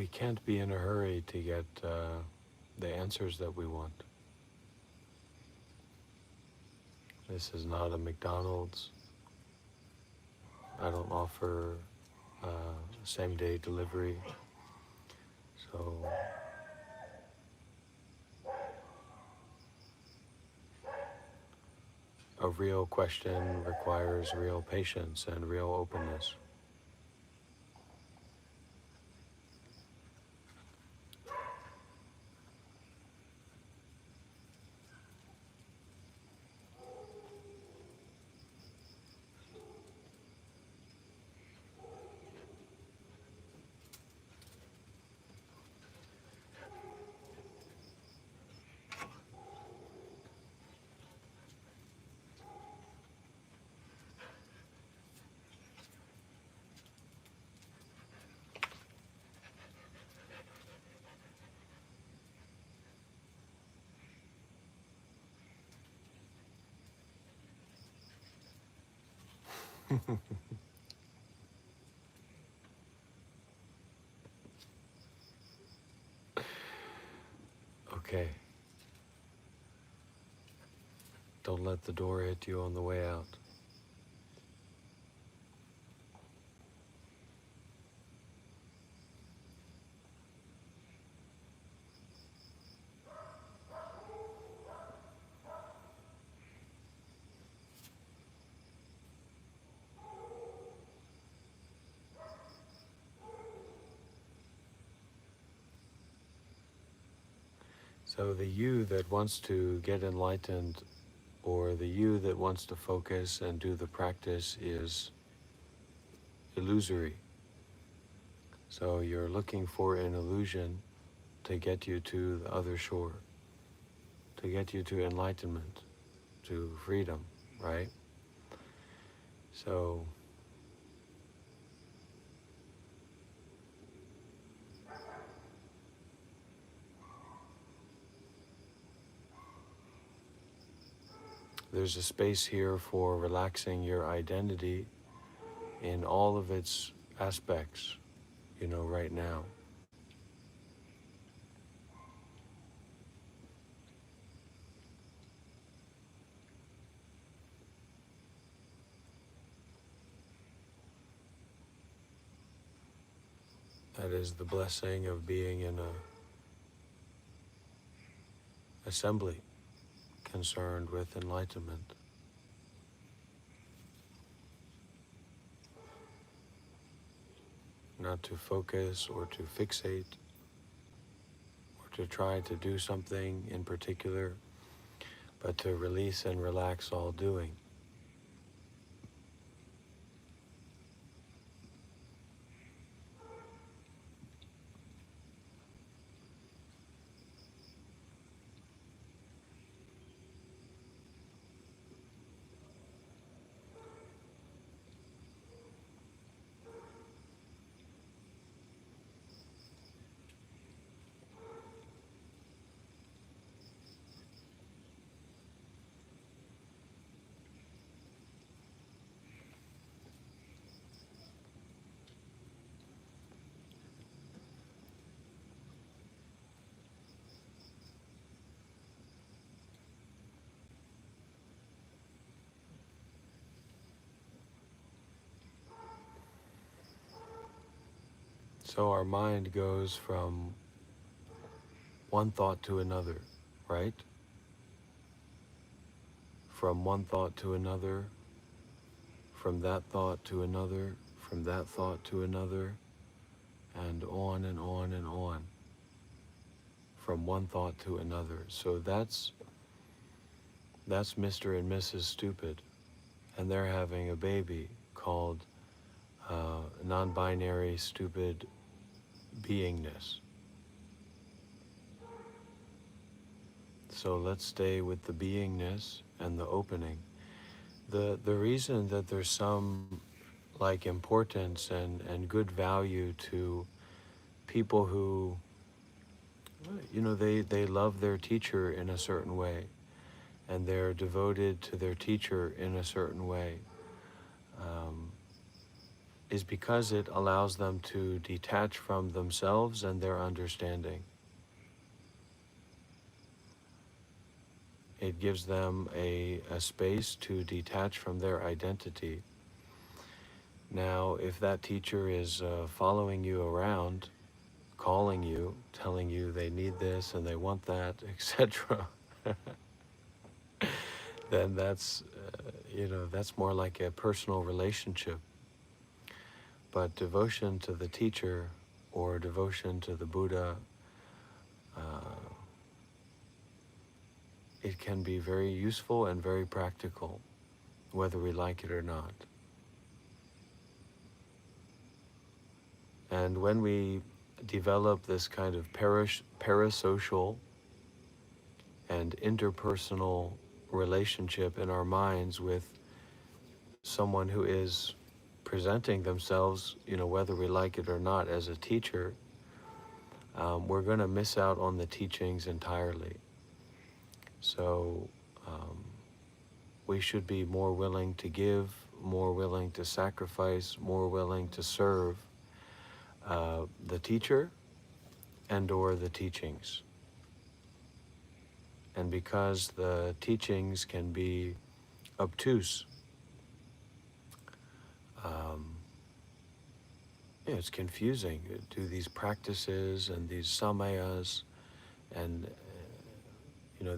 we can't be in a hurry to get the answers that we want. This is not a McDonald's. I don't offer same-day delivery. So a real question requires real patience and real openness. Okay. Don't let the door hit you on the way out. So the you that wants to get enlightened, or the you that wants to focus and do the practice, is illusory. So you're looking for an illusion to get you to the other shore, to get you to enlightenment, to freedom, right? So there's a space here for relaxing your identity in all of its aspects, right now. That is the blessing of being in a assembly concerned with enlightenment. Not to focus or to fixate or to try to do something in particular, but to release and relax all doing. So our mind goes from one thought to another, right? From one thought to another, from that thought to another, from that thought to another, and on and on and on, from one thought to another. So that's Mr. and Mrs. Stupid, and they're having a baby called non-binary stupid beingness. So let's stay with the beingness and the opening. The reason that there's some importance and good value to people who, they love their teacher in a certain way, and they're devoted to their teacher in a certain way. is because it allows them to detach from themselves and their understanding. It gives them a space to detach from their identity. Now, if that teacher is following you around, calling you, telling you they need this and they want that, etc., then that's more like a personal relationship. But devotion to the teacher or devotion to the Buddha, uh, it can be very useful and very practical, whether we like it or not. And when we develop this kind of parasocial and interpersonal relationship in our minds with someone who is presenting themselves, whether we like it or not, as a teacher, we're going to miss out on the teachings entirely. So we should be more willing to give, more willing to sacrifice, more willing to serve the teacher and or the teachings. And because the teachings can be obtuse, um, it's confusing. Do these practices and these samayas and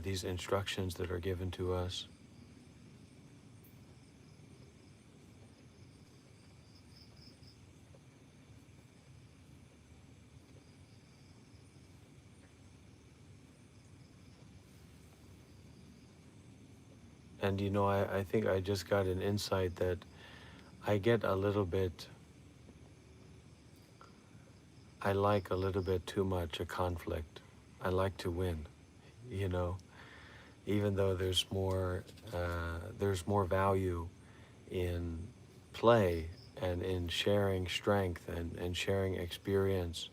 these instructions that are given to us. And I think I just got an insight that I get a little bit, I like a little bit too much a conflict. I like to win, you know, even though there's more value in play and in sharing strength and sharing experience.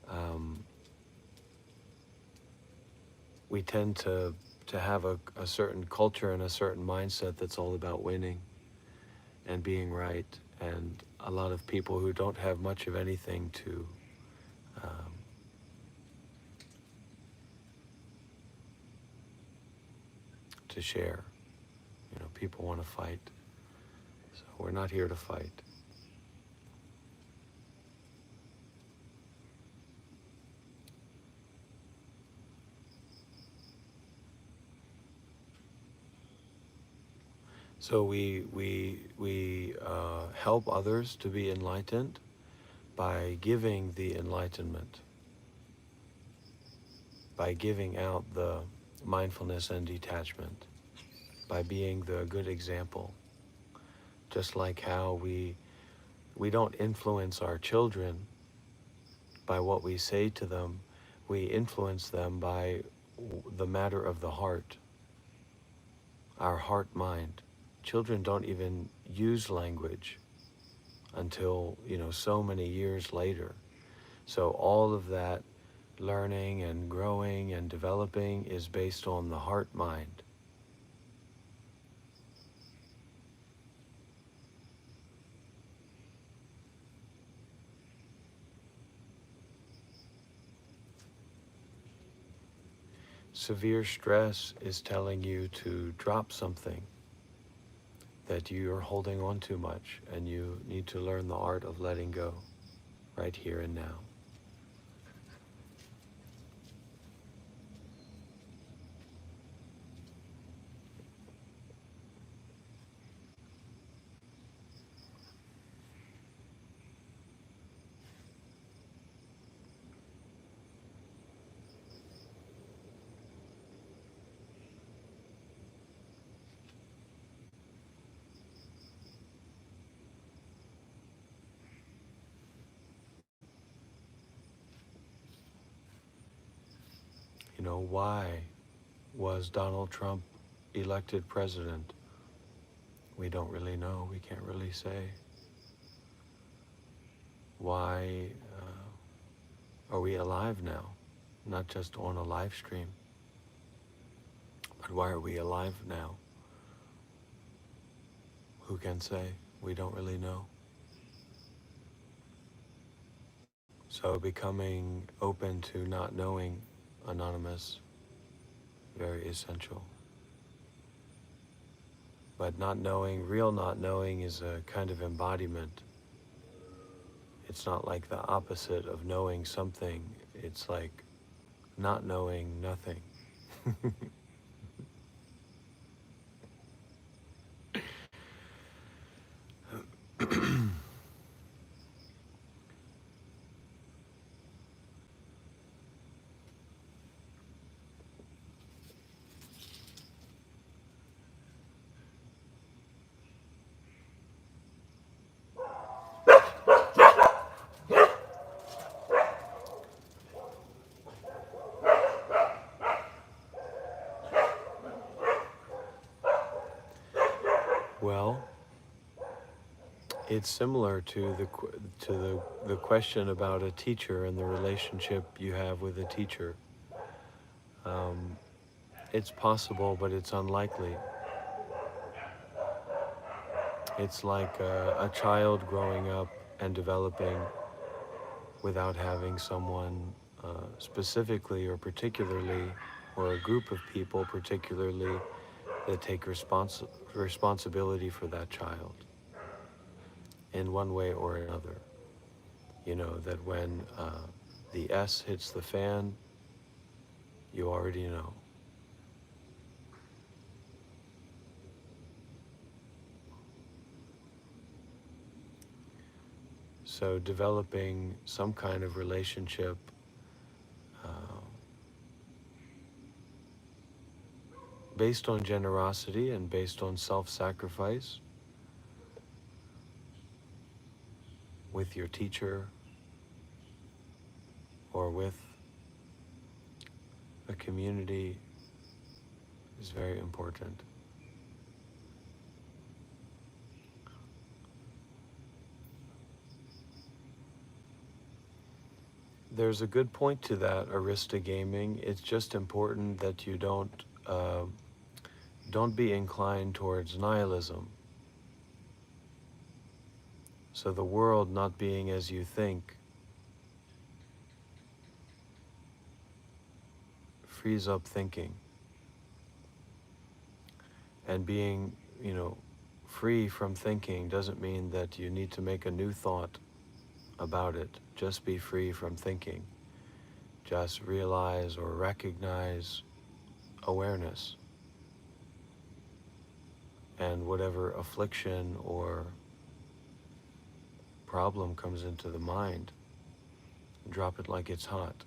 Um, we tend to have a certain culture and a certain mindset that's all about winning and being right, and a lot of people who don't have much of anything um, to share. People want to fight, so we're not here to fight. So we help others to be enlightened by giving the enlightenment, by giving out the mindfulness and detachment, by being the good example. Just like how we don't influence our children by what we say to them, we influence them by the matter of the heart, our heart mind. Children don't even use language until, so many years later. So all of that learning and growing and developing is based on the heart mind. Severe stress is telling you to drop something that you are holding on too much, and you need to learn the art of letting go right here and now. Why was Donald Trump elected president? We don't really know. We can't really say. Why are we alive now? Not just on a live stream, but why are we alive now? Who can say? We don't really know. So becoming open to not knowing, Anonymous, very essential. But not knowing, real not knowing, is a kind of embodiment. It's not like the opposite of knowing something. It's like not knowing nothing. Well, it's similar to the question about a teacher and the relationship you have with a teacher. Um, it's possible, but it's unlikely. It's like a child growing up and developing without having someone specifically or particularly, or a group of people particularly, that take responsibility for that child in one way or another. You know, that when the S hits the fan, you already know. So developing some kind of relationship based on generosity and based on self-sacrifice with your teacher or with a community is very important. There's a good point to that, Arista Gaming. It's just important that you don't be inclined towards nihilism. So the world not being as you think frees up thinking. And being, you know, free from thinking doesn't mean that you need to make a new thought about it. Just be free from thinking. Just realize or recognize awareness. And whatever affliction or problem comes into the mind, drop it like it's hot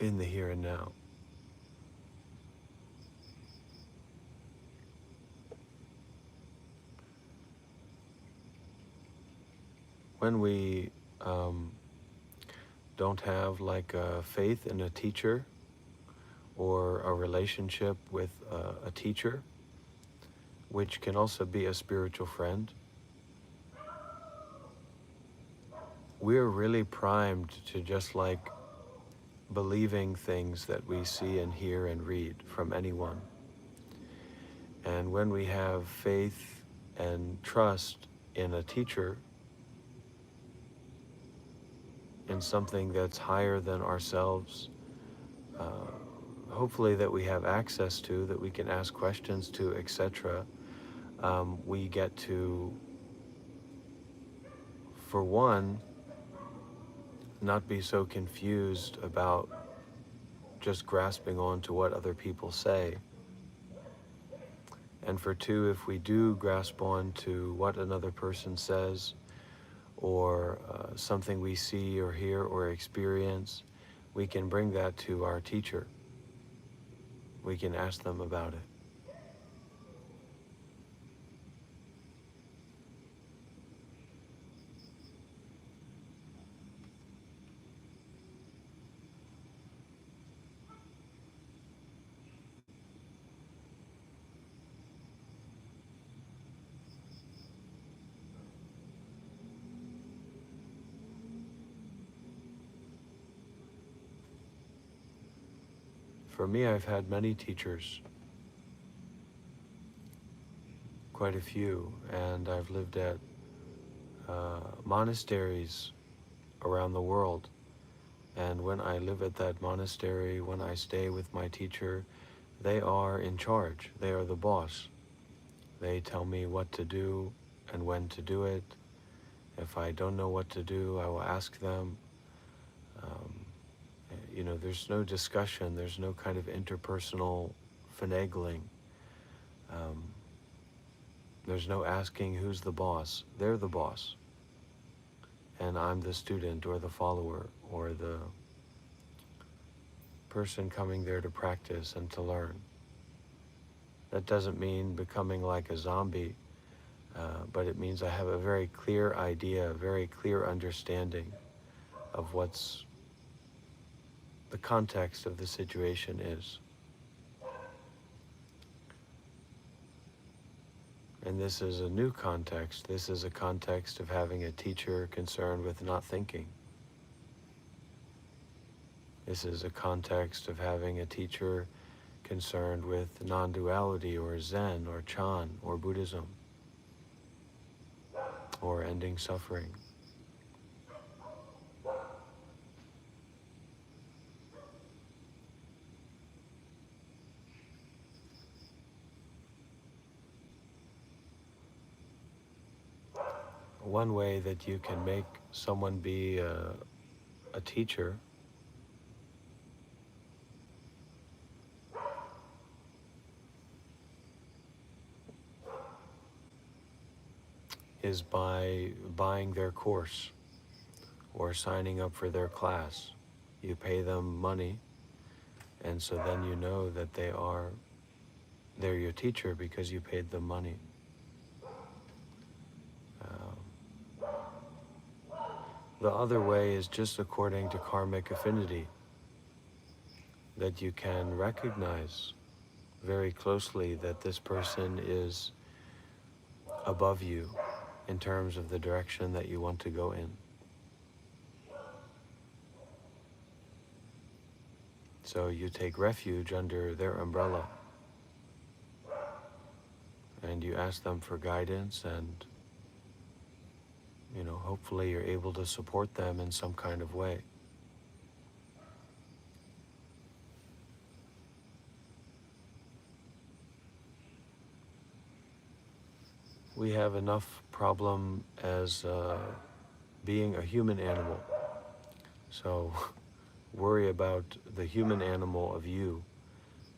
in the here and now. When we don't have like a faith in a teacher or a relationship with a teacher, which can also be a spiritual friend, we're really primed to just like believing things that we see and hear and read from anyone. And when we have faith and trust in a teacher, in something that's higher than ourselves, hopefully that we have access to, that we can ask questions to, etc., we get to, for one, not be so confused about just grasping on to what other people say. And for two, if we do grasp on to what another person says, or something we see or hear or experience, we can bring that to our teacher. We can ask them about it. For me, I've had many teachers, quite a few, and I've lived at monasteries around the world. And when I live at that monastery, when I stay with my teacher, they are in charge. They are the boss. They tell me what to do and when to do it. If I don't know what to do, I will ask them. Um, there's no discussion. There's no kind of interpersonal finagling. Um, there's no asking who's the boss. They're the boss. And I'm the student or the follower or the person coming there to practice and to learn. That doesn't mean becoming like a zombie, but it means I have a very clear idea, a very clear understanding of what's the context of the situation is. And this is a new context. This is a context of having a teacher concerned with not thinking. This is a context of having a teacher concerned with non-duality or Zen or Chan or Buddhism or ending suffering. One way that you can make someone be a teacher is by buying their course or signing up for their class. You pay them money, and so then you know that they're your teacher because you paid them money. The other way is just according to karmic affinity, that you can recognize very closely that this person is above you in terms of the direction that you want to go in. So you take refuge under their umbrella and you ask them for guidance, and hopefully you're able to support them in some kind of way. We have enough problem as being a human animal. So worry about the human animal of you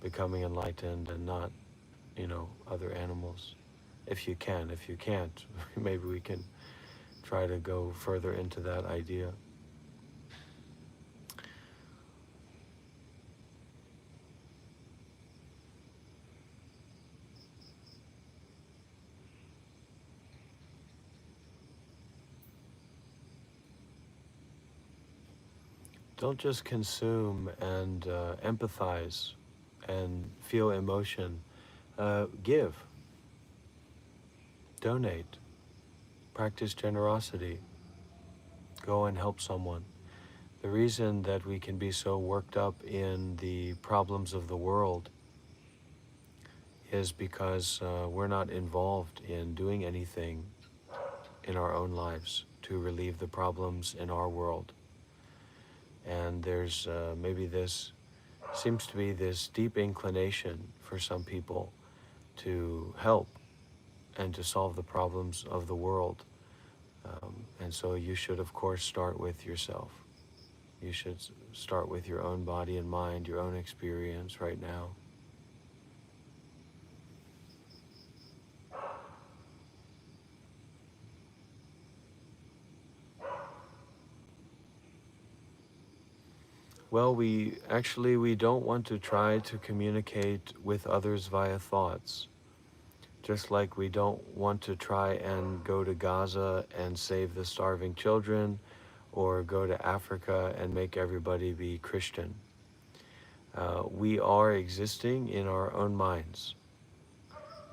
becoming enlightened and not, other animals. If you can. If you can't, maybe we can try to go further into that idea. Don't just consume and empathize and feel emotion. Give. Donate. Practice generosity. Go and help someone. The reason that we can be so worked up in the problems of the world is because we're not involved in doing anything in our own lives to relieve the problems in our world. And there's seems to be this deep inclination for some people to help and to solve the problems of the world. And so you should, of course, start with yourself. You should start with your own body and mind, your own experience right now. Well, we don't want to try to communicate with others via thoughts. Just like we don't want to try and go to Gaza and save the starving children, or go to Africa and make everybody be Christian. We are existing in our own minds.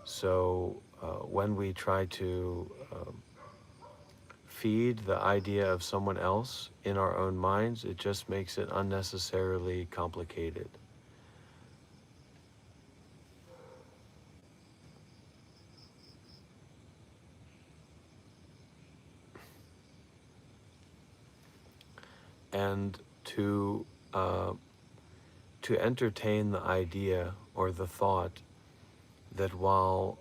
So when we try to feed the idea of someone else in our own minds, it just makes it unnecessarily complicated. and uh, to entertain the idea or the thought that while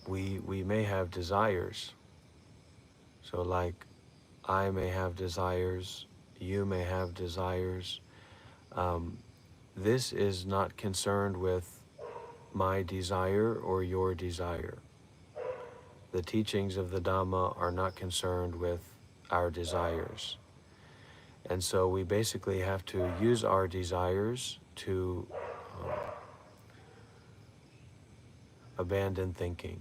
we may have desires, so like I may have desires, you may have desires, um, this is not concerned with my desire or your desire. The teachings of the Dhamma are not concerned with our desires. And so we basically have to use our desires to abandon thinking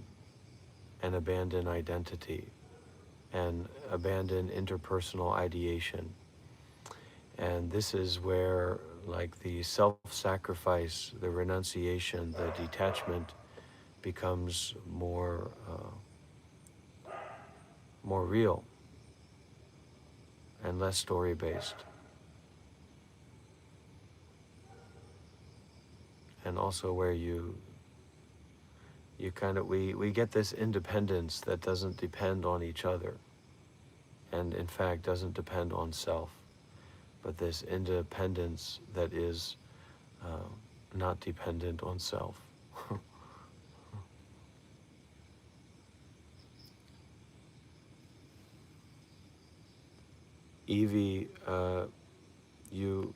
and abandon identity and abandon interpersonal ideation. And this is where, like, the self-sacrifice, the renunciation, the detachment becomes more real and less story-based. And also where you kind of, we get this independence that doesn't depend on each other, and in fact doesn't depend on self, but this independence that is not dependent on self. Evie, you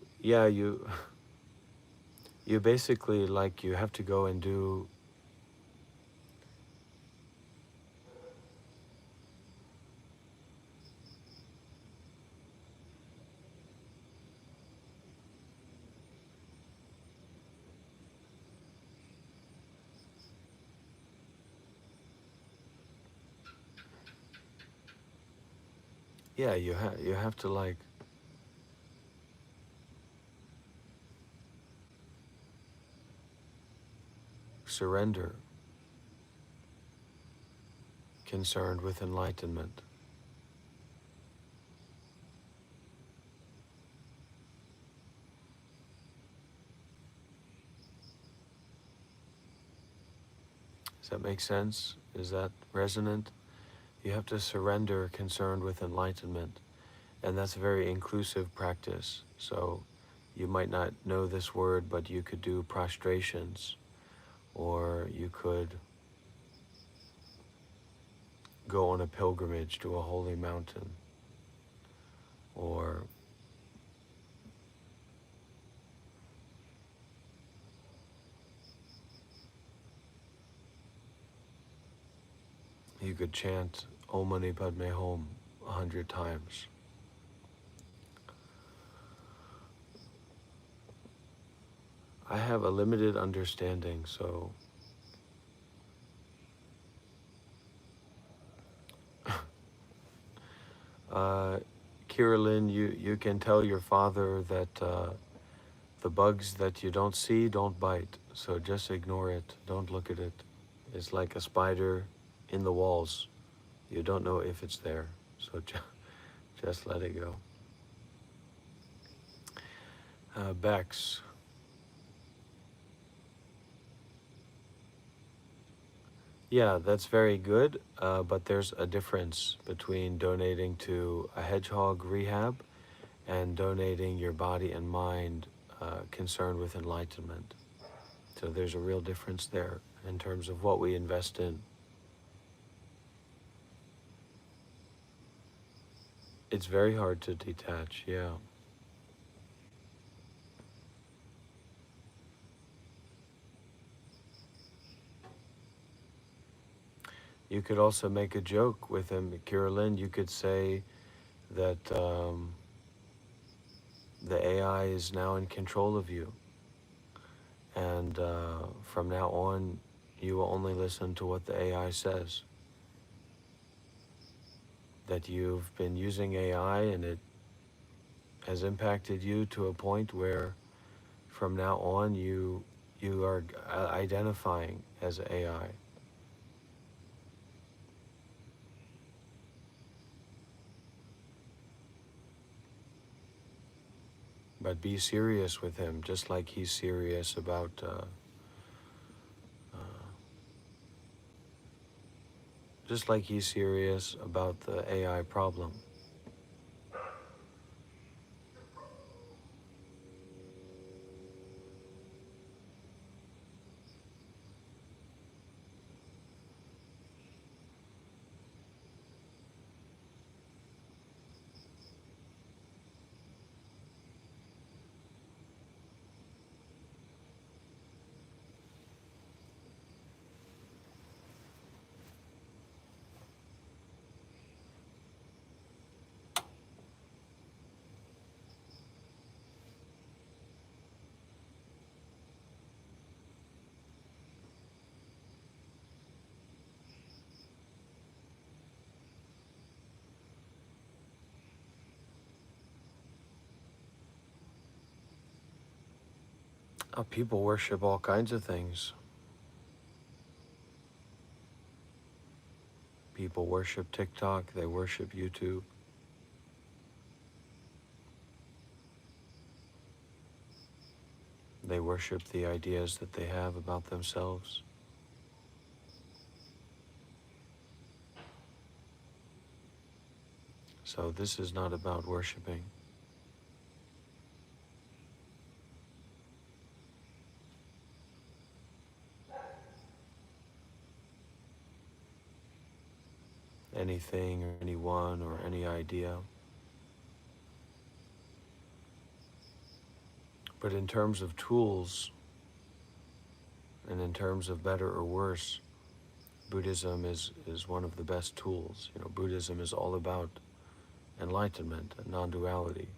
you basically, like, you have to go and do, yeah, you have to, like, surrender, concerned with enlightenment. Does that make sense? Is that resonant? You have to surrender, concerned with enlightenment. And that's a very inclusive practice. So you might not know this word, but you could do prostrations, or you could go on a pilgrimage to a holy mountain, or you could chant Om Mani Padme Hum 100 times. I have a limited understanding, so Kirillin, you can tell your father that the bugs that you don't see don't bite, so just ignore it, don't look at it. It's like a spider in the walls. You don't know if it's there, so just let it go. Bex. Yeah, that's very good, but there's a difference between donating to a hedgehog rehab and donating your body and mind concerned with enlightenment. So there's a real difference there in terms of what we invest in. It's very hard to detach, yeah. You could also make a joke with him, Kirillin. You could say that the AI is now in control of you. And from now on, you will only listen to what the AI says. That you've been using AI and it has impacted you to a point where from now on you are identifying as AI. But be serious with him, just like he's serious about just like he's serious about the AI problem. People worship all kinds of things. People worship TikTok, they worship YouTube. They worship the ideas that they have about themselves. So this is not about worshiping. Anything or anyone or any idea. But in terms of tools, and in terms of better or worse, Buddhism is one of the best tools. You know, Buddhism is all about enlightenment and non-duality.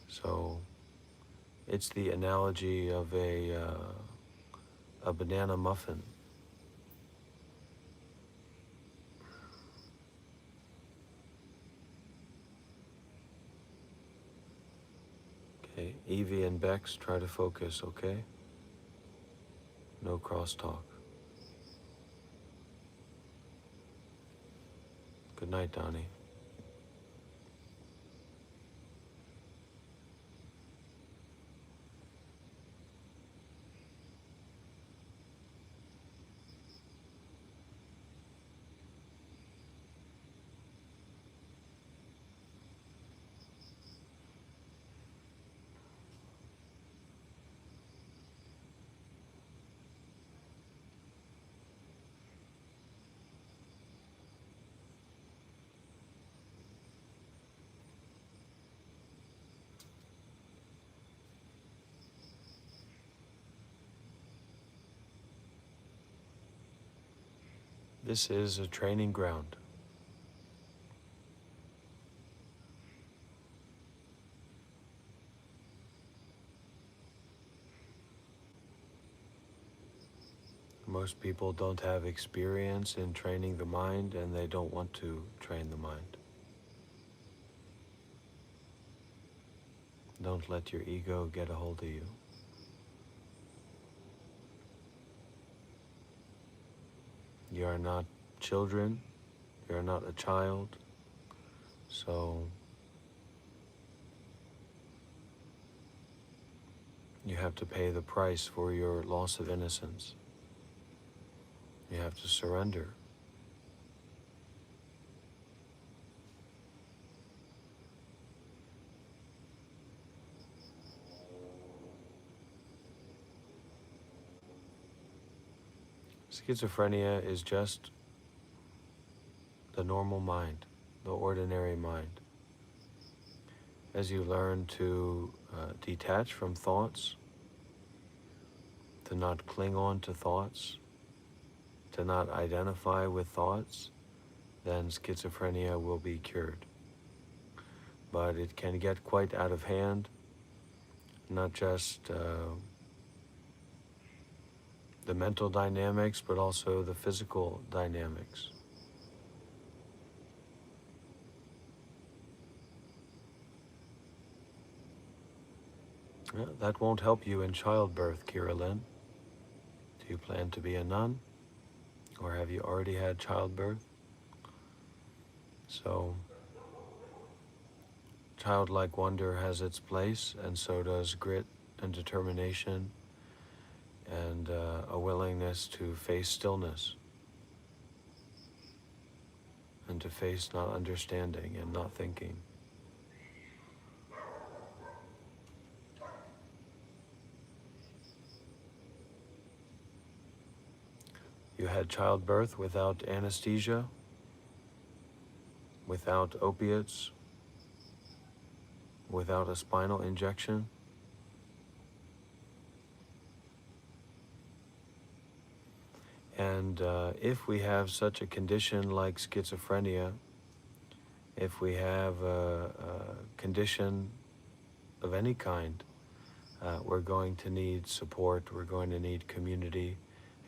So it's the analogy of a banana muffin. Okay, Evie and Bex, try to focus, okay? No crosstalk. Good night, Donnie. This is a training ground. Most people don't have experience in training the mind, and they don't want to train the mind. Don't let your ego get a hold of you. You are not children, you are not a child, so you have to pay the price for your loss of innocence. You have to surrender. Schizophrenia is just the normal mind, the ordinary mind. As you learn to detach from thoughts, to not cling on to thoughts, to not identify with thoughts, then schizophrenia will be cured. But it can get quite out of hand, not just the mental dynamics, but also the physical dynamics. That won't help you in childbirth, Kira Lynn. Do you plan to be a nun? Or have you already had childbirth? So, childlike wonder has its place, and so does grit and determination and a willingness to face stillness and to face not understanding and not thinking. You had childbirth without anesthesia, without opiates, without a spinal injection. And if we have such a condition like schizophrenia, if we have a condition of any kind, we're going to need support, we're going to need community.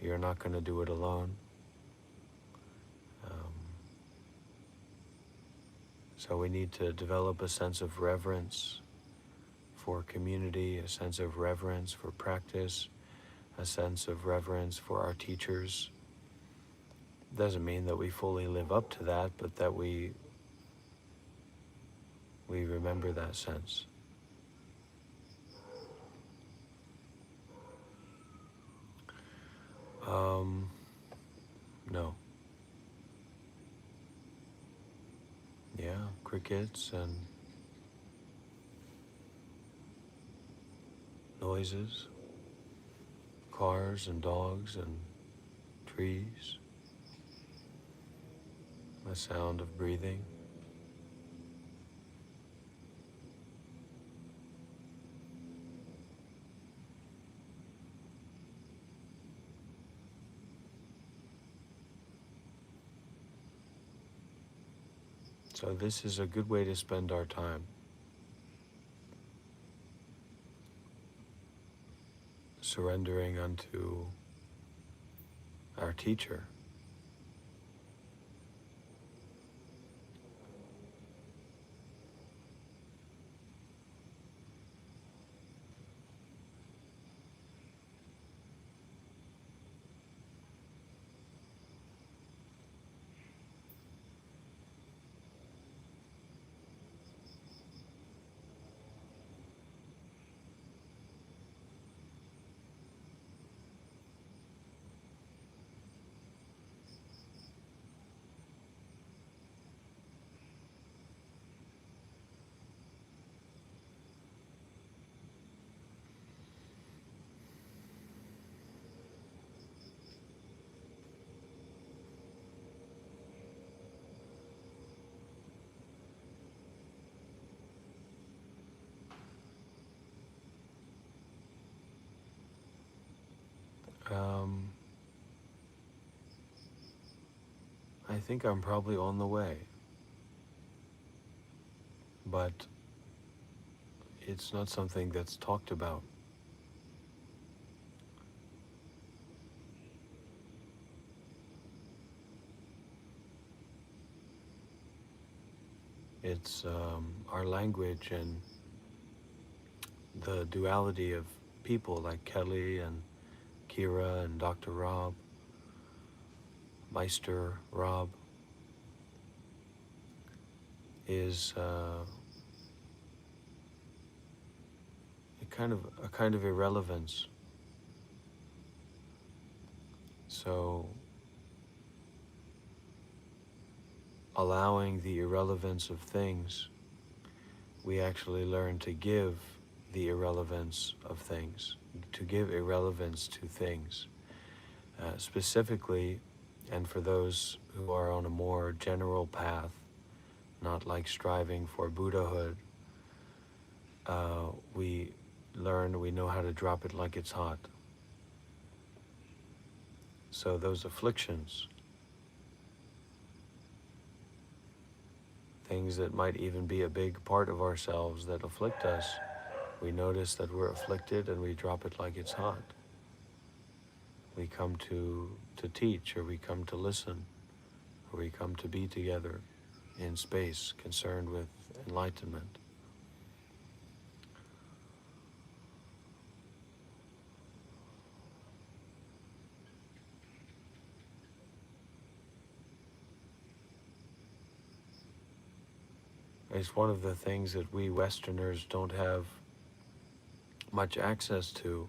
You're not going to do it alone. So we need to develop a sense of reverence for community, a sense of reverence for practice, a sense of reverence for our teachers. Doesn't mean that we fully live up to that, but that we remember that sense. No. Yeah, crickets and noises, cars and dogs and trees, the sound of breathing. So this is a good way to spend our time. Surrendering unto our teacher. I think I'm probably on the way, but it's not something that's talked about. It's our language and the duality of people like Kelly and Kira and Dr. Rob, Meister Rob, is a kind of irrelevance. So allowing the irrelevance of things, we actually learn to give the irrelevance of things, to give irrelevance to things. Specifically, and for those who are on a more general path, not like striving for Buddhahood, we know how to drop it like it's hot. So those afflictions, things that might even be a big part of ourselves that afflict us, we notice that we're afflicted and we drop it like it's hot. We come to teach, or we come to listen, or we come to be together in space concerned with enlightenment. It's one of the things that we Westerners don't have much access to.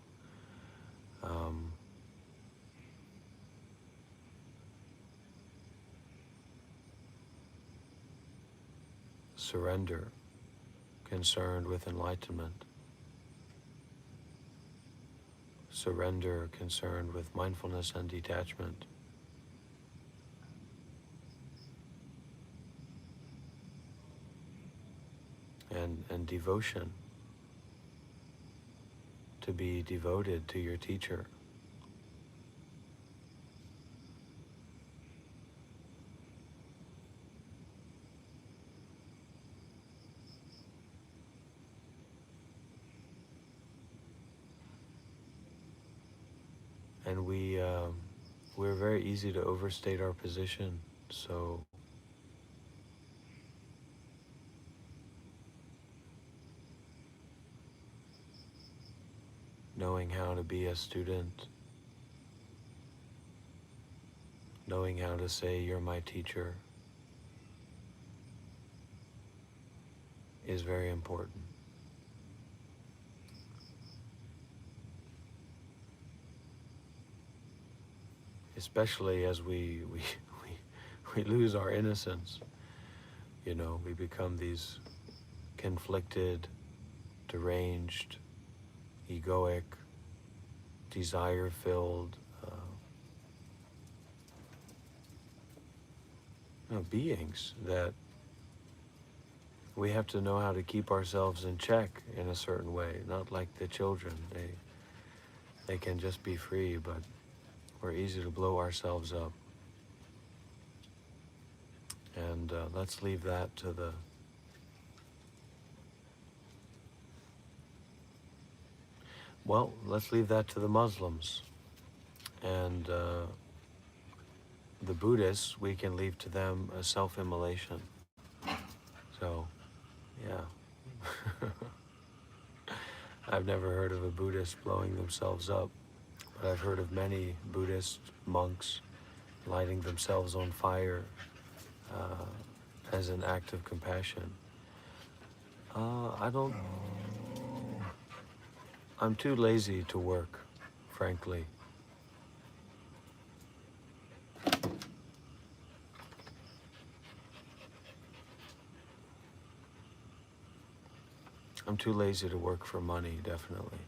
Surrender, concerned with enlightenment. Surrender, concerned with mindfulness and detachment. And devotion, to be devoted to your teacher. And we're very easy to overstate our position, so knowing how to be a student, knowing how to say you're my teacher is very important. Especially as we lose our innocence. You know, we become these conflicted, deranged, egoic, desire-filled beings that we have to know how to keep ourselves in check in a certain way. Not like the children. They can just be free, but we're easy to blow ourselves up. And let's leave that to the let's leave that to the Muslims. And the Buddhists, we can leave to them a self-immolation. So, yeah. I've never heard of a Buddhist blowing themselves up, but I've heard of many Buddhist monks lighting themselves on fire as an act of compassion. I'm too lazy to work, frankly. I'm too lazy to work for money, definitely.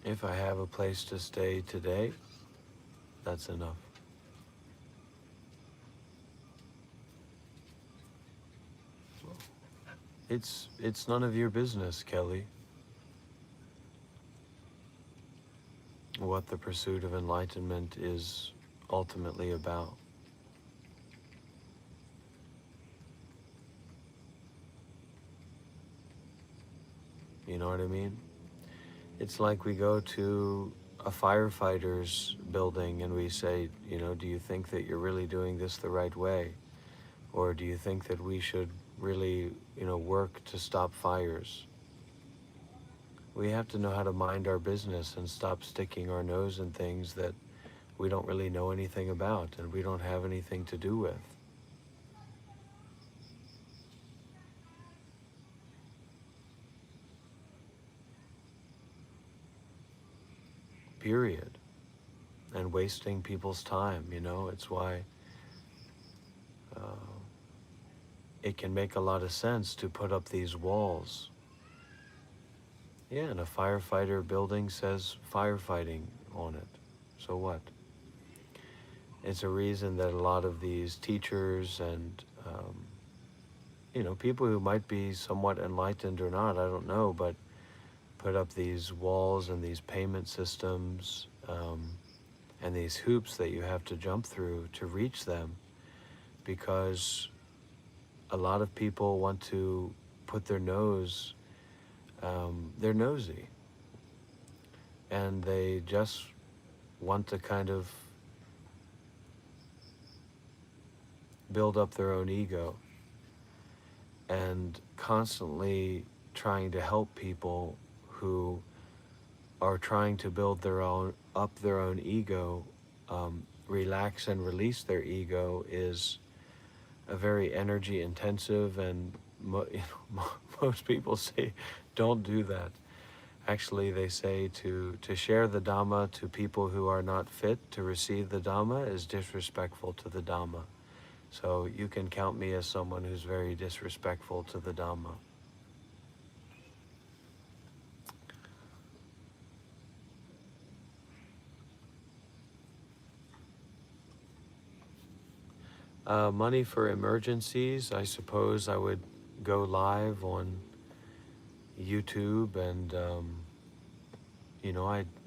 If I have a place to stay today, that's enough. It's none of your business, Kelly, what the pursuit of enlightenment is ultimately about. You know what I mean? It's like we go to a firefighter's building and we say, you know, do you think that you're really doing this the right way? Or do you think that we should really, work to stop fires? We have to know how to mind our business and stop sticking our nose in things that we don't really know anything about and we don't have anything to do with. Period. And wasting people's time, it's why it can make a lot of sense to put up these walls. Yeah, and a firefighter building says firefighting on it. So what? It's a reason that a lot of these teachers and, people who might be somewhat enlightened or not, I don't know, but put up these walls and these payment systems and these hoops that you have to jump through to reach them, because a lot of people want to put their nose, they're nosy, and they just want to kind of build up their own ego, and constantly trying to help people who are trying to build their own ego, relax and release their ego is a very energy intensive, and most people say don't do that. Actually, they say to share the Dhamma to people who are not fit to receive the Dhamma is disrespectful to the Dhamma. So you can count me as someone who's very disrespectful to the Dhamma. Money for emergencies, I suppose I would go live on YouTube and,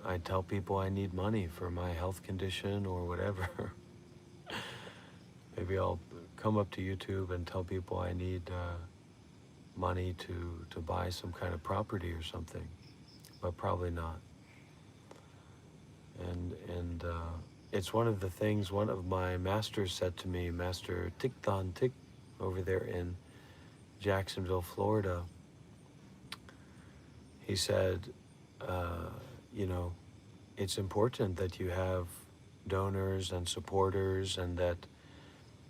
I'd tell people I need money for my health condition or whatever. Maybe I'll come up to YouTube and tell people I need money to buy some kind of property or something, but probably not. And it's one of the things one of my masters said to me, Master Tiktan Tik, over there in Jacksonville, Florida. He said, uh, you know, it's important that you have donors and supporters, and that,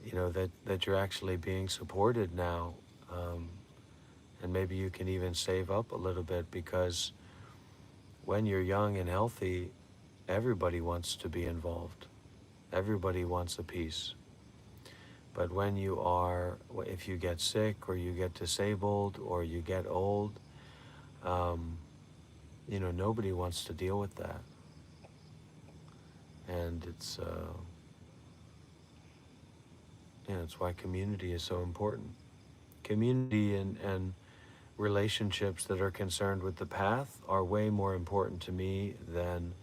you know, that you're actually being supported now. Um, and maybe you can even save up a little bit, because when you're young and healthy, everybody wants to be involved. Everybody wants a piece. But when you are, if you get sick or you get disabled or you get old, um, you know, nobody wants to deal with that. And it's, yeah, it's why community is so important. Community and relationships that are concerned with the path are way more important to me than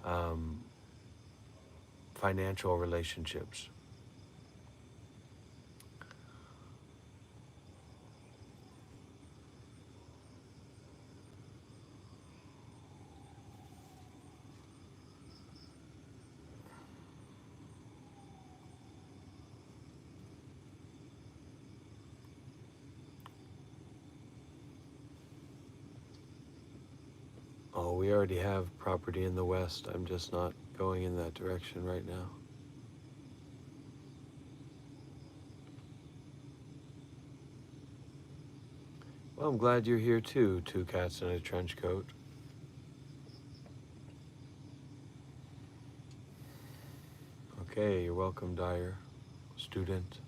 um, financial relationships. Oh, we already have property in the West. I'm just not going in that direction right now. Well, I'm glad you're here too, two cats in a trench coat. Okay, you're welcome, Dyer, student.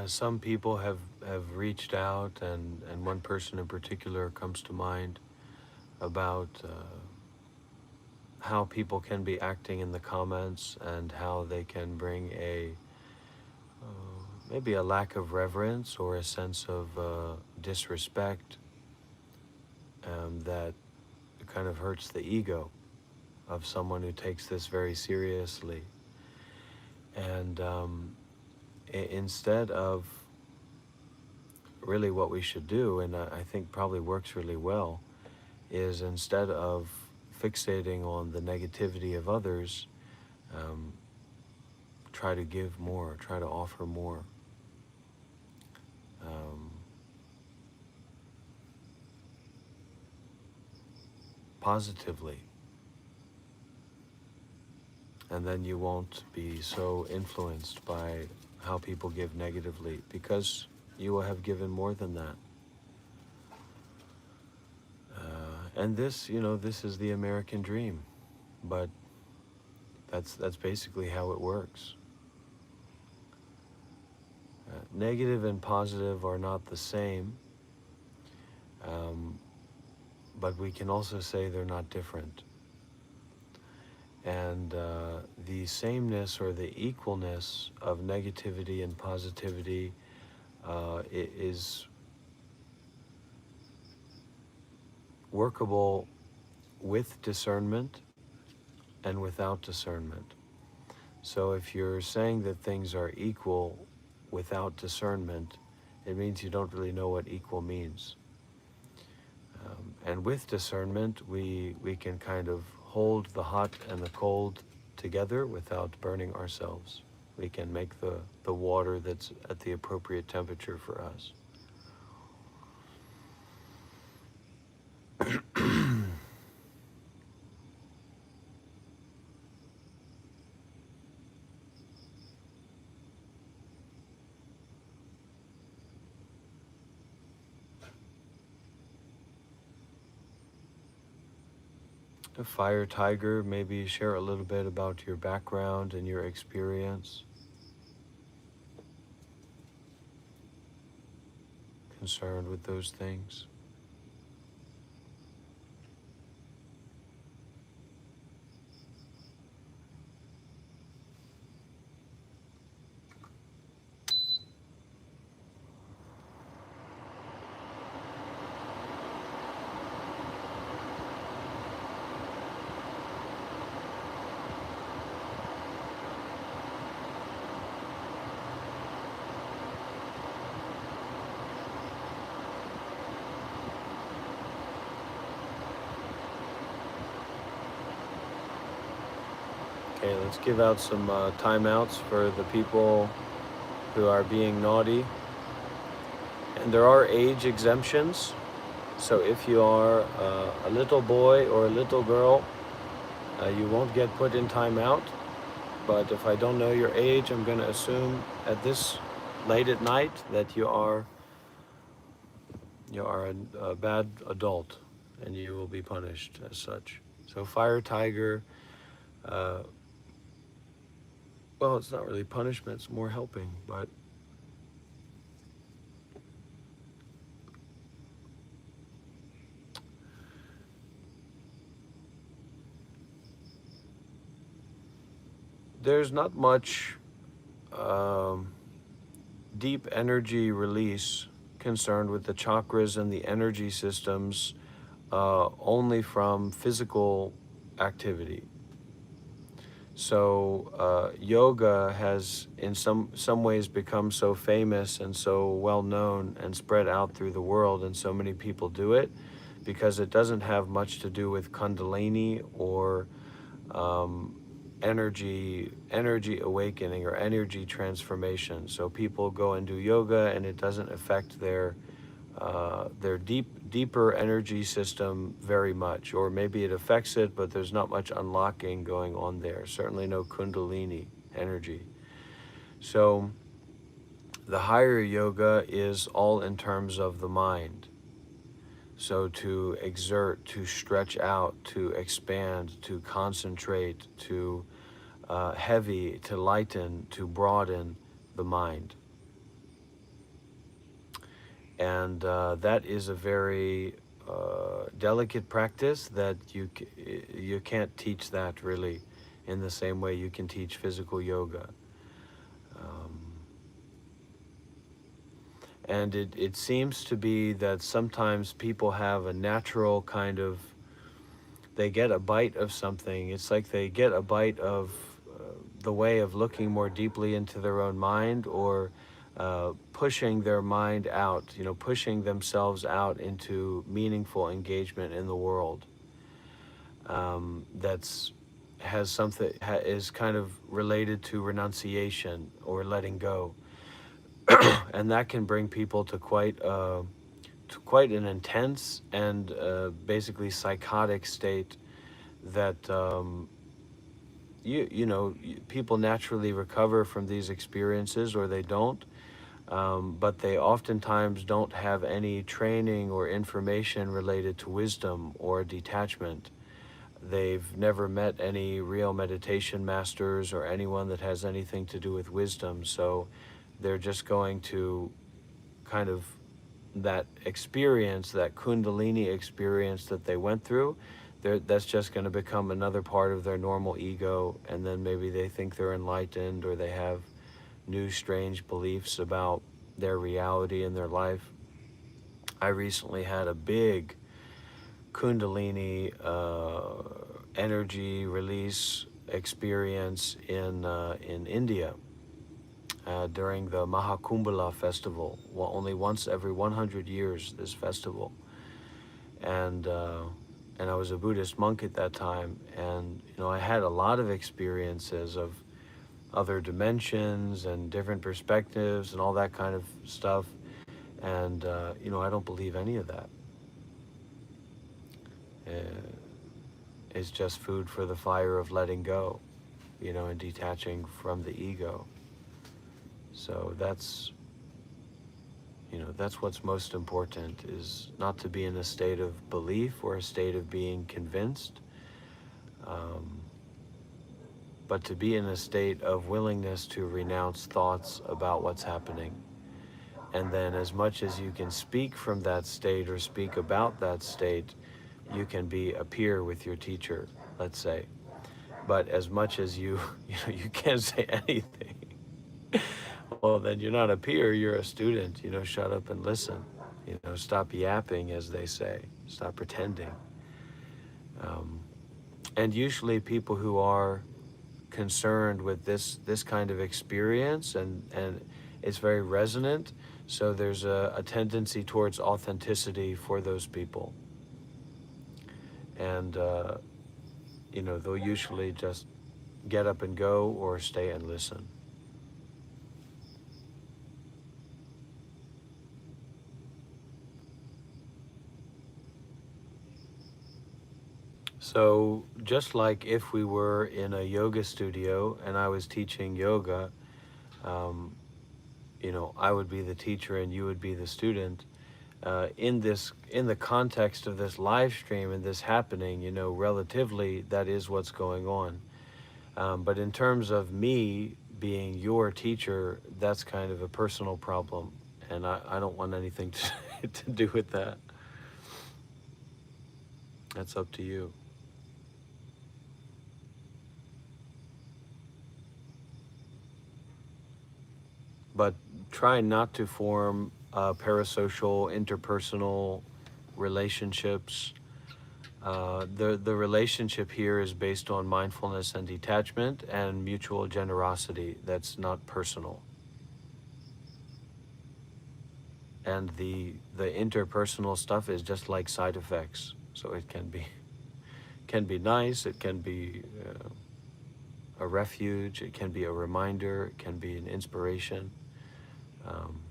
Some people have reached out, and one person in particular comes to mind about how people can be acting in the comments and how they can bring a maybe a lack of reverence or a sense of disrespect that kind of hurts the ego of someone who takes this very seriously. And instead of really what we should do, and I think probably works really well, is instead of fixating on the negativity of others, um, try to give more, try to offer more. Um, Positively. And then you won't be so influenced by how people give negatively, because you will have given more than that. And this, you know, this is the American dream, but that's basically how it works. Negative and positive are not the same, um, but we can also say they're not different. And the sameness or the equalness of negativity and positivity is workable with discernment and without discernment. So if you're saying that things are equal without discernment, it means you don't really know what equal means. And with discernment, we can kind of hold the hot and the cold together without burning ourselves. We can make the water that's at the appropriate temperature for us. The fire tiger, maybe share a little bit about your background and your experience concerned with those things. Okay, let's give out some timeouts for the people who are being naughty. And there are age exemptions. So if you are a little boy or a little girl, you won't get put in timeout. But if I don't know your age, I'm going to assume at this late at night that you are a bad adult, and you will be punished as such. So fire tiger, uh, well, it's not really punishment, it's more helping, but there's not much um, deep energy release concerned with the chakras and the energy systems only from physical activity. So yoga has in some ways become so famous and so well known and spread out through the world, and so many people do it because it doesn't have much to do with kundalini or um, energy awakening or energy transformation. So people go and do yoga, and it doesn't affect their deeper energy system very much, or maybe it affects it, but there's not much unlocking going on there. Certainly no kundalini energy. So the higher yoga is all in terms of the mind. So to exert, to stretch out, to expand, to concentrate, to heavy, to lighten, to broaden the mind. And that is a very delicate practice that you can't teach that really in the same way you can teach physical yoga. And it seems to be that sometimes people have a natural kind of, they get a bite of something. It's like they get a bite of the way of looking more deeply into their own mind, or pushing their mind out, pushing themselves out into meaningful engagement in the world. That's has something is kind of related to renunciation or letting go, and that can bring people to quite an intense and basically psychotic state that people naturally recover from these experiences, or they don't, but they oftentimes don't have any training or information related to wisdom or detachment. They've never met any real meditation masters or anyone that has anything to do with wisdom, so they're just going to kind of, that experience, that kundalini experience that they went through, that's just going to become another part of their normal ego, and then maybe they think they're enlightened, or they have new strange beliefs about their reality and their life. I recently had a big kundalini energy release experience in India during the Mahakumbhala festival. Well, only once every 100 years, this festival. And I was a Buddhist monk at that time, and I had a lot of experiences of other dimensions and different perspectives and all that kind of stuff. And I don't believe any of that. Uh, it's just food for the fire of letting go, and detaching from the ego. So that's what's most important, is not to be in a state of belief or a state of being convinced, Um, but to be in a state of willingness to renounce thoughts about what's happening. And then as much as you can speak from that state or speak about that state, you can be a peer with your teacher, let's say. But as much as you can't say anything, well, then you're not a peer, you're a student. Shut up and listen. Stop yapping, as they say. Stop pretending. Um, and usually people who are concerned with this kind of experience, and it's very resonant, so there's a tendency towards authenticity for those people. And, they'll usually just get up and go or stay and listen. So just like if we were in a yoga studio and I was teaching yoga, um, I would be the teacher and you would be the student. In the context of this live stream and this happening, relatively, that is what's going on. But in terms of me being your teacher, that's kind of a personal problem, and I don't want anything to do with that. That's up to you. But try not to form parasocial, interpersonal relationships. The relationship here is based on mindfulness and detachment and mutual generosity. That's not personal. And the interpersonal stuff is just like side effects. So it can be nice. It can be a refuge. It can be a reminder. It can be an inspiration. Um,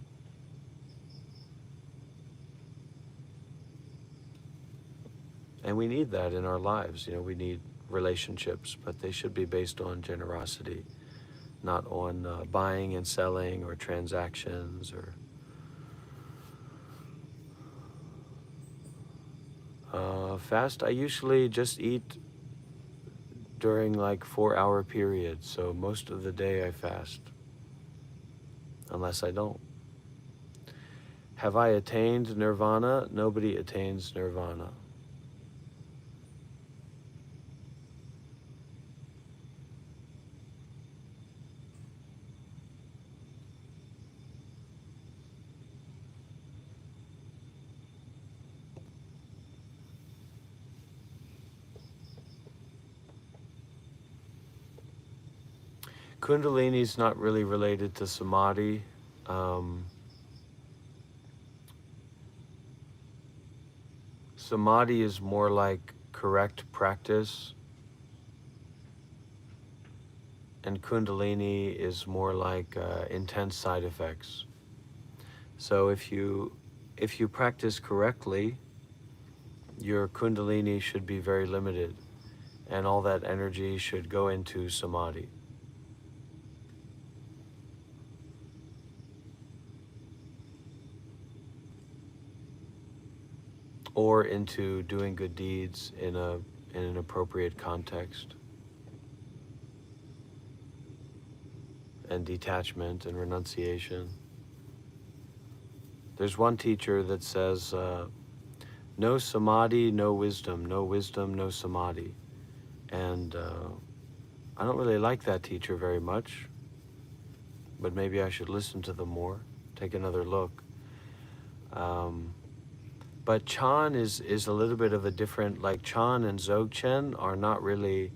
and we need that in our lives. We need relationships, but they should be based on generosity, not on buying and selling or transactions or fast. I usually just eat during like 4-hour periods, so most of the day I fast, unless I don't. Have I attained nirvana? Nobody attains nirvana. Kundalini is not really related to Samadhi. Um, Samadhi is more like correct practice, and Kundalini is more like intense side effects. So if you practice correctly, your Kundalini should be very limited, and all that energy should go into Samadhi. Or into doing good deeds in an appropriate context, and detachment and renunciation. There's one teacher that says, no Samadhi, no wisdom, no wisdom, no Samadhi. And I don't really like that teacher very much, but maybe I should listen to them more, take another look. But Chan is a little bit of a different, like Chan and Dzogchen are not really,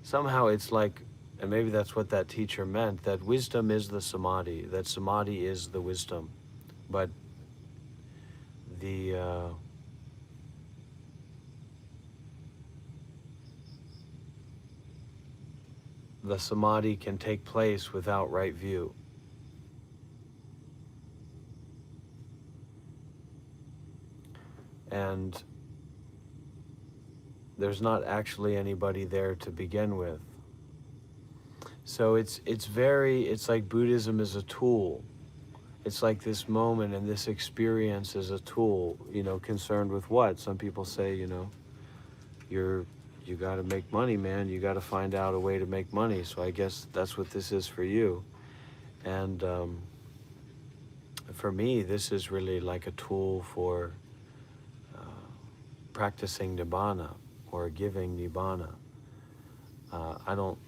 somehow it's like, and maybe that's what that teacher meant, that wisdom is the Samadhi, that Samadhi is the wisdom. But the Samadhi can take place without right view. And there's not actually anybody there to begin with. So it's like Buddhism is a tool. It's like this moment and this experience is a tool, concerned with what? Some people say, you're you got to make money, man. You got to find out a way to make money. So I guess that's what this is for you. And for me, this is really like a tool for uh, practicing nibbana or giving nibbana. I don't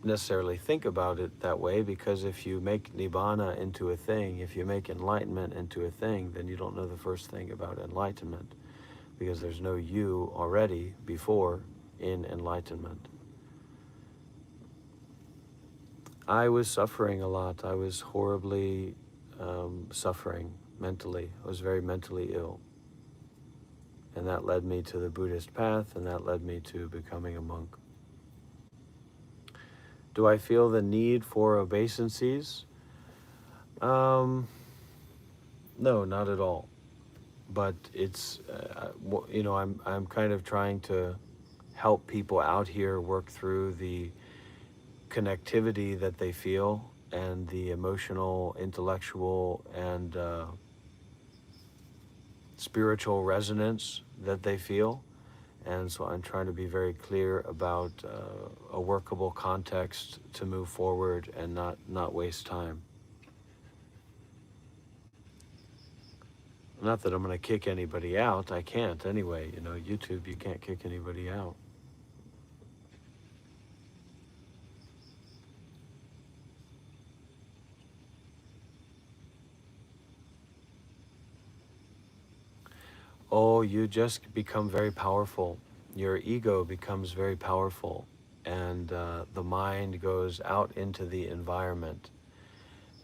necessarily think about it that way, because if you make nibbana into a thing, if you make enlightenment into a thing, then you don't know the first thing about enlightenment, because there's no you already before in enlightenment. I was suffering a lot. I was horribly suffering mentally. I was very mentally ill. And that led me to the Buddhist path, and that led me to becoming a monk. Do I feel the need for obeisances? No, not at all. But it's, I'm kind of trying to help people out here work through the connectivity that they feel and the emotional, intellectual, and spiritual resonance that they feel. And so I'm trying to be very clear about a workable context to move forward and not waste time. Not that I'm going to kick anybody out. I can't anyway. YouTube, you can't kick anybody out. Oh, you just become very powerful. Your ego becomes very powerful, and the mind goes out into the environment.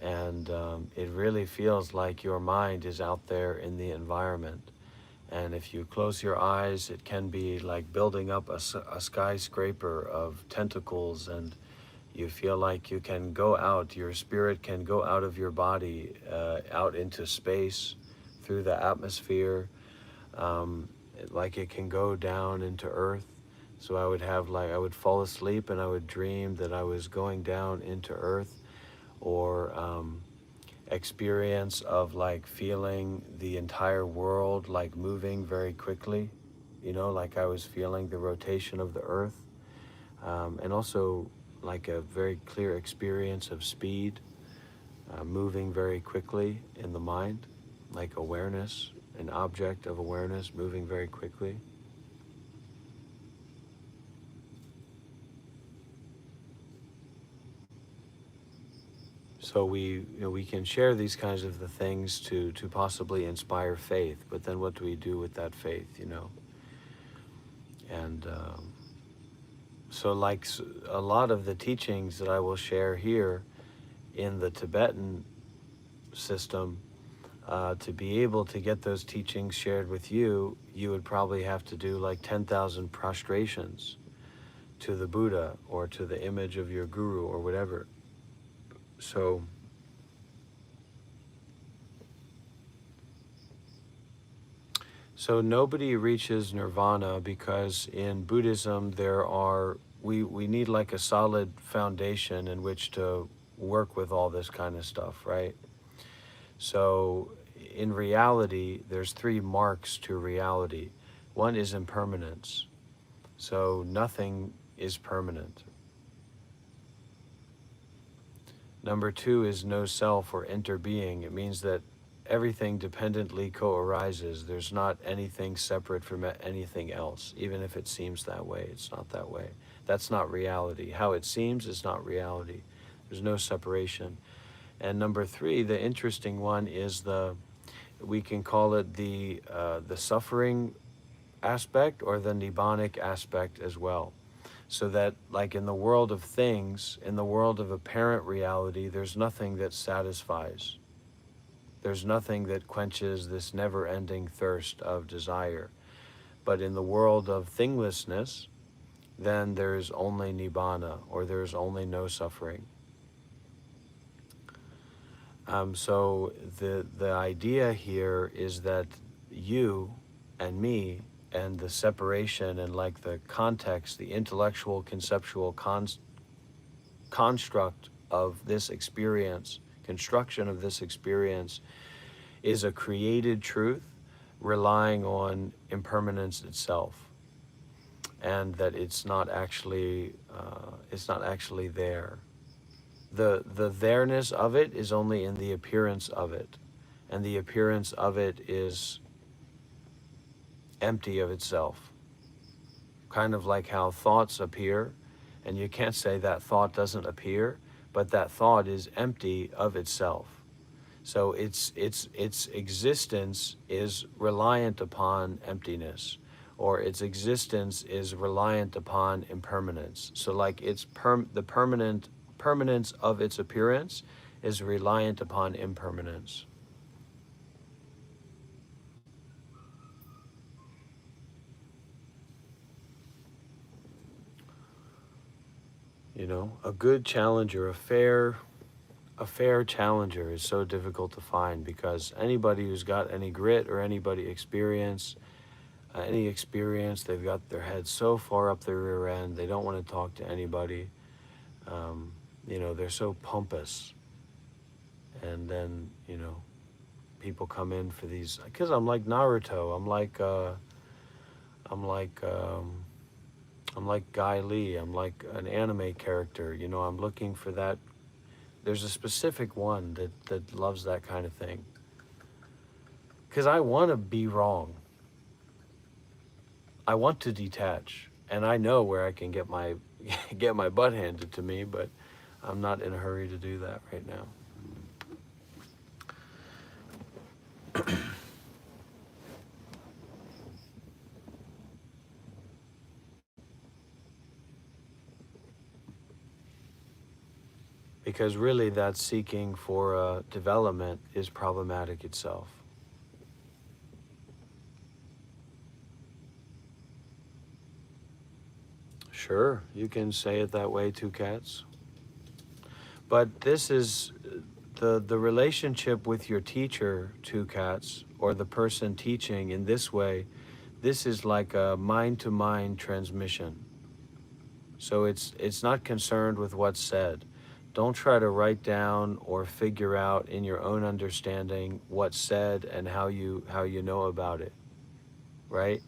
And it really feels like your mind is out there in the environment. And if you close your eyes, it can be like building up a skyscraper of tentacles, and you feel like you can go out, your spirit can go out of your body, out into space, through the atmosphere, like it can go down into earth. So I would fall asleep and I would dream that I was going down into earth, or experience of like feeling the entire world like moving very quickly, like I was feeling the rotation of the earth, and also like a very clear experience of speed, moving very quickly in the mind, like awareness, an object of awareness moving very quickly. So we can share these kinds of the things to possibly inspire faith, but then what do we do with that faith, And so like a lot of the teachings that I will share here in the Tibetan system, to be able to get those teachings shared with you, you would probably have to do like 10,000 prostrations to the Buddha or to the image of your guru or whatever. So nobody reaches nirvana, because in Buddhism we need like a solid foundation in which to work with all this kind of stuff, right? So in reality, there's 3 marks to reality. One is impermanence. So nothing is permanent. Number 2 is no self or interbeing. It means that everything dependently co-arises. There's not anything separate from anything else, even if it seems that way. It's not that way. That's not reality. How it seems is not reality. There's no separation. And number 3, the interesting one, is we can call it the suffering aspect, or the nibbanic aspect as well. So that like in the world of things, in the world of apparent reality, there's nothing that satisfies. There's nothing that quenches this never-ending thirst of desire. But in the world of thinglessness, then there's only nibbana, or there's only no suffering. So the idea here is that you and me, and the separation and like the context, the intellectual conceptual construct of this experience construction of this experience is a created truth relying on impermanence itself, and that it's not actually there. The there-ness of it is only in the appearance of it, and the appearance of it is empty of itself. Kind of like how thoughts appear, and you can't say that thought doesn't appear, but that thought is empty of itself. So its existence is reliant upon emptiness, or its existence is reliant upon impermanence. So like the permanence of its appearance is reliant upon impermanence. You know, a good challenger, a fair challenger is so difficult to find, because anybody who's got any grit or any experience, they've got their head so far up their rear end, they don't want to talk to anybody. You know, they're so pompous. And then, you know, people come in for these, because I'm like Naruto, I'm like Guy Lee, I'm like an anime character, you know, I'm looking for that. There's a specific one that loves that kind of thing. Because I want to be wrong. I want to detach. And I know where I can get my get my butt handed to me, but I'm not in a hurry to do that right now. Because really that seeking for development is problematic itself. Sure, you can say it that way, two cats. But this is the relationship with your teacher, two cats, or the person teaching in this way. This is like a mind-to-mind transmission. So it's not concerned with what's said. Don't try to write down or figure out in your own understanding what's said and how you know about it, right?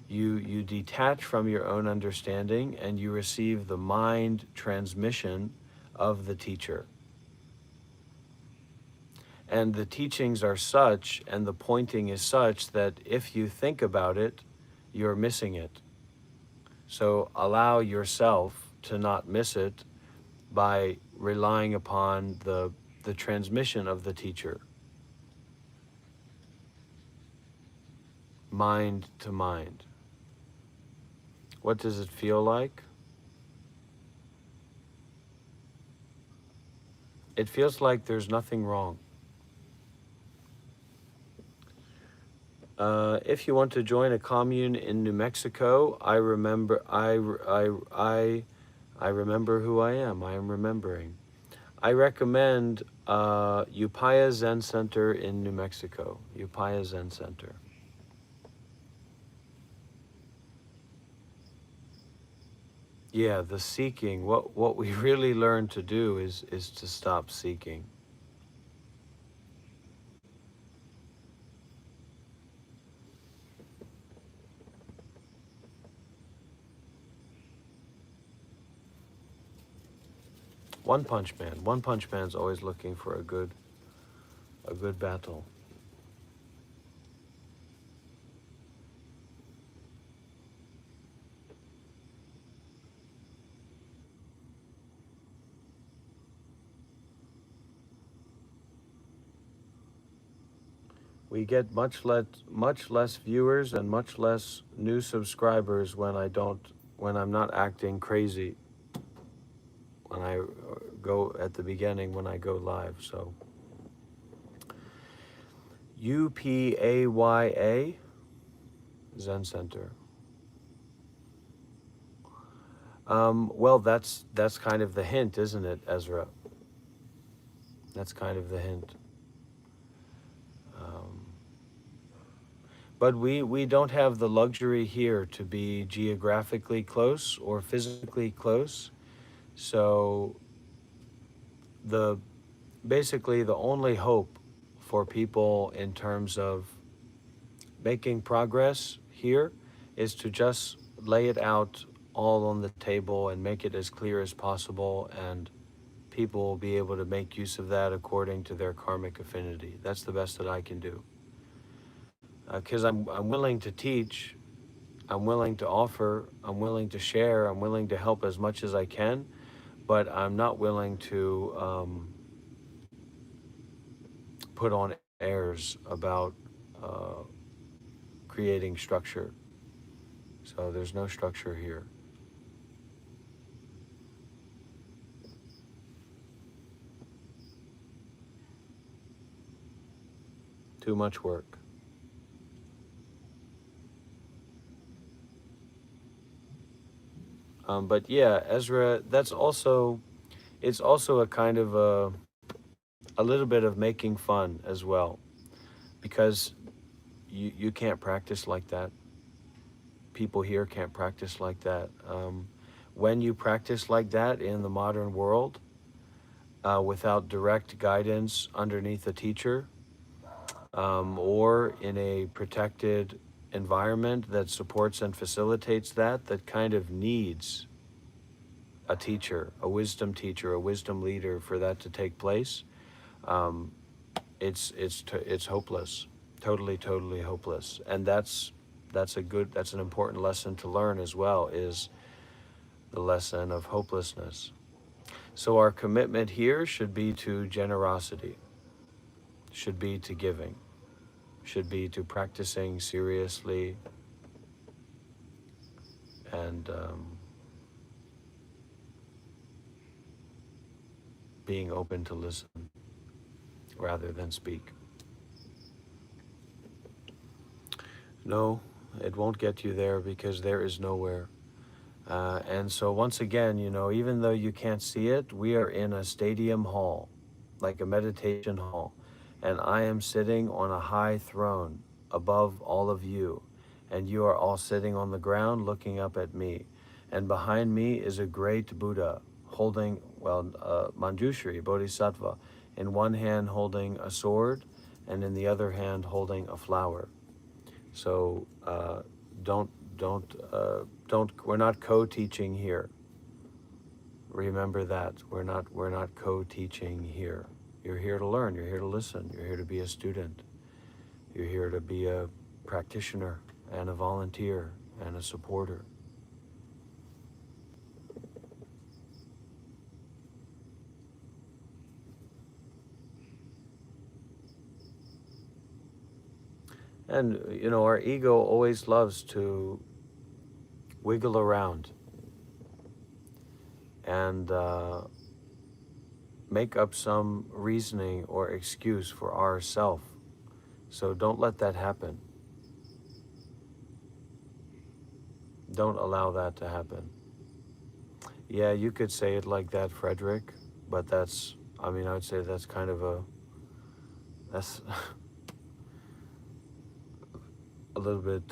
You detach from your own understanding and you receive the mind transmission of the teacher. And the teachings are such, and the pointing is such, that if you think about it, you're missing it. So allow yourself to not miss it by relying upon the transmission of the teacher, mind to mind. What does it feel like? It feels like there's nothing wrong. If you want to join a commune in New Mexico, I remember who I am. I am remembering. I recommend Upaya Zen Center in New Mexico. Upaya Zen Center. Yeah, the seeking. What we really learn to do is to stop seeking. One Punch Man. One Punch Man's always looking for a good battle. We get much less viewers and much less new subscribers when I'm not acting crazy when I go at the beginning, when I go live. So UPAYA Zen Center. Well, that's kind of the hint, isn't it, Ezra? That's kind of the hint. But we don't have the luxury here to be geographically close or physically close. So the basically the only hope for people in terms of making progress here is to just lay it out all on the table and make it as clear as possible, and people will be able to make use of that according to their karmic affinity. That's the best that I can do. Because I'm willing to teach, I'm willing to offer, I'm willing to share, I'm willing to help as much as I can, but I'm not willing to put on airs about uh, creating structure. So there's no structure here. Too much work. But yeah, Ezra, that's also, it's also a kind of a little bit of making fun as well, because you can't practice like that. People here can't practice like that. When you practice like that in the modern world, without direct guidance underneath a teacher, or in a protected environment that supports and facilitates that, that kind of needs a teacher, a wisdom teacher, a wisdom leader for that to take place, um, it's hopeless, totally hopeless, and that's an important lesson to learn as well, is the lesson of hopelessness. So our commitment here should be to generosity, should be to giving, should be to practicing seriously, and being open to listen rather than speak. No, it won't get you there because there is nowhere. And so, once again, even though you can't see it, we are in a stadium hall, like a meditation hall. And I am sitting on a high throne above all of you. And you are all sitting on the ground looking up at me. And behind me is a great Buddha holding, Manjushri, Bodhisattva, in one hand holding a sword, and in the other hand holding a flower. So don't don't we're not co-teaching here. Remember that we're not co-teaching here. You're here to learn. You're here to listen. You're here to be a student. You're here to be a practitioner and a volunteer and a supporter. And our ego always loves to wiggle around and make up some reasoning or excuse for ourself. So don't let that happen. Don't allow that to happen. Yeah, you could say it like that, Frederick, but I would say that's kind of that's a little bit,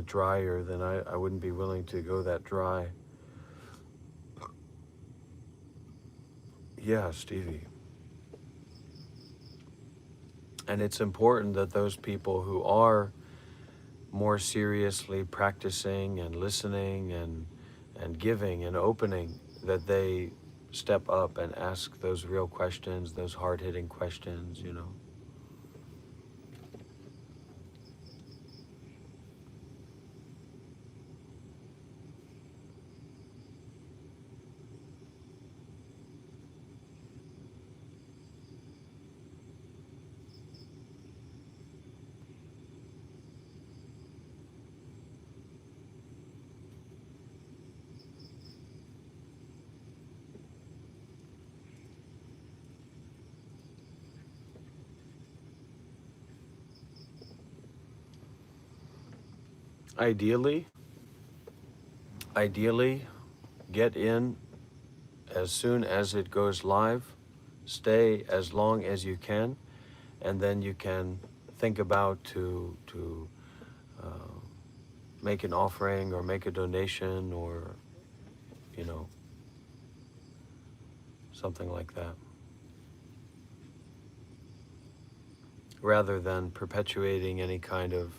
drier than I wouldn't be willing to go that dry. Yeah, Stevie. And it's important that those people who are more seriously practicing and listening and giving and opening, that they step up and ask those real questions, those hard-hitting questions. Ideally, ideally, get in as soon as it goes live, stay as long as you can, and then you can think about to uh, make an offering or make a donation, or you know something like that, rather than perpetuating any kind of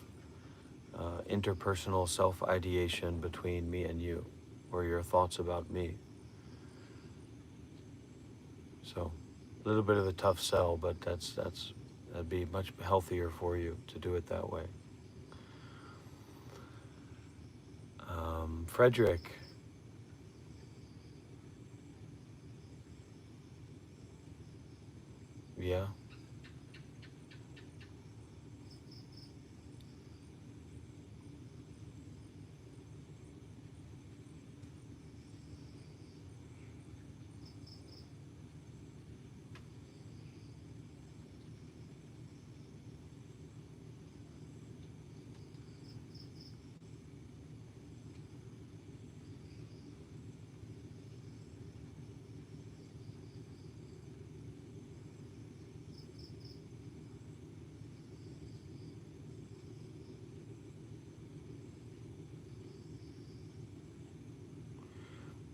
interpersonal self-ideation between me and you, or your thoughts about me. So, a little bit of a tough sell, but that'd be much healthier for you to do it that way. Frederick. Yeah.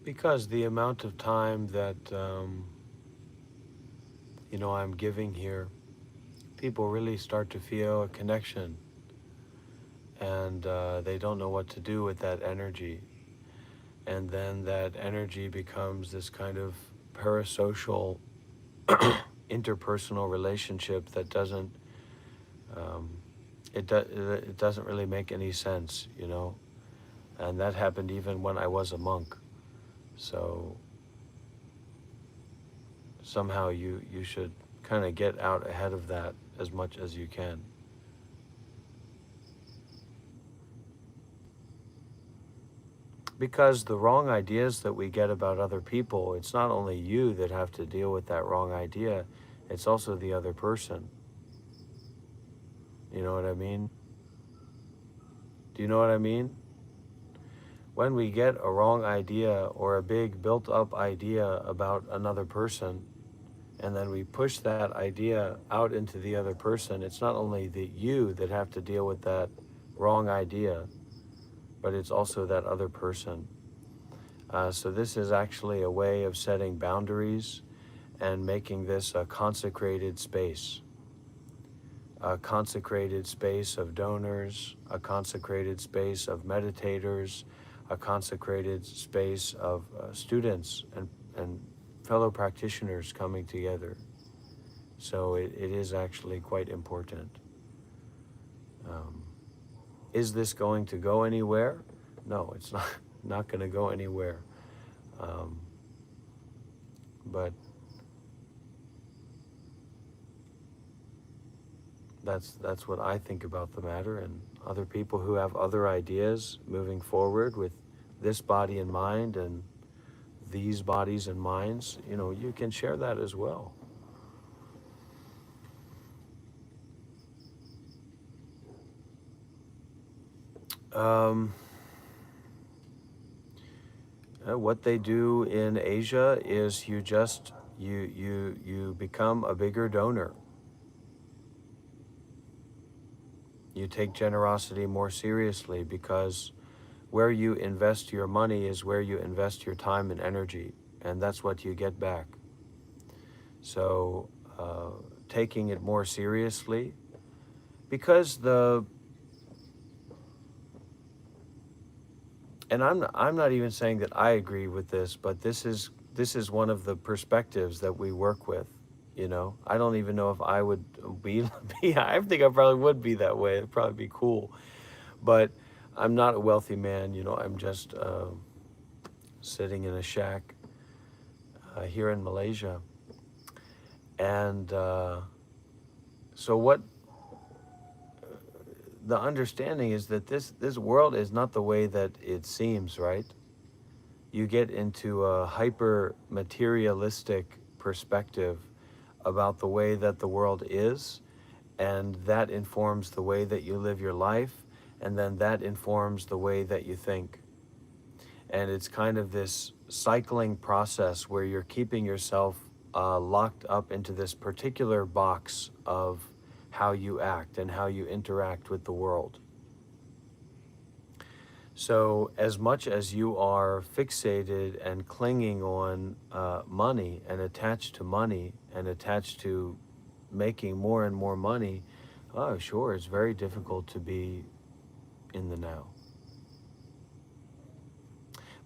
Because the amount of time that I'm giving here, people really start to feel a connection, and they don't know what to do with that energy. And then that energy becomes this kind of parasocial, interpersonal relationship that um, it doesn't really make any sense, And that happened even when I was a monk. So somehow you should kind of get out ahead of that as much as you can. Because the wrong ideas that we get about other people, it's not only you that have to deal with that wrong idea, it's also the other person. You know what I mean? Do you know what I mean? When we get a wrong idea or a big built up idea about another person, and then we push that idea out into the other person, it's not only you that have to deal with that wrong idea, but it's also that other person. So this is actually a way of setting boundaries and making this a consecrated space. A consecrated space of donors, a consecrated space of meditators, a consecrated space of students and fellow practitioners coming together. So it is actually quite important. Is this going to go anywhere? No, it's not going to go anywhere. But that's what I think about the matter, and other people who have other ideas moving forward with this body and mind and these bodies and minds, you can share that as well. What they do in Asia is you become a bigger donor. You take generosity more seriously, because where you invest your money is where you invest your time and energy, and that's what you get back. So taking it more seriously, because and I'm not even saying that I agree with this, but this is one of the perspectives that we work with. I don't even know if I would be I think I probably would be that way. It'd probably be cool, but I'm not a wealthy man. I'm just sitting in a shack here in Malaysia, and so what the understanding is that this world is not the way that it seems, right? You get into a hyper materialistic perspective about the way that the world is, and that informs the way that you live your life, and then that informs the way that you think. And it's kind of this cycling process where you're keeping yourself locked up into this particular box of how you act and how you interact with the world. So as much as you are fixated and clinging on money and attached to money and attached to making more and more money, oh, sure, it's very difficult to be in the now.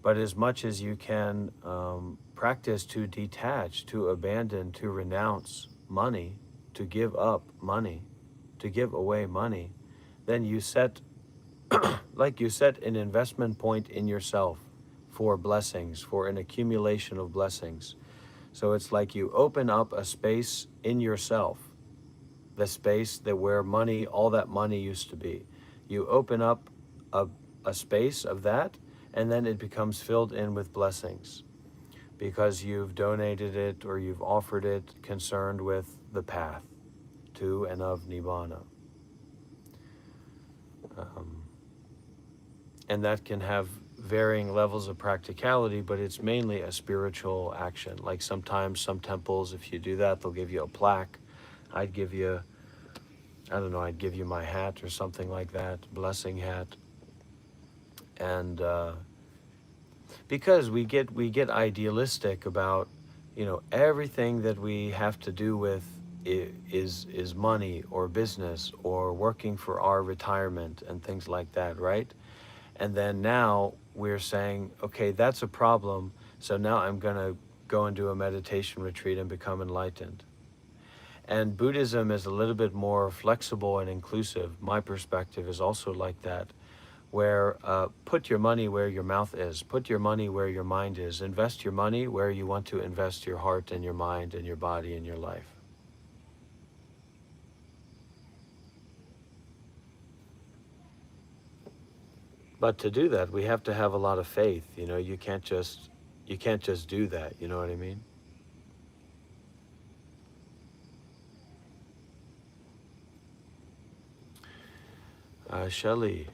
But as much as you can practice to detach, to abandon, to renounce money, to give up money, to give away money, then you set, like you set an investment point in yourself for blessings, for an accumulation of blessings. So it's like you open up a space in yourself, the space that where money, all that money used to be. You open up a, a space of that, and then it becomes filled in with blessings because you've donated it or you've offered it concerned with the path to and of Nibbana. Um, and that can have varying levels of practicality, but it's mainly a spiritual action. Like sometimes some temples, if you do that, they'll give you a plaque. I'd give you, I don't know, I'd give you my hat or something like that, blessing hat. And because we get idealistic about, everything that we have to do with is money or business or working for our retirement and things like that, right? And then now we're saying, okay, that's a problem. So now I'm going to go and do a meditation retreat and become enlightened. And Buddhism is a little bit more flexible and inclusive. My perspective is also like that, where put your money where your mouth is. Put your money where your mind is. Invest your money where you want to invest your heart and your mind and your body and your life. But to do that, we have to have a lot of faith. You can't just do that. You know what I mean? Shelley.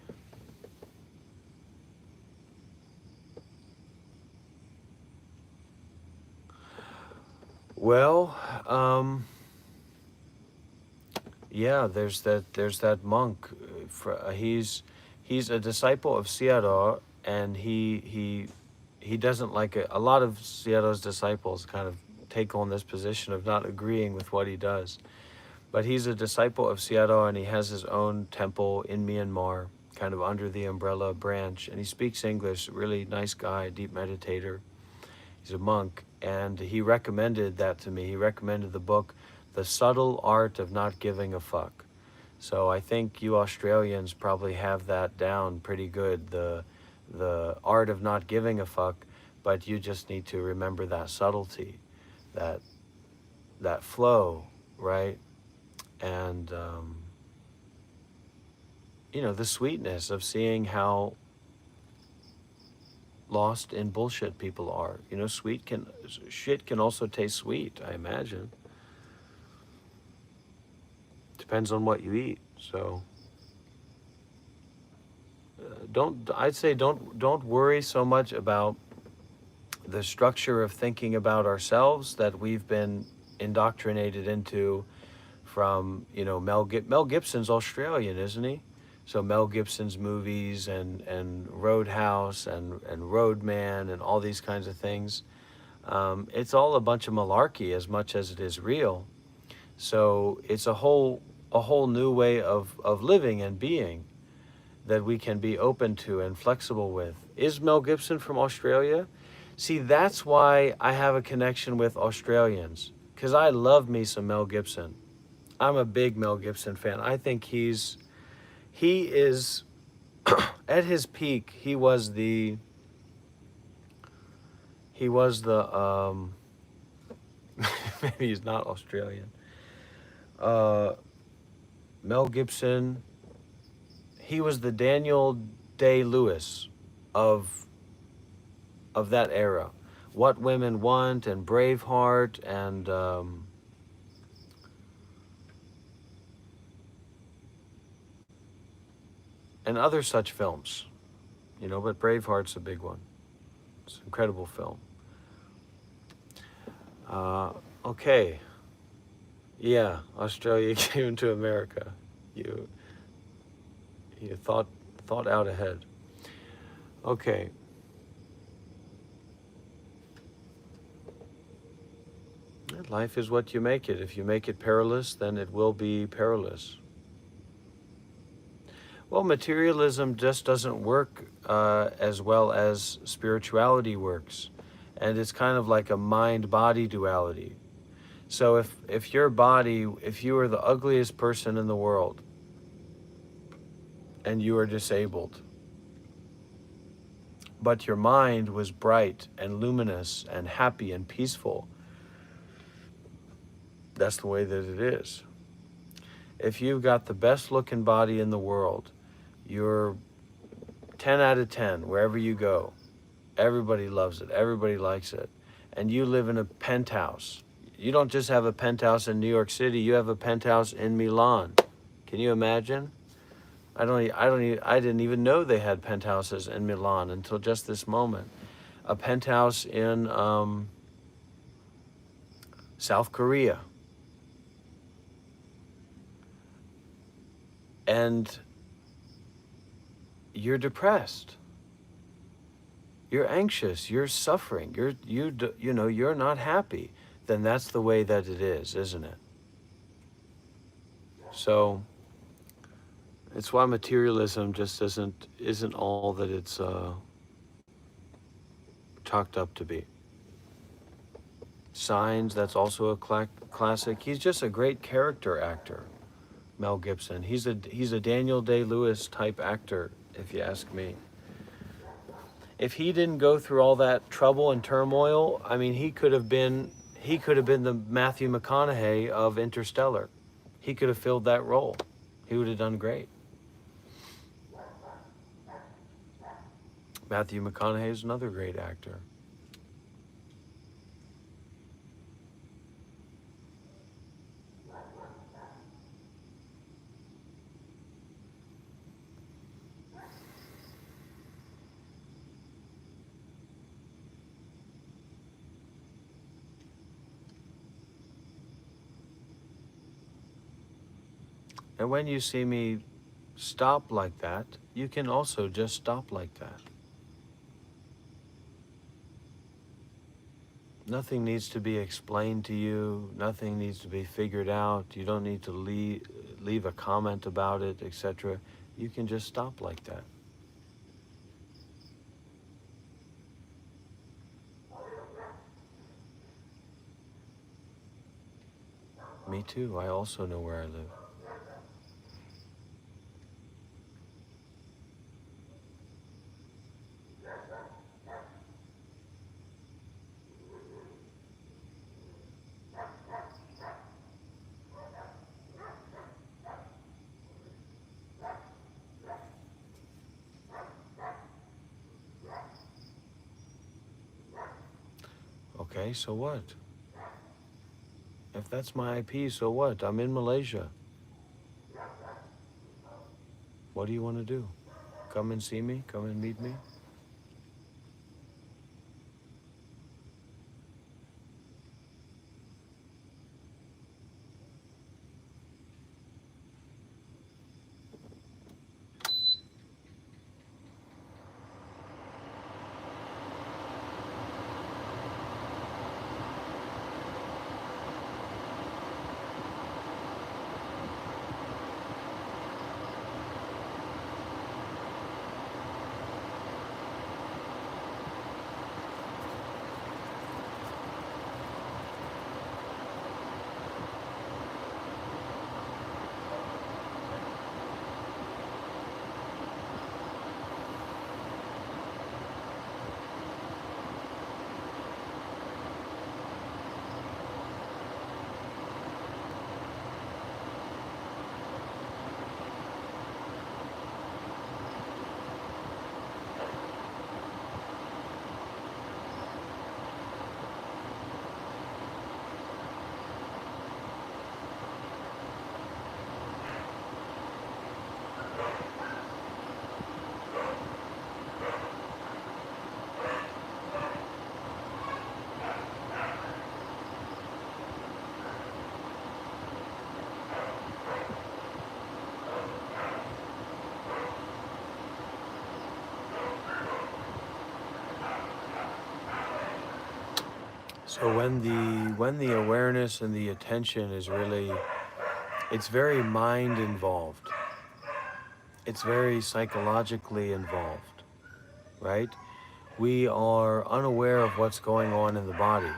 Well, yeah, there's that monk. He's a disciple of Sayadaw, and he doesn't like it. A lot of Sayadaw's disciples kind of take on this position of not agreeing with what he does. But he's a disciple of Sayadaw, and he has his own temple in Myanmar, kind of under the umbrella branch, and he speaks English. Really nice guy, deep meditator. He's a monk, and he recommended that to me. He recommended the book, The Subtle Art of Not Giving a Fuck. So I think you Australians probably have that down pretty good, the art of not giving a fuck, but you just need to remember that subtlety, that flow, right? And the sweetness of seeing how lost in bullshit people are. Shit can also taste sweet, I imagine. Depends on what you eat. So don't worry so much about the structure of thinking about ourselves that we've been indoctrinated into from, Mel Gibson's Australian, isn't he? So Mel Gibson's movies and Roadhouse and Roadman and all these kinds of things. It's all a bunch of malarkey as much as it is real. So it's a whole new way of living and being that we can be open to and flexible with. Is Mel Gibson from Australia? See, that's why I have a connection with Australians, because I love me some Mel Gibson. I'm a big Mel Gibson fan. I think he is at his peak. He was the maybe he's not Australian. Mel Gibson, he was the Daniel Day-Lewis of that era. What Women Want and Braveheart and other such films, but Braveheart's a big one. It's an incredible film. Okay. Yeah, Australia came to America. You thought out ahead. Okay. Life is what you make it. If you make it perilous, then it will be perilous. Well, materialism just doesn't work as well as spirituality works. And it's kind of like a mind-body duality. So if your body, if you are the ugliest person in the world and you are disabled, but your mind was bright and luminous and happy and peaceful, that's the way that it is. If you've got the best looking body in the world, you're 10 out of 10 wherever you go. Everybody loves it. Everybody likes it. And you live in a penthouse. You don't just have a penthouse in New York City, you have a penthouse in Milan. Can you imagine? I didn't even know they had penthouses in Milan until just this moment. A penthouse in South Korea. And you're depressed. You're anxious, you're suffering, you're not happy. Then that's the way that it is, isn't it? So it's why materialism just isn't all that it's chalked up to be. Signs, that's also a classic. He's just a great character actor, Mel Gibson. He's a Daniel Day-Lewis type actor, if you ask me. If he didn't go through all that trouble and turmoil, I mean, he could have been the Matthew McConaughey of Interstellar. He could have filled that role. He would have done great. Matthew McConaughey is another great actor. And when you see me stop like that, you can also just stop like that. Nothing needs to be explained to you. Nothing needs to be figured out. You don't need to leave a comment about it, etc. You can just stop like that. Me too. I also know where I live. Okay, so what? If that's my IP, so what? I'm in Malaysia. What do you want to do? Come and see me? Come and meet me? So when the awareness and the attention is really, it's very mind involved. It's very psychologically involved, right? We are unaware of what's going on in the body.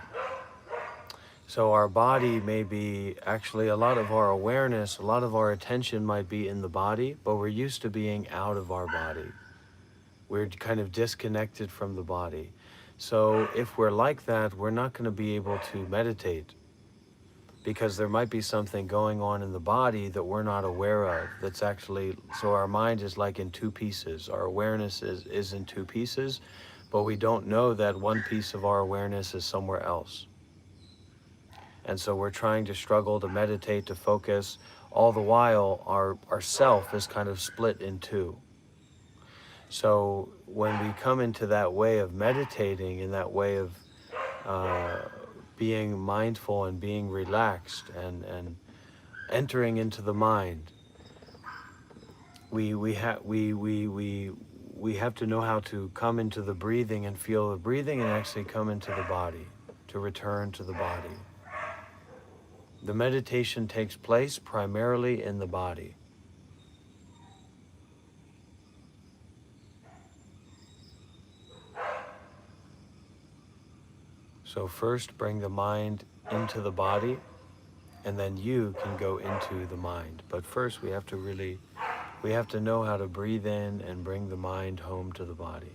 So our body may be, actually a lot of our awareness, a lot of our attention might be in the body, but we're used to being out of our body. We're kind of disconnected from the body. So if we're like that, we're not going to be able to meditate, because there might be something going on in the body that we're not aware of. That's actually, so our mind is like in two pieces. Our awareness is in two pieces, but we don't know that one piece of our awareness is somewhere else. And so we're trying to struggle to meditate, to focus. All the while, our self is kind of split in two. So when we come into that way of meditating, in that way of being mindful and being relaxed and entering into the mind, we have to know how to come into the breathing and feel the breathing, and actually come into the body, to return to the body. The meditation takes place primarily in the body. So first bring the mind into the body, and then you can go into the mind. But first we have to know how to breathe in and bring the mind home to the body.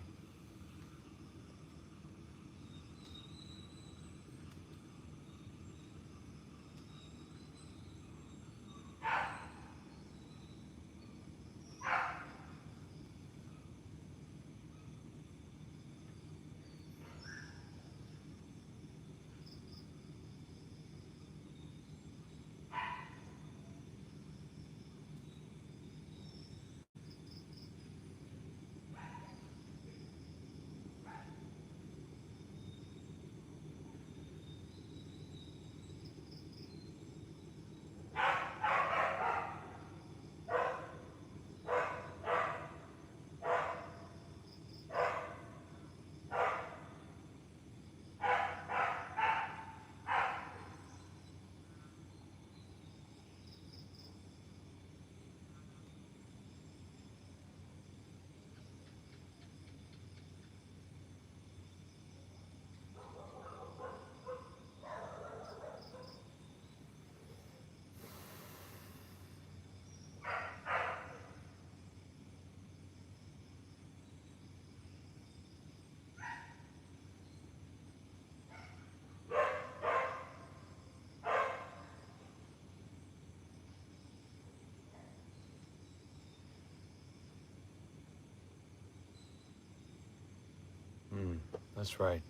That's right.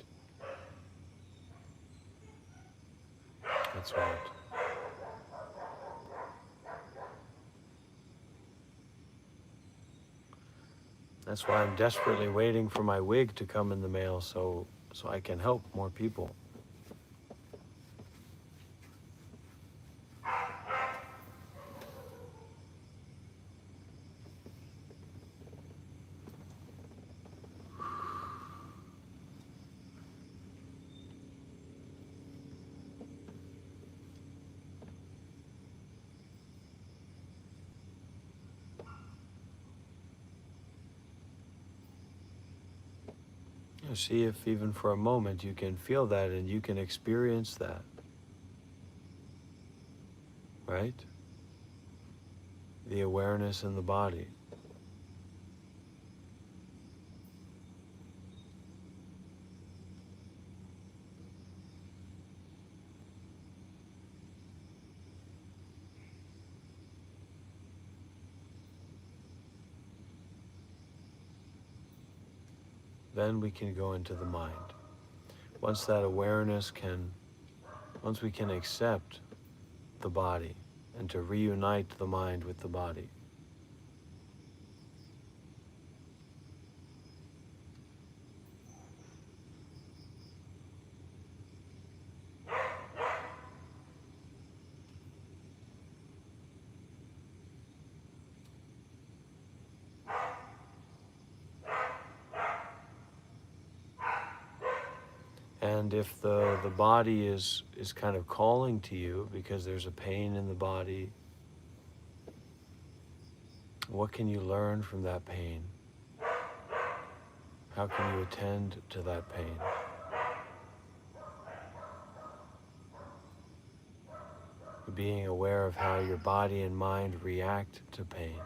That's right. That's why I'm desperately waiting for my wig to come in the mail, so I can help more people. See if even for a moment you can feel that and you can experience that, right? The awareness in the body. Then we can go into the mind. Once that awareness once we can accept the body and to reunite the mind with the body. And if the body is kind of calling to you because there's a pain in the body, what can you learn from that pain? How can you attend to that pain? Being aware of how your body and mind react to pain.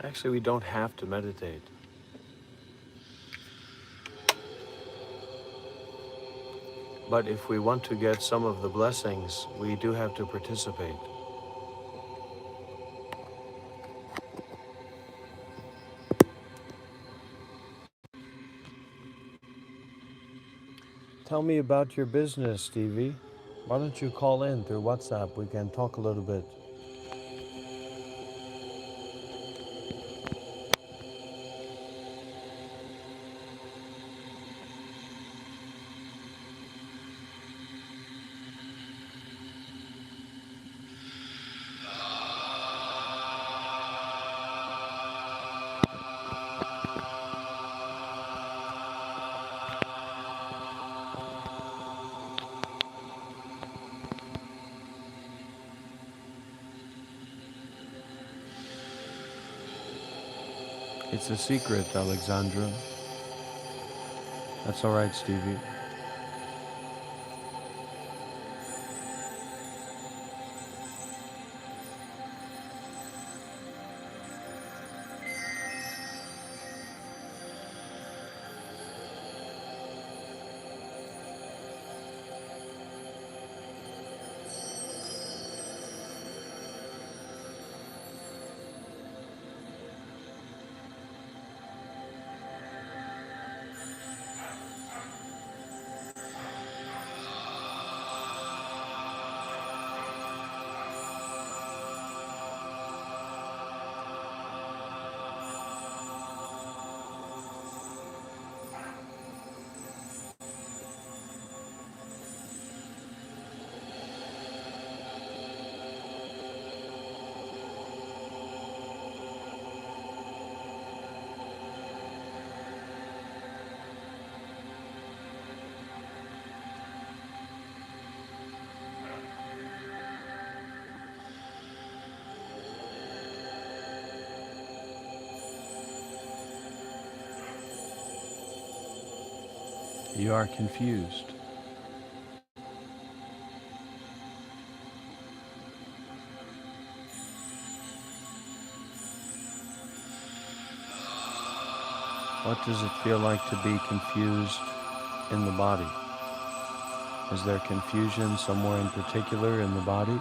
Actually, we don't have to meditate. But if we want to get some of the blessings, we do have to participate. Tell me about your business, Stevie. Why don't you call in through WhatsApp? We can talk a little bit. It's a secret, Alexandra. That's all right, Stevie. You are confused. What does it feel like to be confused in the body? Is there confusion somewhere in particular in the body?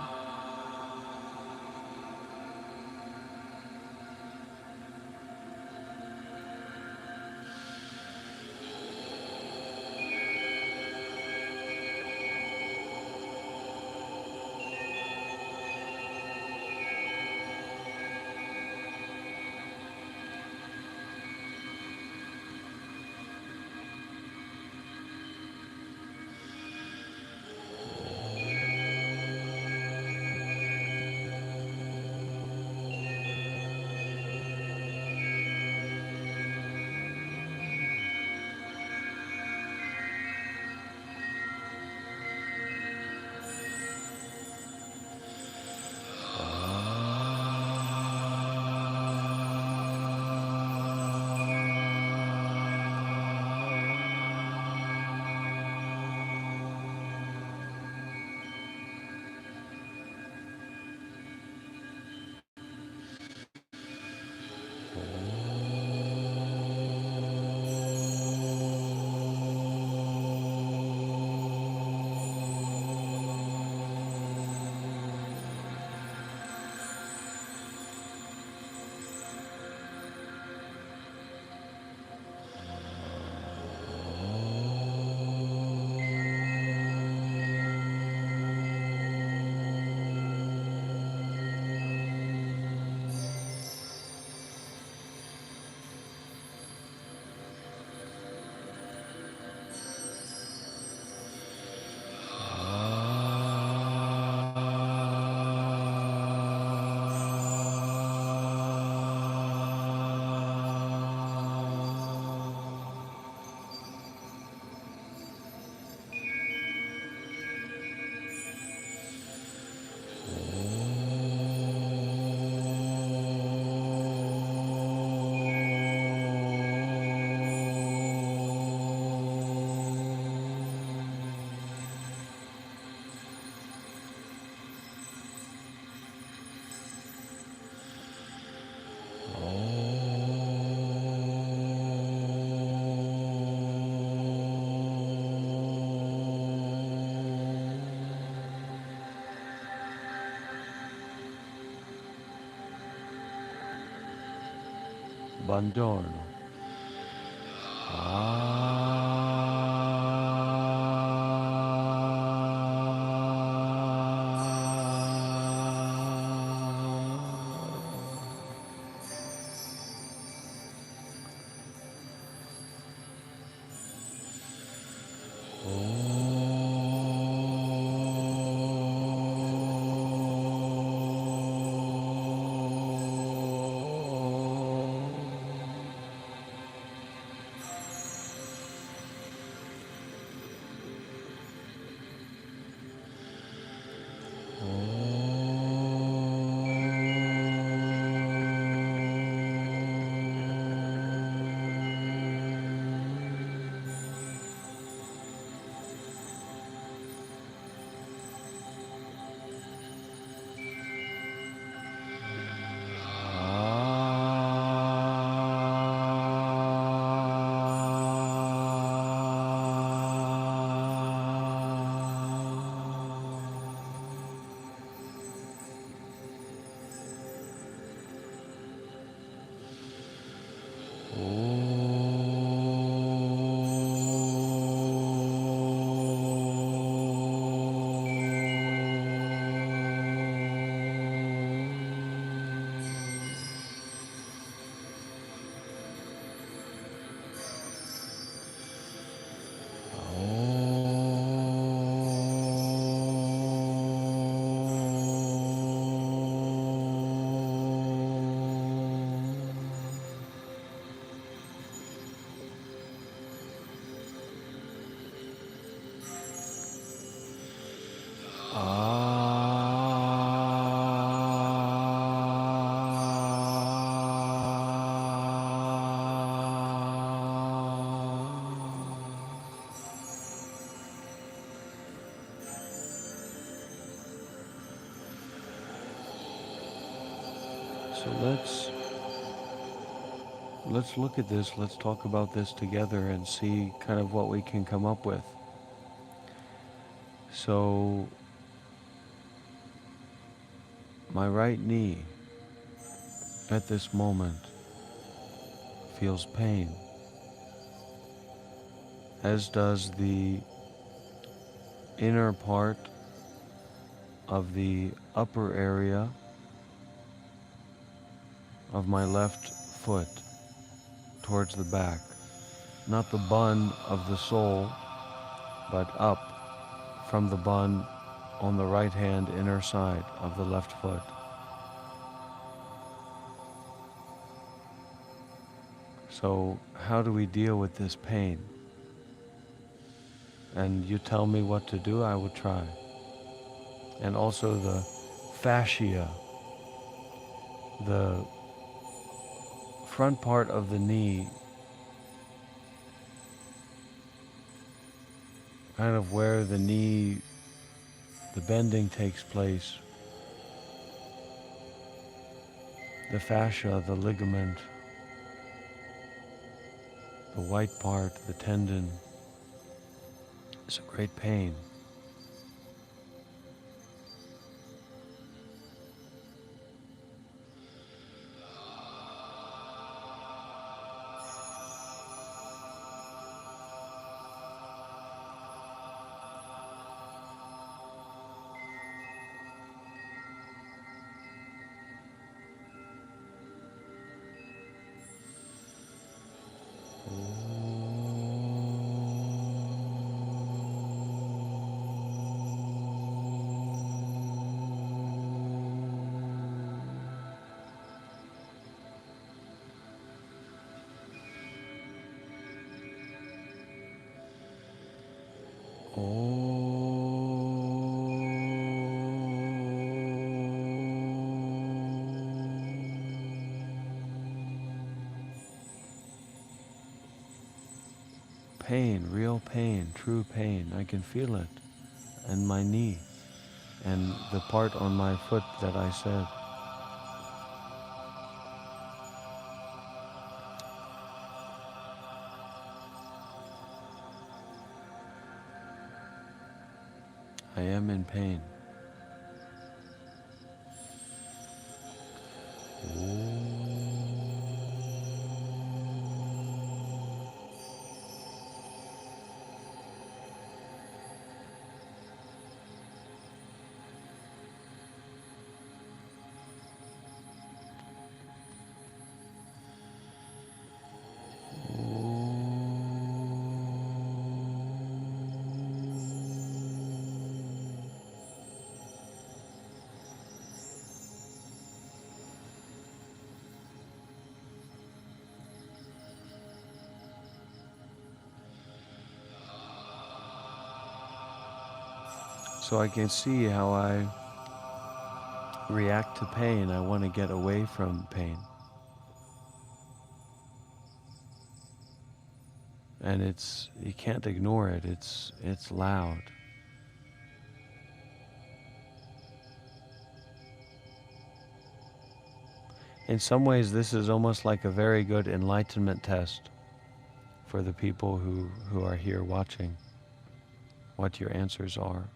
Buongiorno. So let's let's look at this, let's talk about this together and see kind of what we can come up with. So, my right knee at this moment feels pain, as does the inner part of the upper area of my left foot towards the back. Not the bun of the sole, but up from the bun on the right hand inner side of the left foot. So how do we deal with this pain? And you tell me what to do, I will try. And also the fascia, the front part of the knee, kind of where the knee, the bending takes place. The fascia, the ligament, the white part, the tendon, is a great pain. Pain, real pain, true pain. I can feel it in my knee and the part on my foot that I said. I am in pain. So I can see how I react to pain. I want to get away from pain. And you can't ignore it. It's loud. In some ways, this is almost like a very good enlightenment test for the people who are here watching, what your answers are.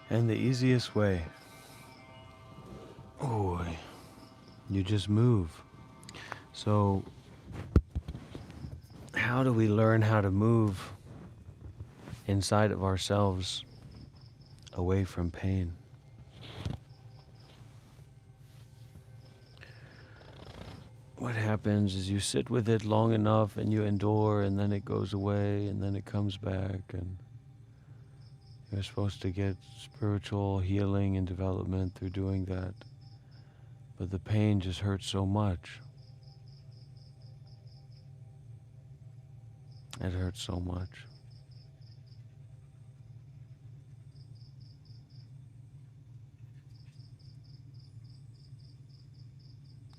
And the easiest way, you just move. So how do we learn how to move inside of ourselves away from pain? What happens is you sit with it long enough and you endure, and then it goes away and then it comes back, and you're supposed to get spiritual healing and development through doing that. But the pain just hurts so much. It hurts so much.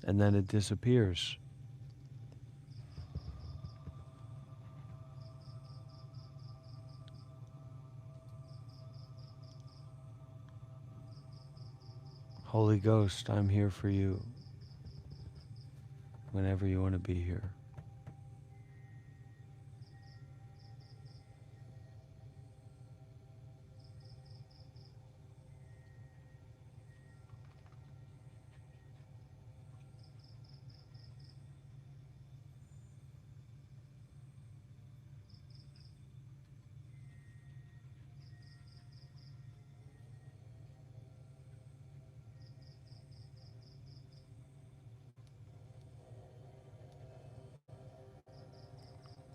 And then it disappears. Holy Ghost, I'm here for you whenever you want to be here.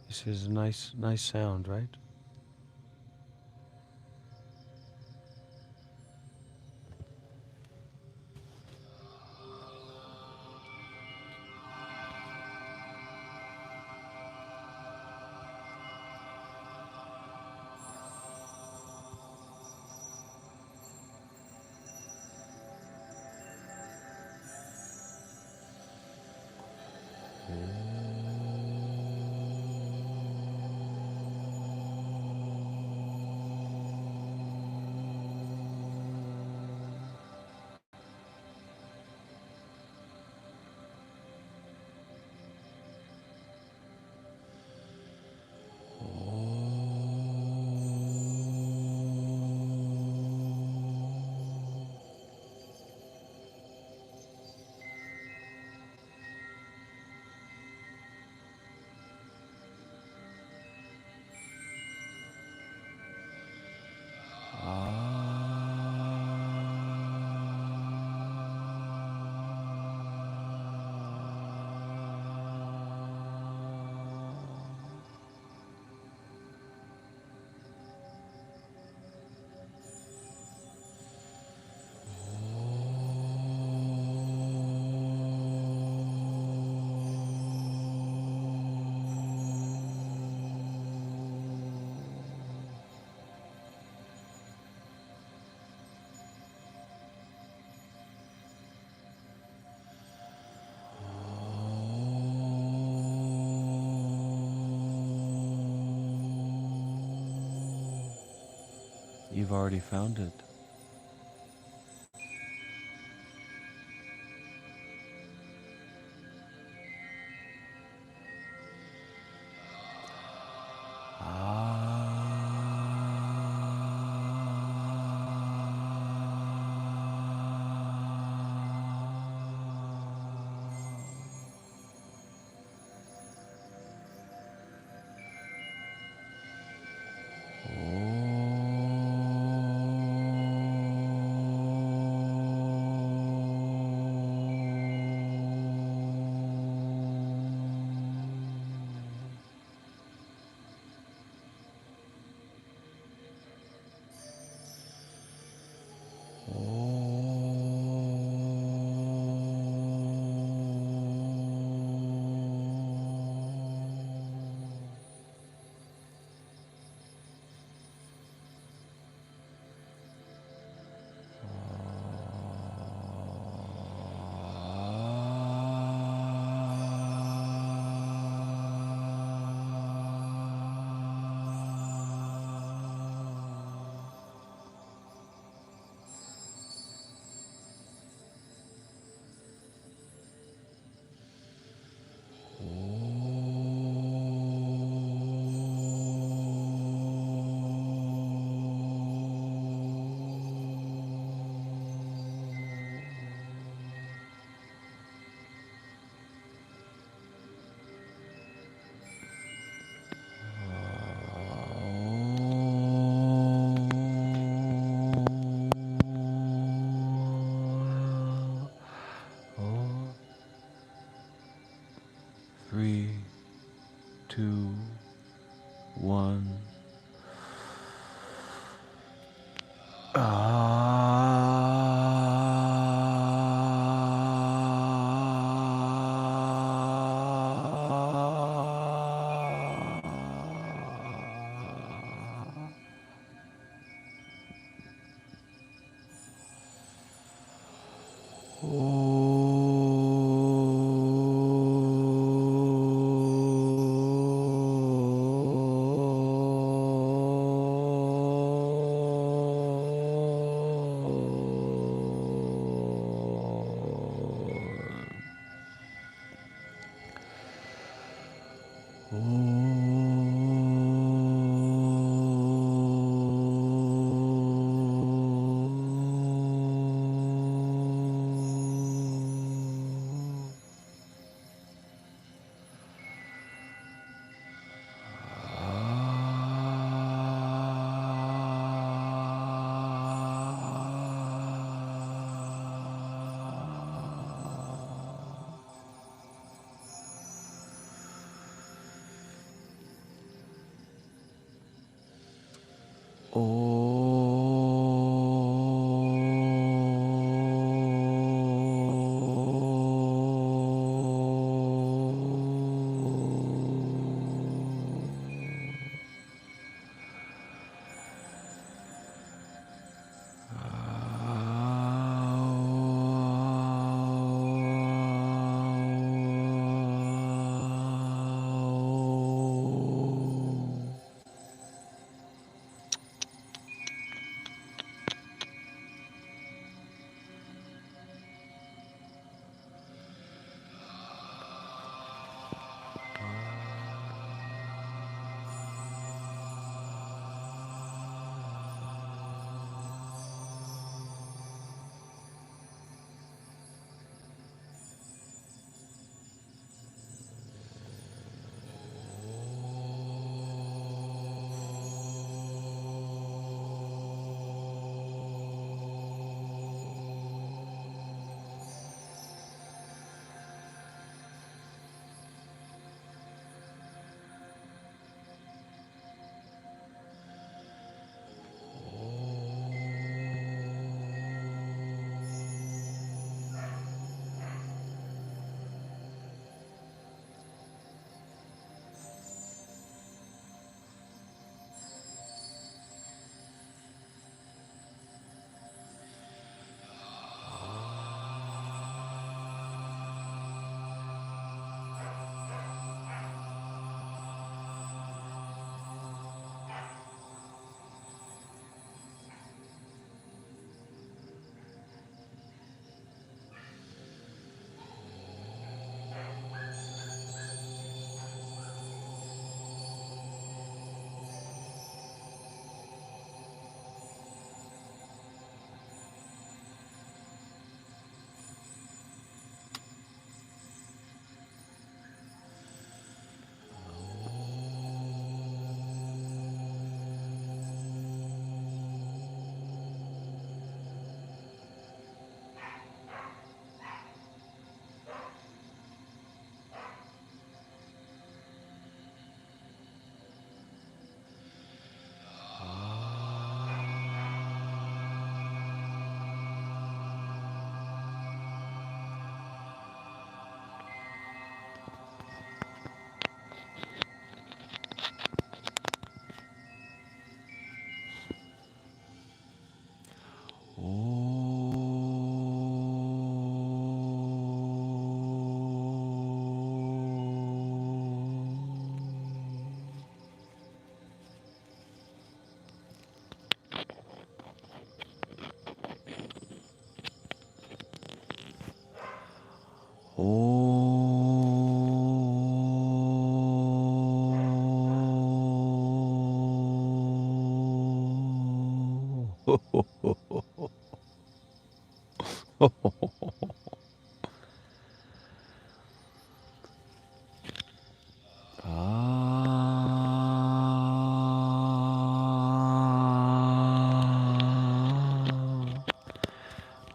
This is a nice sound, right? You've already found it. 3, 2, 1.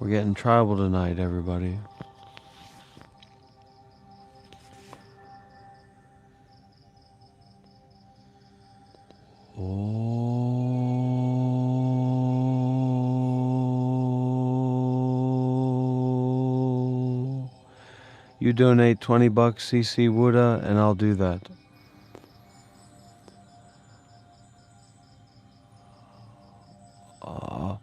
We're getting tribal tonight, everybody. Oh. You donate $20, CC Wuda, and I'll do that. Oh,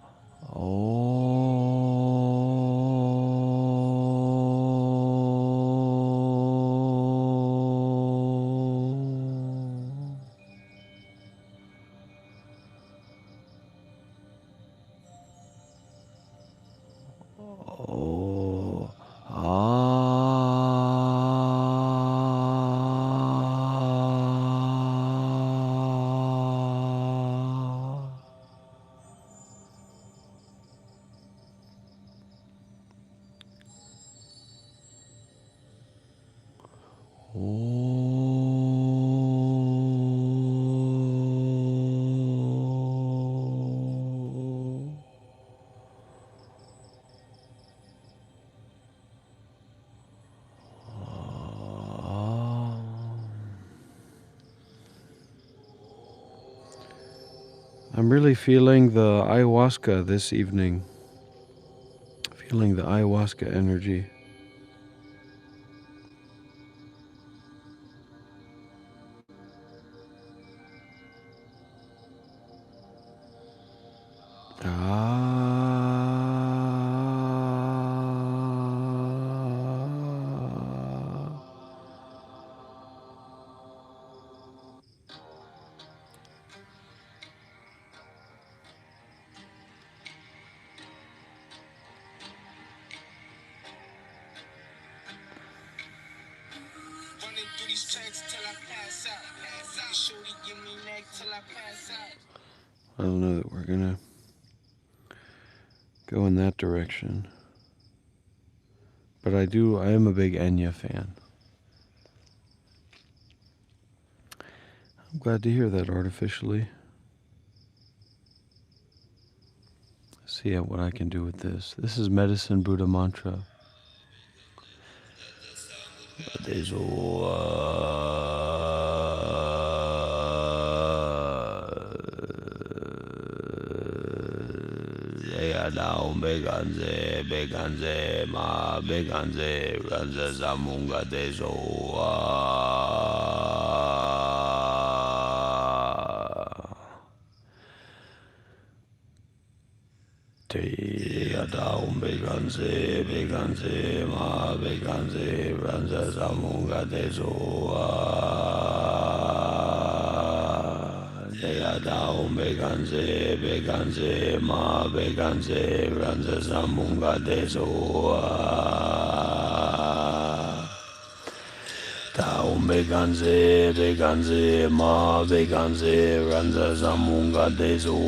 I'm really feeling the ayahuasca this evening. Feeling the ayahuasca energy. I don't know that we're gonna go in that direction. But I am a big Enya fan. I'm glad to hear that artificially. See what I can do with this. This is Medicine Buddha Mantra. Down beganze beganze ma beganze ranza zamunga dezo te down beganze beganze ma beganze ranza zamunga dezo down beganze beganze ma beganze ranza zamunga dezo down beganze beganze ma beganze ranza zamunga dezo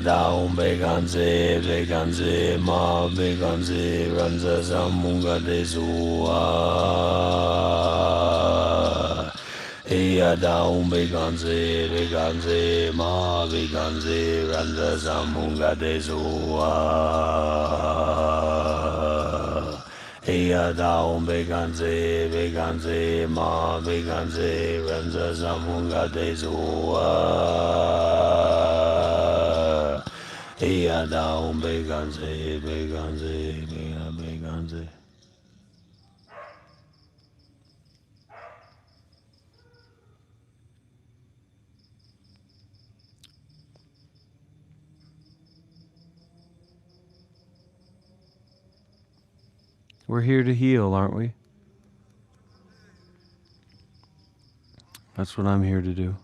down beganze beganze ma beganze ranza zamunga dezo down beganze beganze ma beganze ranza zamunga dezo down beganze beganze ma beganze ranza zamunga dezo down beganze beganze beganze. We're here to heal, aren't we? That's what I'm here to do.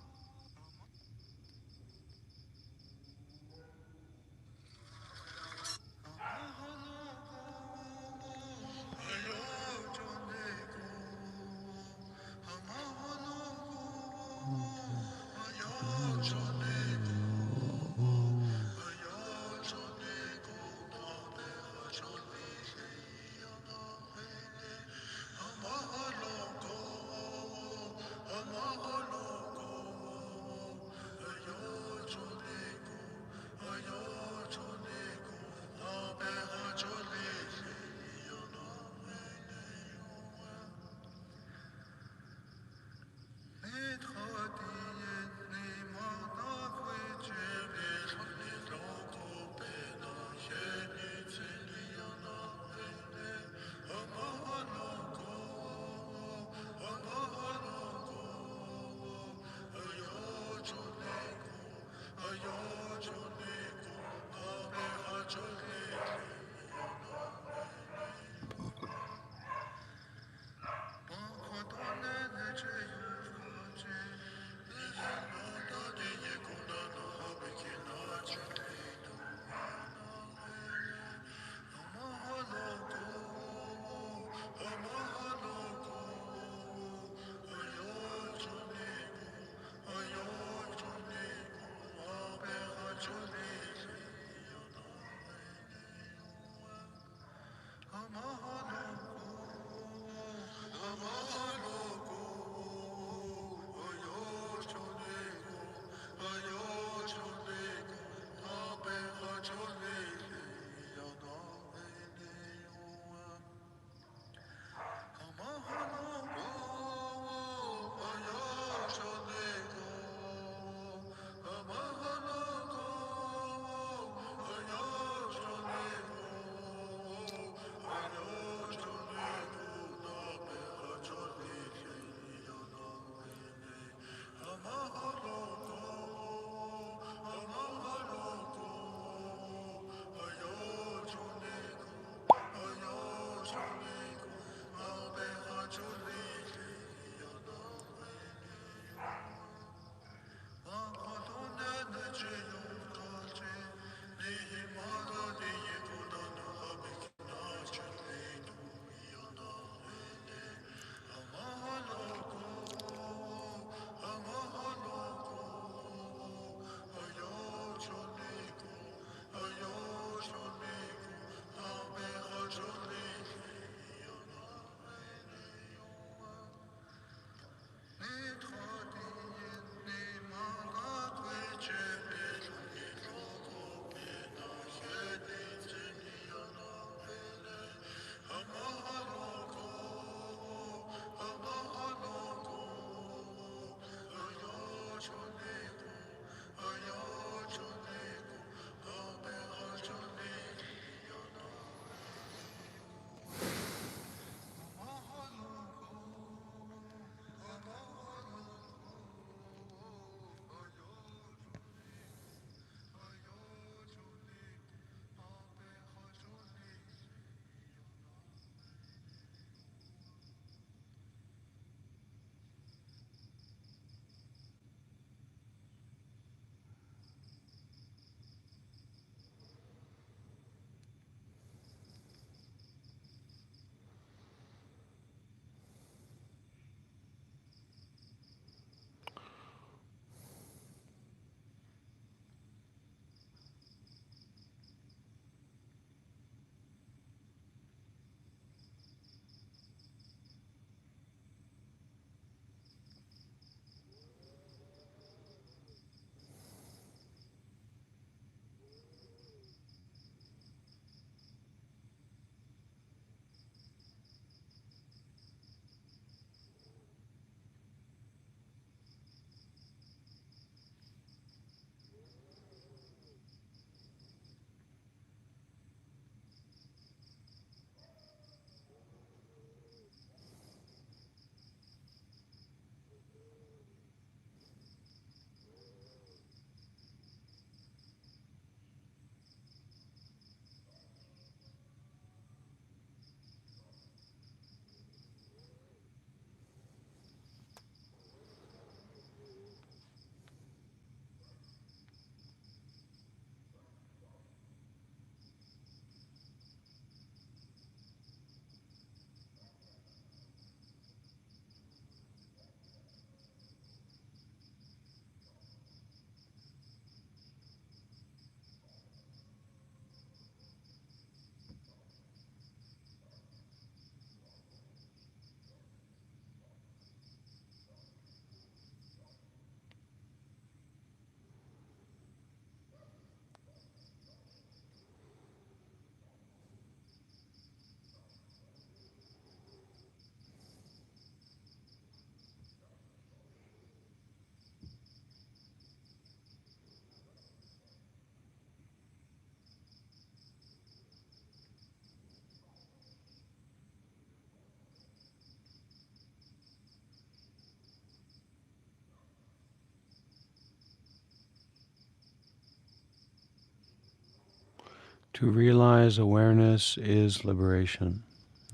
To realize awareness is liberation.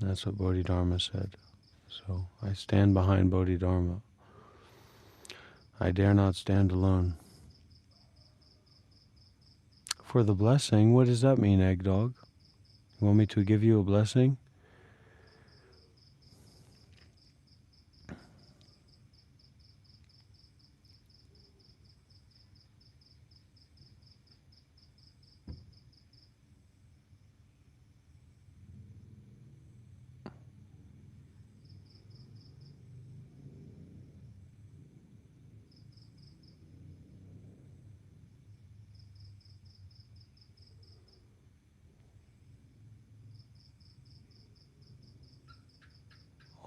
That's what Bodhidharma said. So I stand behind Bodhidharma. I dare not stand alone. For the blessing, what does that mean, Egg Dog? You want me to give you a blessing?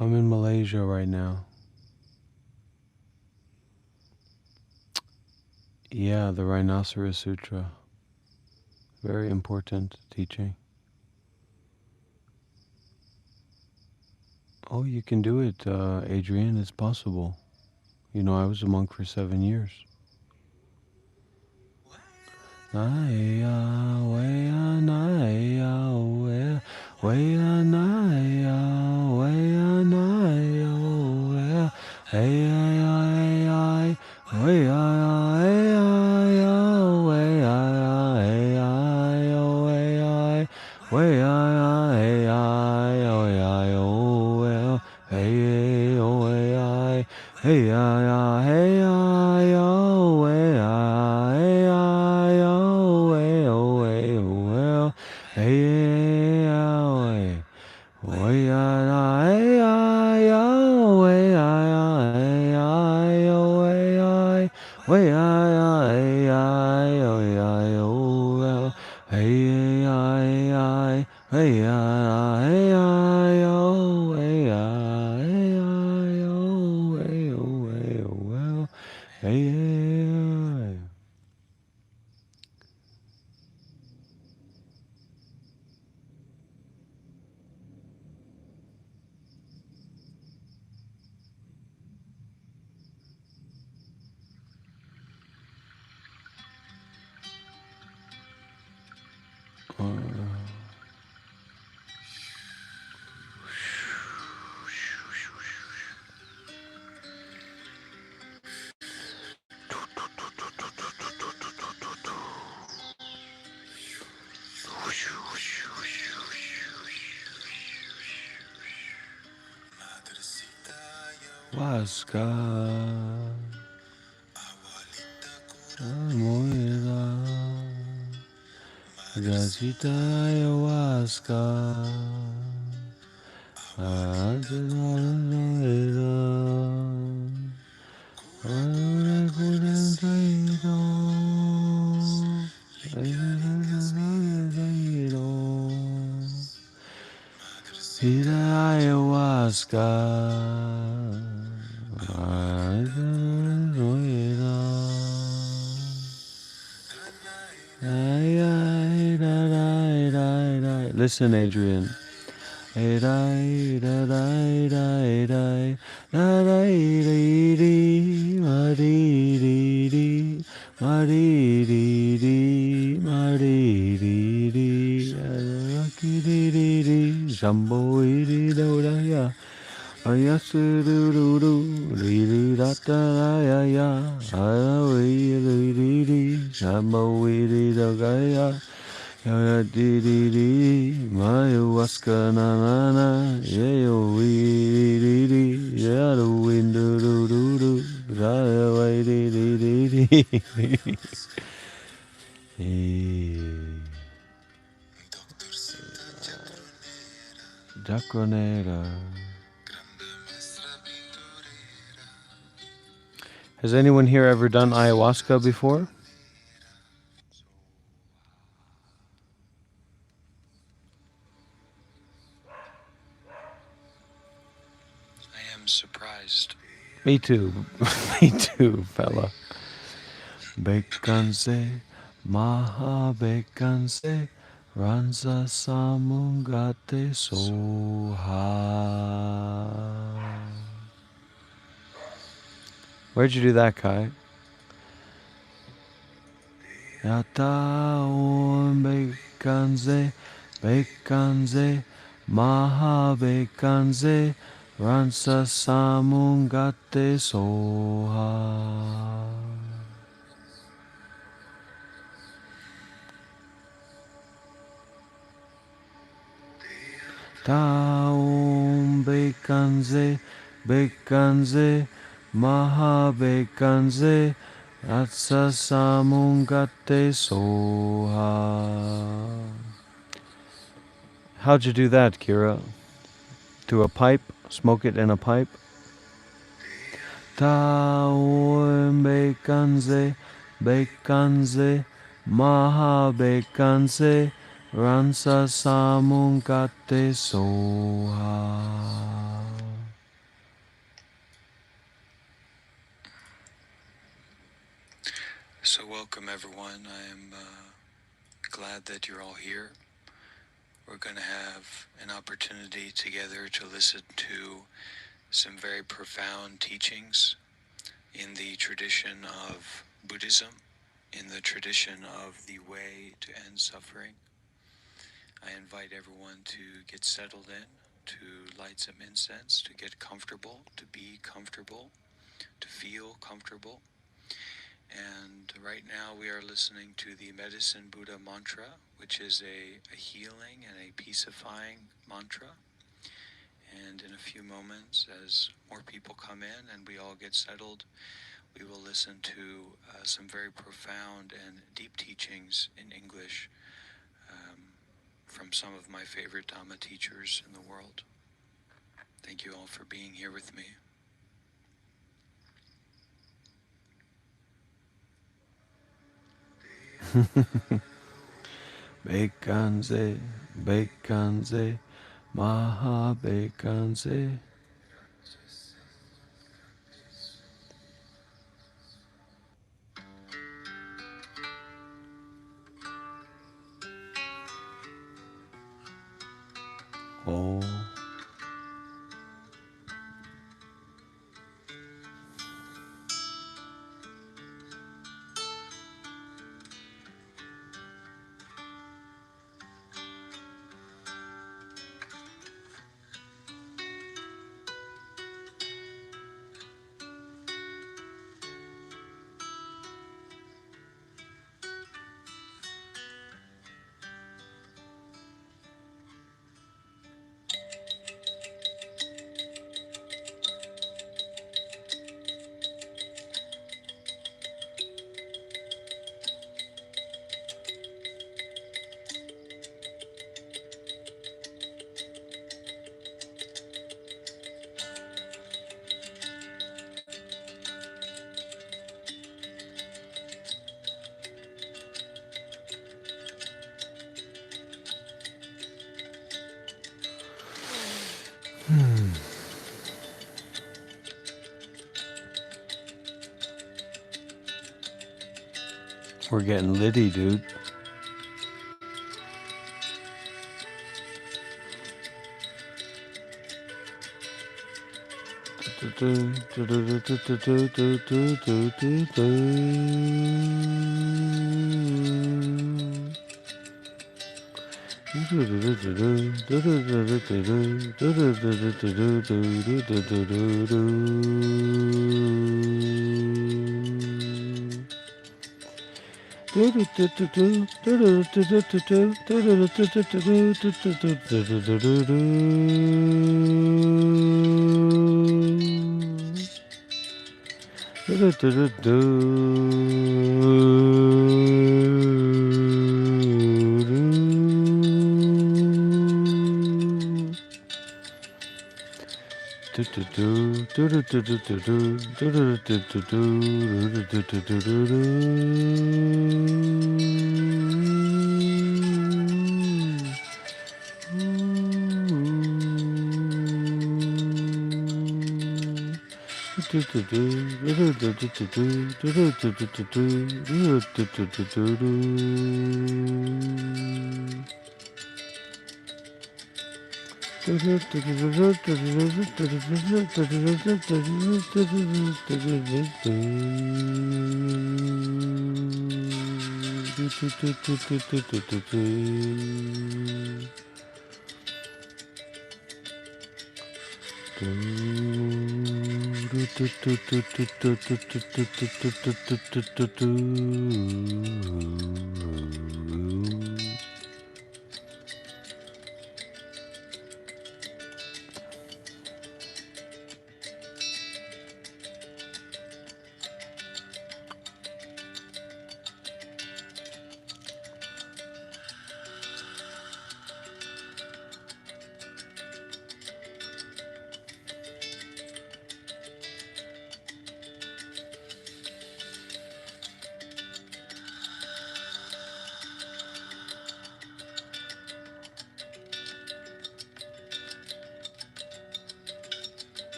I'm in Malaysia right now. Yeah, the Rhinoceros Sutra. Very important teaching. Oh, you can do it, Adrian. It's possible. You know, I was a monk for 7 years. Naya, waya, naya, waya, waya, naya, waya, naya, waya, hey, ay, ay, ay, waya, ay, ay, waya, ay, ay, waya, waya, ay, ay, waya, waya, hey, waya, hey, ay, hey, ay, waya, hey, ay, hey, way I way Waska Moira Gacita Ayahuasca Ayahuasca Listen, Adrian. Jumbo Ayasuru Riri Rata Ya Ayawiri Shamo Wiri Dogaya Yaya di di di Ayahuasca na na na Yayo wiri di Yado windu do do do Raya way di di di Jacronera. Has anyone here ever done ayahuasca before? I am surprised. Me too. Me too, fella. Bekanse, Maha Bekanse, Ransa Samungate Soha. Where'd you do that, Kai? Yata Om Bekanze, Bekanze, Maha Bekanze, Ransa Samungate Soha. Taum Bekanze, Bekanze, Maha Bekanze, Ratsa Samungate Soha. How'd you do that, Kira? To a pipe? Smoke it in a pipe? Taum Bekanze, Bekanze, Maha Bekanze, Ransa Samungate Soha. So welcome everyone. I am glad that you're all here. We're going to have an opportunity together to listen to some very profound teachings in the tradition of Buddhism, in the tradition of the way to end suffering. I invite everyone to get settled in, to light some incense, to get comfortable, to be comfortable, to feel comfortable. And right now we are listening to the Medicine Buddha mantra, which is a healing and a peacifying mantra. And in a few moments, as more people come in and we all get settled, we will listen to some very profound and deep teachings in English from some of my favorite Dhamma teachers in the world. Thank you all for being here with me. Bekanze, Bekanze, Maha Bekanze. Oh. We're getting litty, dude.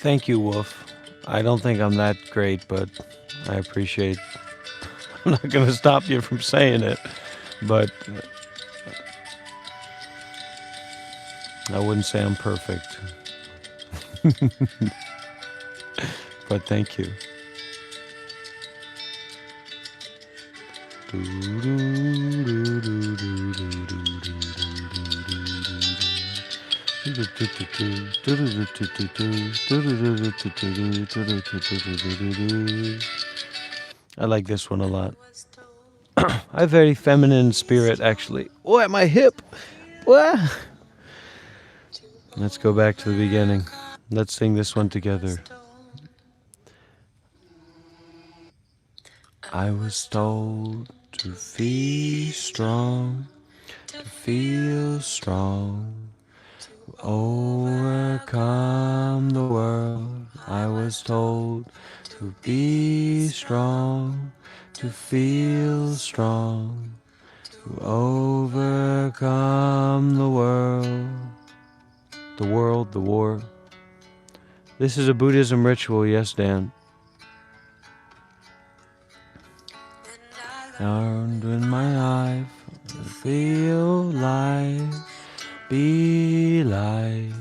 Thank you, Wolf. I don't think I'm that great, but I appreciate. I'm not going to stop you from saying it, but I wouldn't say I'm perfect. But thank you. I like this one a lot. I have very feminine spirit, actually. Oh, at my hip. What? Let's go back to the beginning. Let's sing this one together. I was told to be strong, to feel strong, overcome the world. I was told to be strong, to feel strong, to overcome the world. The world, the war. This is a Buddhism ritual, yes, Dan. Learned in my life to feel light, be light.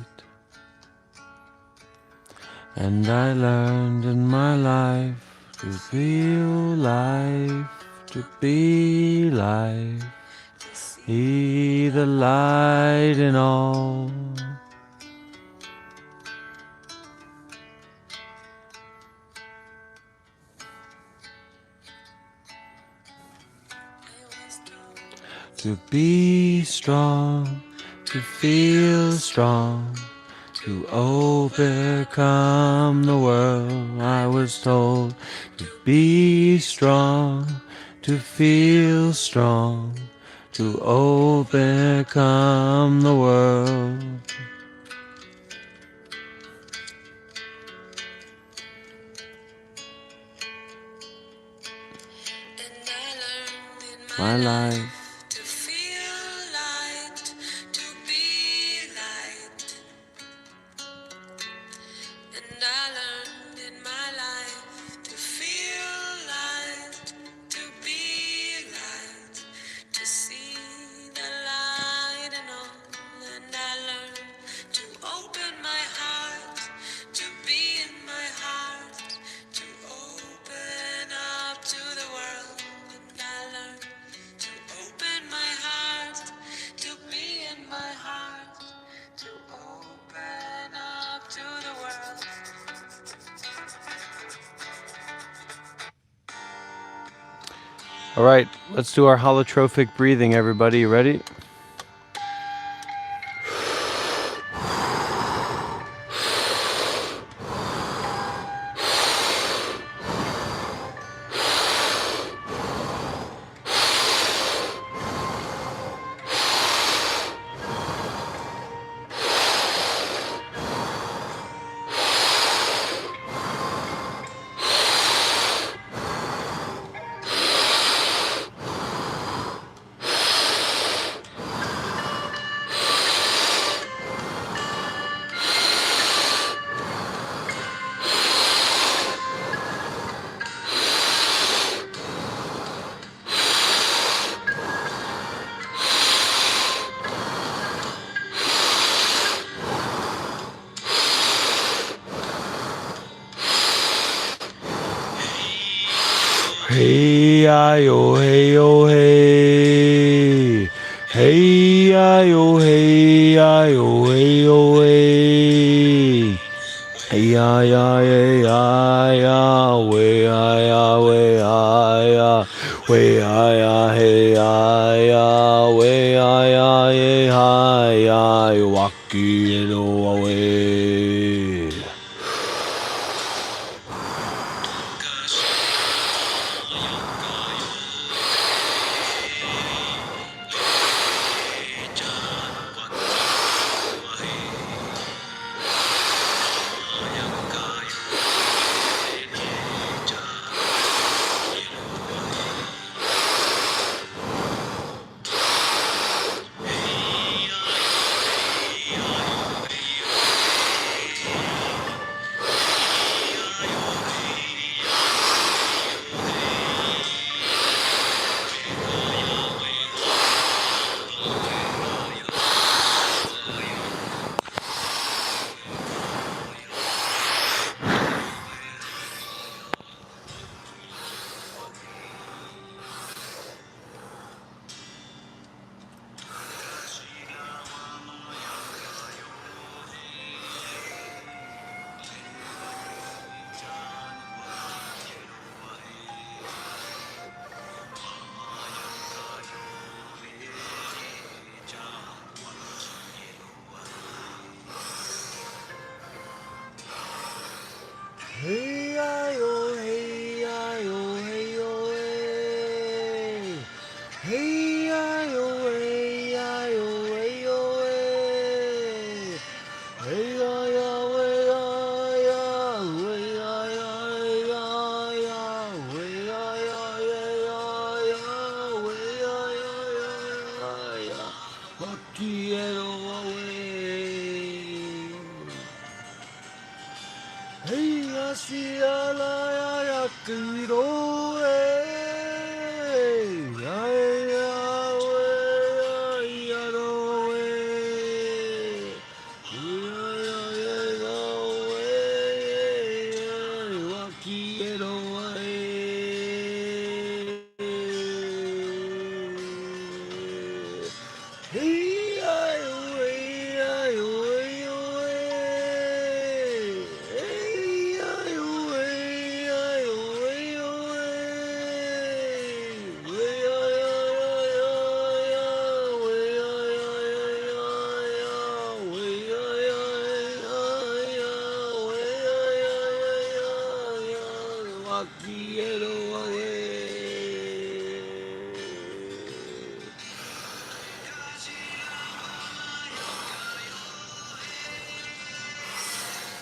And I learned in my life to feel life, to be life, be the light in all. To be strong, to feel strong, to overcome the world. I was told to be strong, to feel strong, to overcome the world. My life. To feel light, to be light. And I learned in my life to feel light, to be light, to see the light in all. And I learned to open my heart, to be in my heart, to open up to the world. And I learned to open my heart, to be in my heart, to open up to the world. All right, let's do our holotrophic breathing, everybody. You ready? Hey I oh hey oh hey. Hey I oh hey I oh hey oh hey. Hey ya ya ya ya way ya way ya way ya hey ya way ya ya waki no away. Hey I oh hey I oh hey oh hey. Hey I oh hey I oh hey oh hey. Hey ya ya way ya way ya way ya way ya Maquiero away. Hey, así a la ya quiero ay ya no quiero hey ay ay quiero ay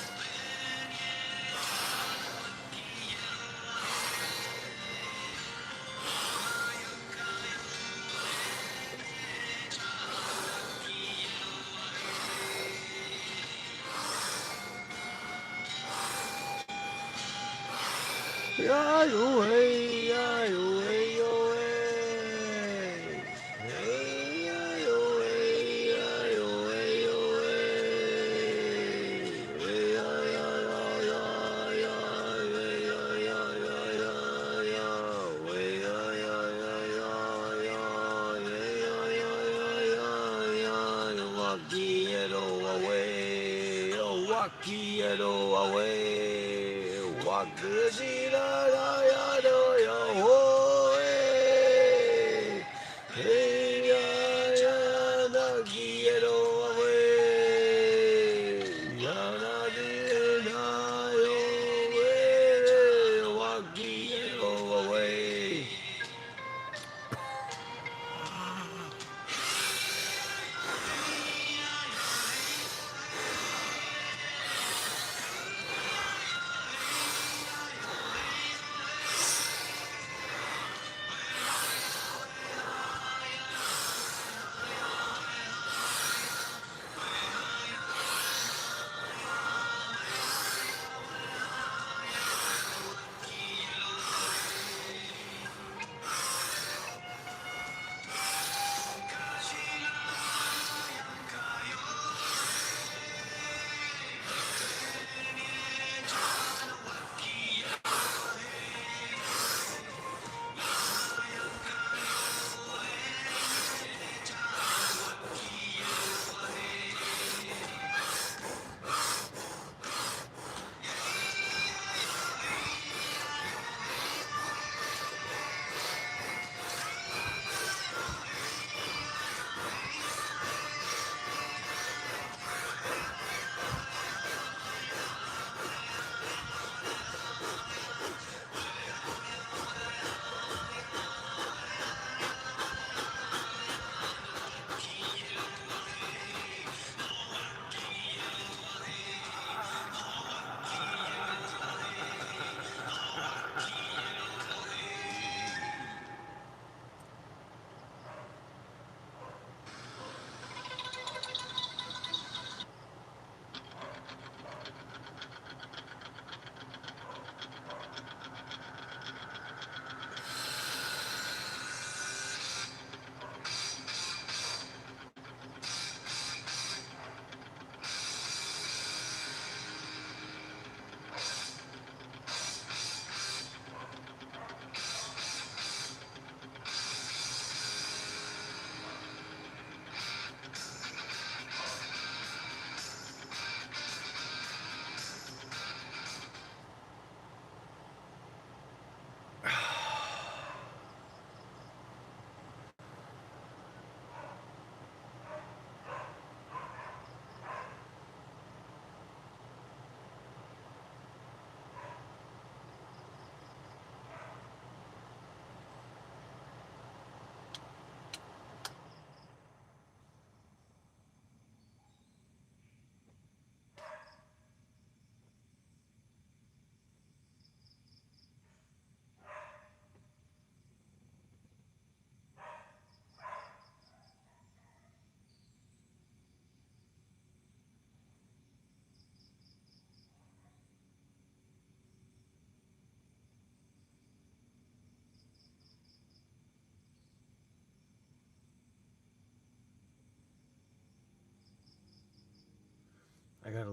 ay ay quiero away, walk the zira ya do yo hey ya na quiero away, ya na na yo walk quiero away.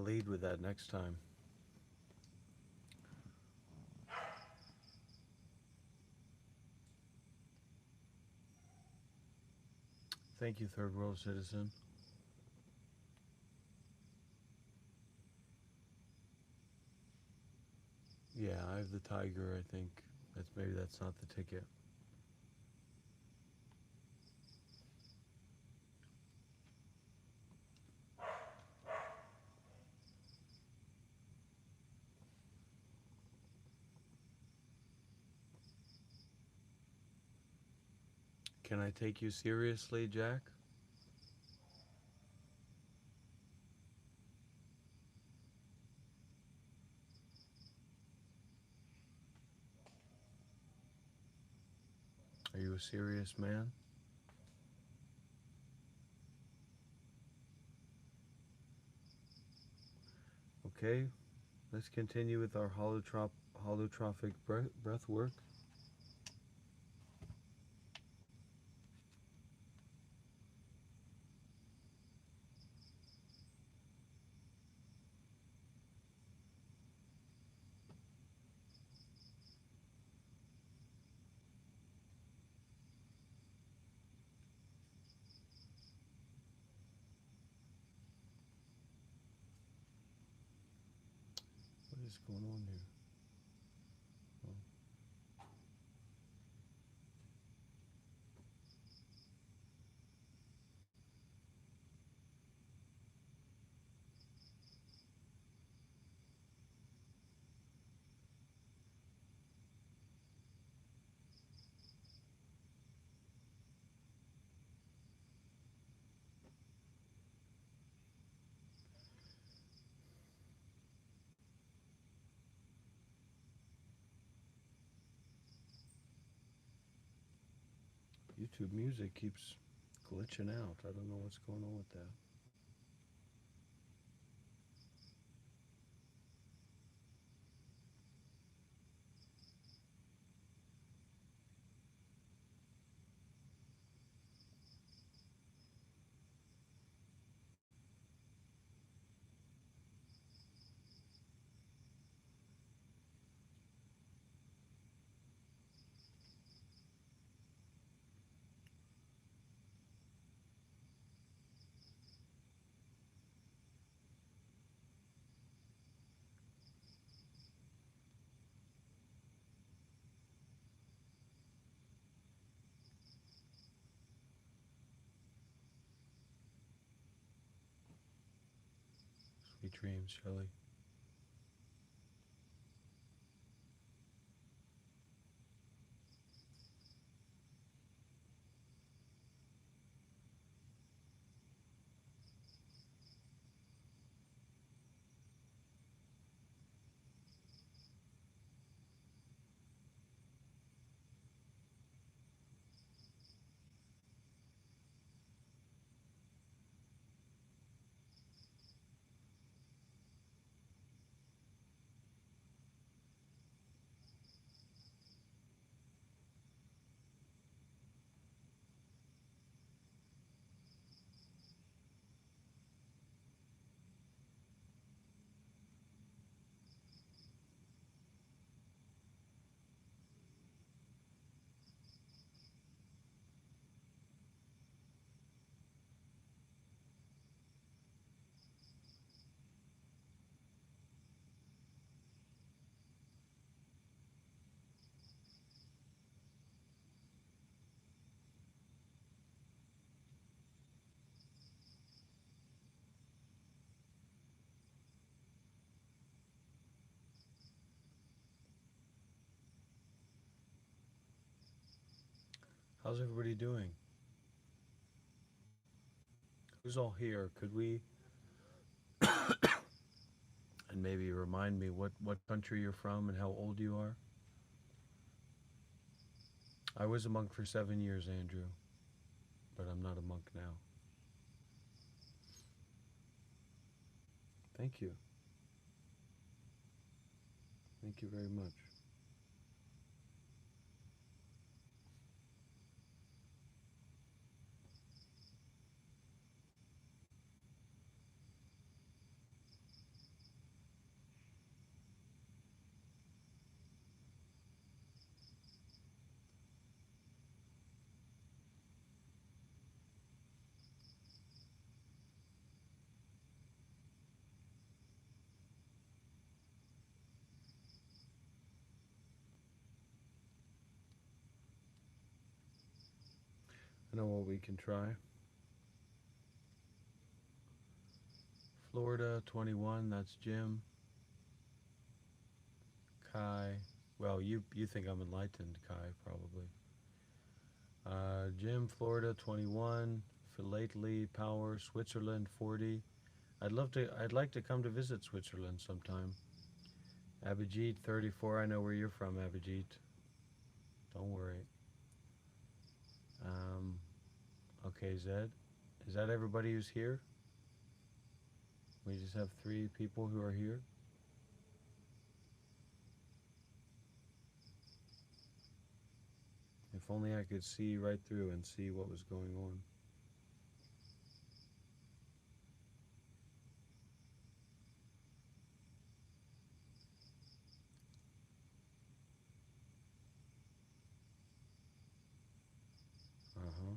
lead with that next time. Thank you, third world citizen. Yeah, I have the tiger, I think. Maybe that's not the ticket. Can I take you seriously, Jack? Are you a serious man? Okay, let's continue with our holotrophic breath work. What is going on here? Oh. YouTube music keeps glitching out. I don't know what's going on with that. Sweet dreams, Shelley. How's everybody doing? Who's all here? Could we, and maybe remind me what country you're from and how old you are? I was a monk for 7 years, Andrew, but I'm not a monk now. Thank you. Thank you very much. I know what we can try. Florida 21, that's Jim. Kai. Well, you think I'm enlightened, Kai, probably. Jim, Florida 21. Philately Power, Switzerland 40. I'd like to come to visit Switzerland sometime. Abhijit 34. I know where you're from, Abhijit. Don't worry. Um, okay, Zed. Is that everybody who's here? We just have 3 people who are here. If only I could see right through and see what was going on. Uh-huh.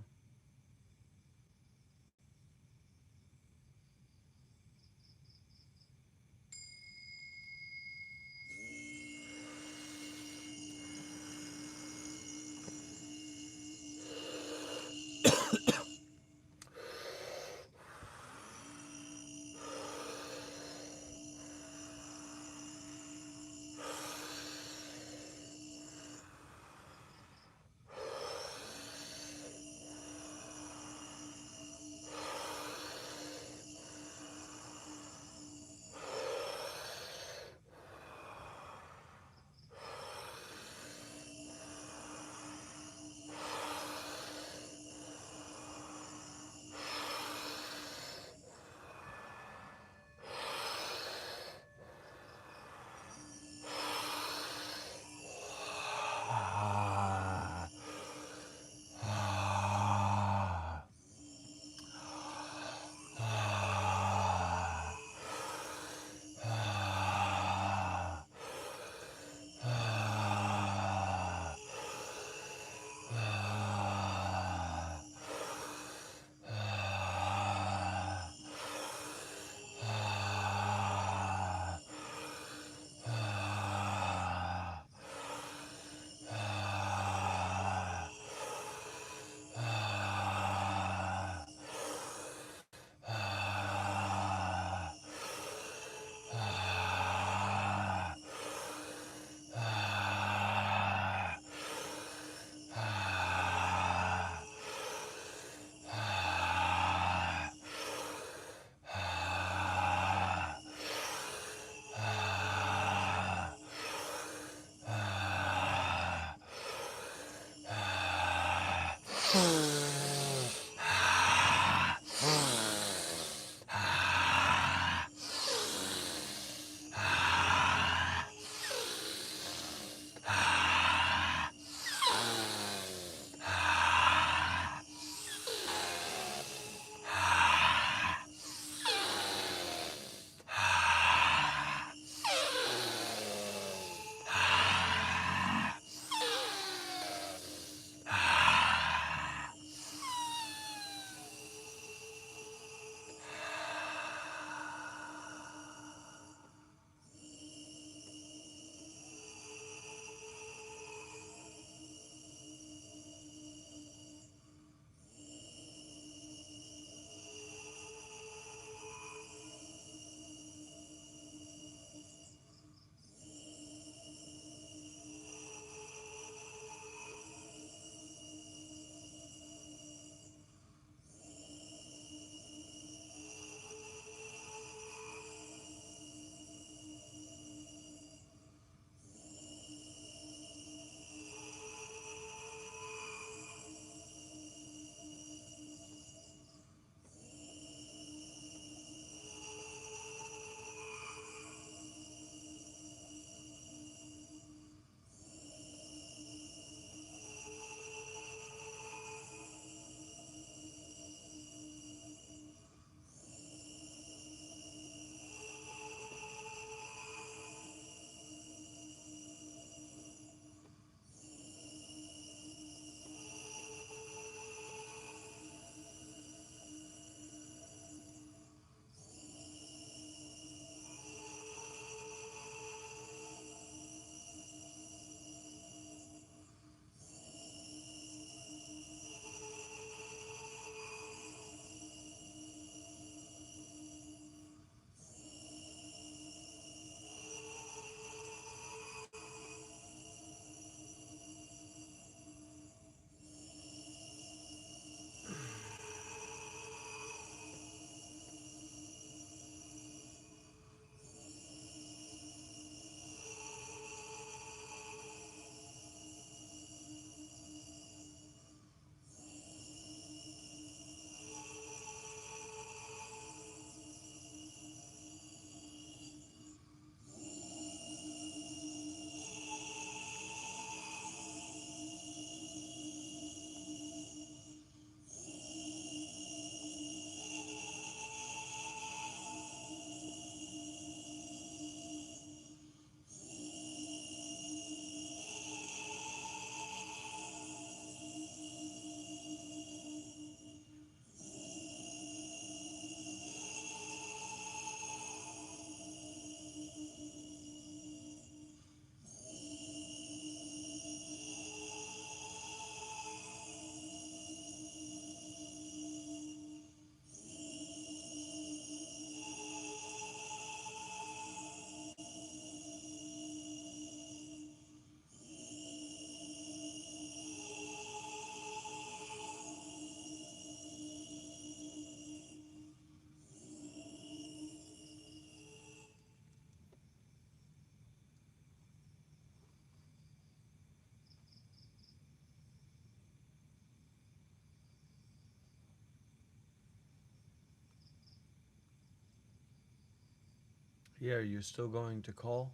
Yeah, are you still going to call?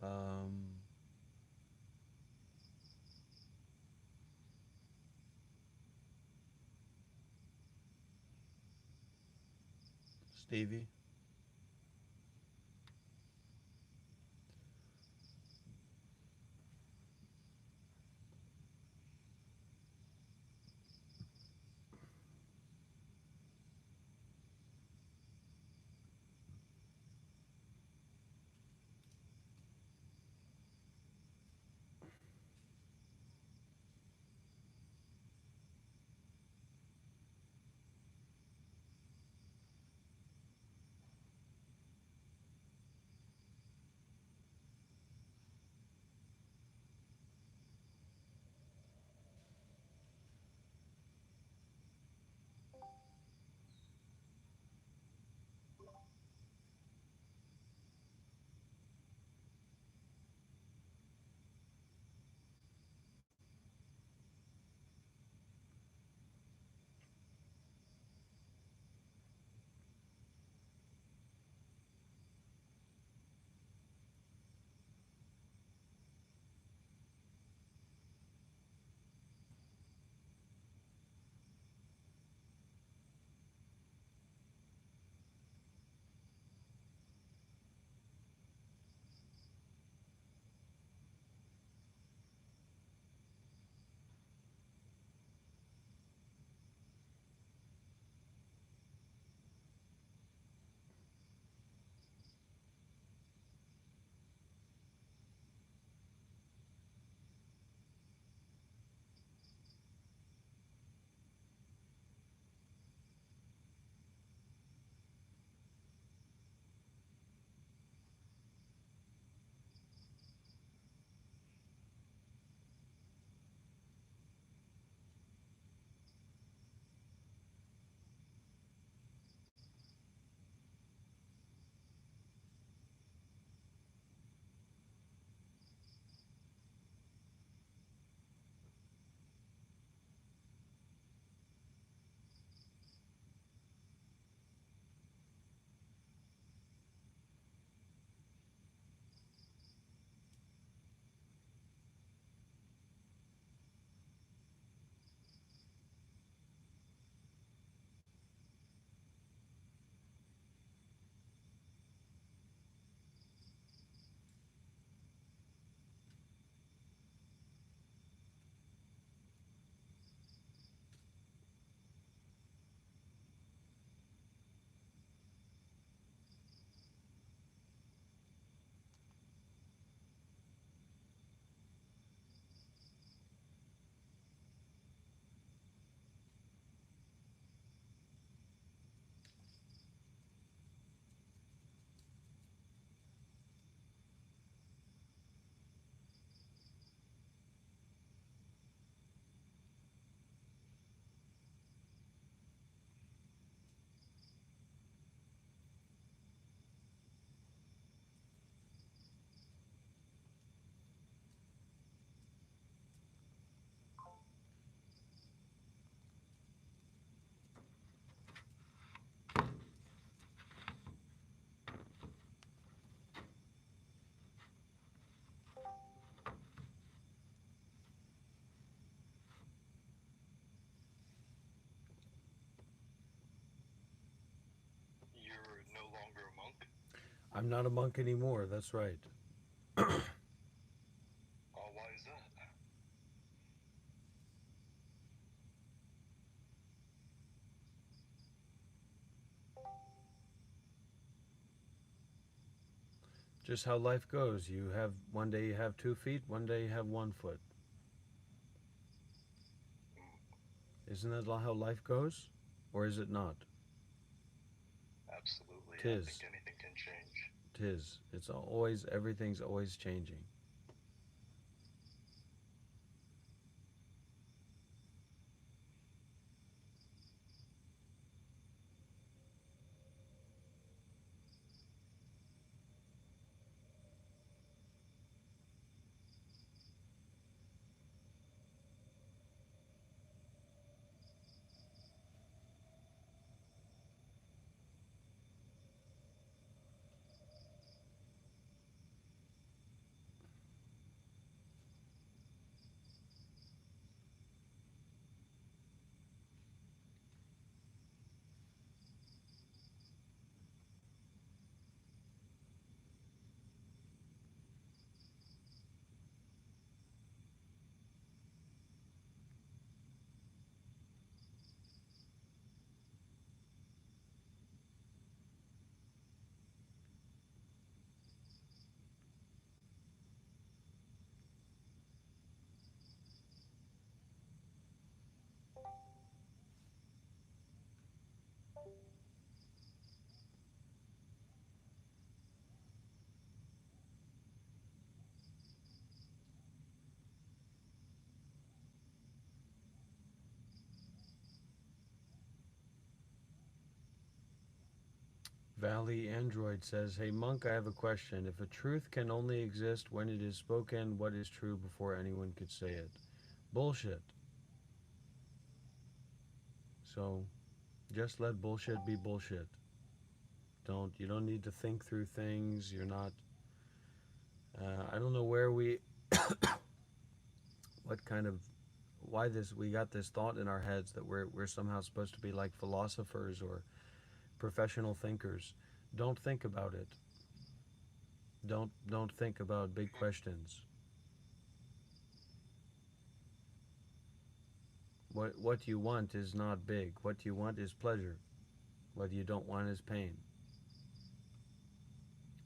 Um, Stevie? You're no longer a monk? I'm not a monk anymore, that's right. Oh, why is that? Just how life goes. You have one day you have 2 feet, one day you have 1 foot. Isn't that how life goes? Or is it not? Absolutely. I Tis. think anything can change. Tis. It's always, everything's always changing. Valley Android says, "Hey Monk, I have a question. If a truth can only exist when it is spoken, what is true before anyone could say it?" Bullshit. So just let bullshit be bullshit. You don't need to think through things. You're not. I don't know where we, what kind of, why this we got this thought in our heads that we're somehow supposed to be like philosophers or professional thinkers. Don't think about it. Don't think about big questions. What you want is not big. What you want is pleasure. What you don't want is pain.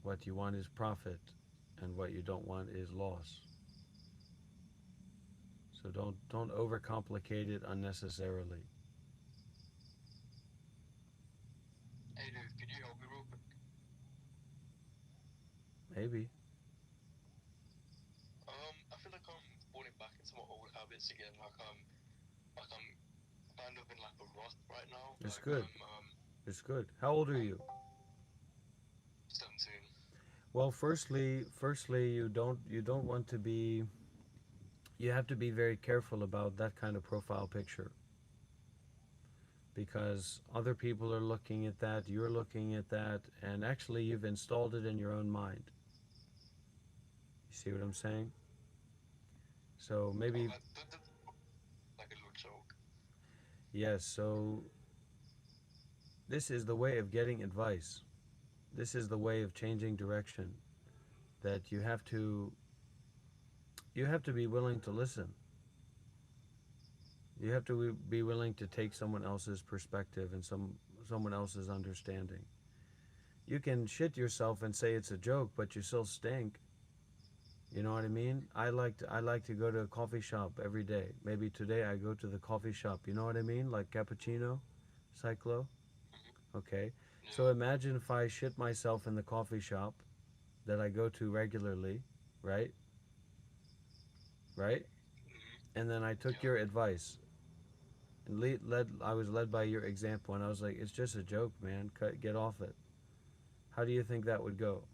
What you want is profit, and what you don't want is loss. So don't overcomplicate it unnecessarily. Hey dude, could you help me real quick? Maybe. I feel like I'm falling back into my old habits again. Like I'm kind of in like a rut right now. It's Like good. It's good. How old are I'm you? 17. Well, firstly, you don't want to be. You have to be very careful about that kind of profile picture because other people are looking at that. You're looking at that, and actually, you've installed it in your own mind. You see what I'm saying? So Oh, maybe like a little joke. yes. So this is the way of getting advice. This is the way of changing direction. That you have to be willing to listen. You have to be willing to take someone else's perspective and someone else's understanding. You can shit yourself and say it's a joke, but you still stink. You know what I mean? I like to go to a coffee shop every day. Maybe today I go to the coffee shop. You know what I mean? Like cappuccino, cyclo. Mm-hmm. Okay. So Yeah. imagine if I shit myself in the coffee shop that I go to regularly, right? Right? Mm-hmm. And then I took Yeah. your advice and I was led by your example, and I was like, it's just a joke, man. Get off it. How do you think that would go?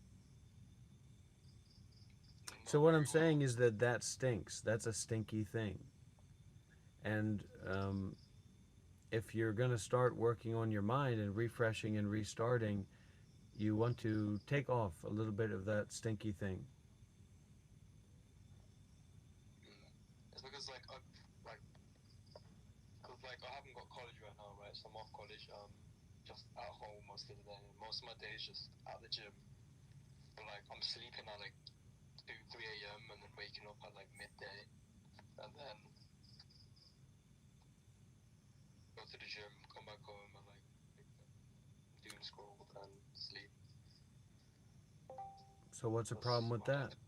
So Not what I'm very well. saying is that that stinks. That's a stinky thing. And if you're going to start working on your mind and refreshing and restarting, you want to take off a little bit of that stinky thing. Mm. It's because like cause like I haven't got college right now, right? So I'm off college. Just at home most of the day. Most of my day is just at the gym. But like I'm sleeping at like 2, 3 a.m. and then waking up at like midday, and then go to the gym, come back home, and like doom scroll and sleep. So what's the problem That's with my that? life.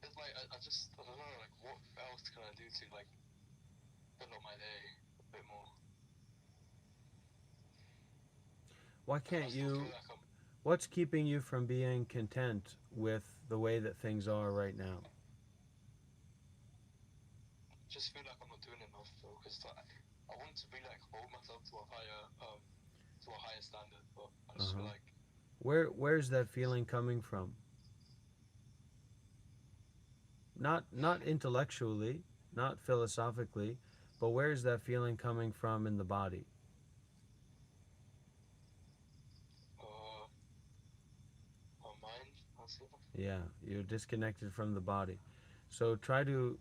It's like I don't know, like what else can I do to like fill up my day a bit more? Why Because I can't still feel you? like I'm What's keeping you from being content with the way that things are right now? just feel like I'm not doing enough though. Because like, I want to be like hold myself to a higher standard, but I just feel Uh-huh. like Where's that feeling coming from? Not intellectually, not philosophically, but where is that feeling coming from in the body? uh my mind, I feel. Yeah, you're disconnected from the body. So try to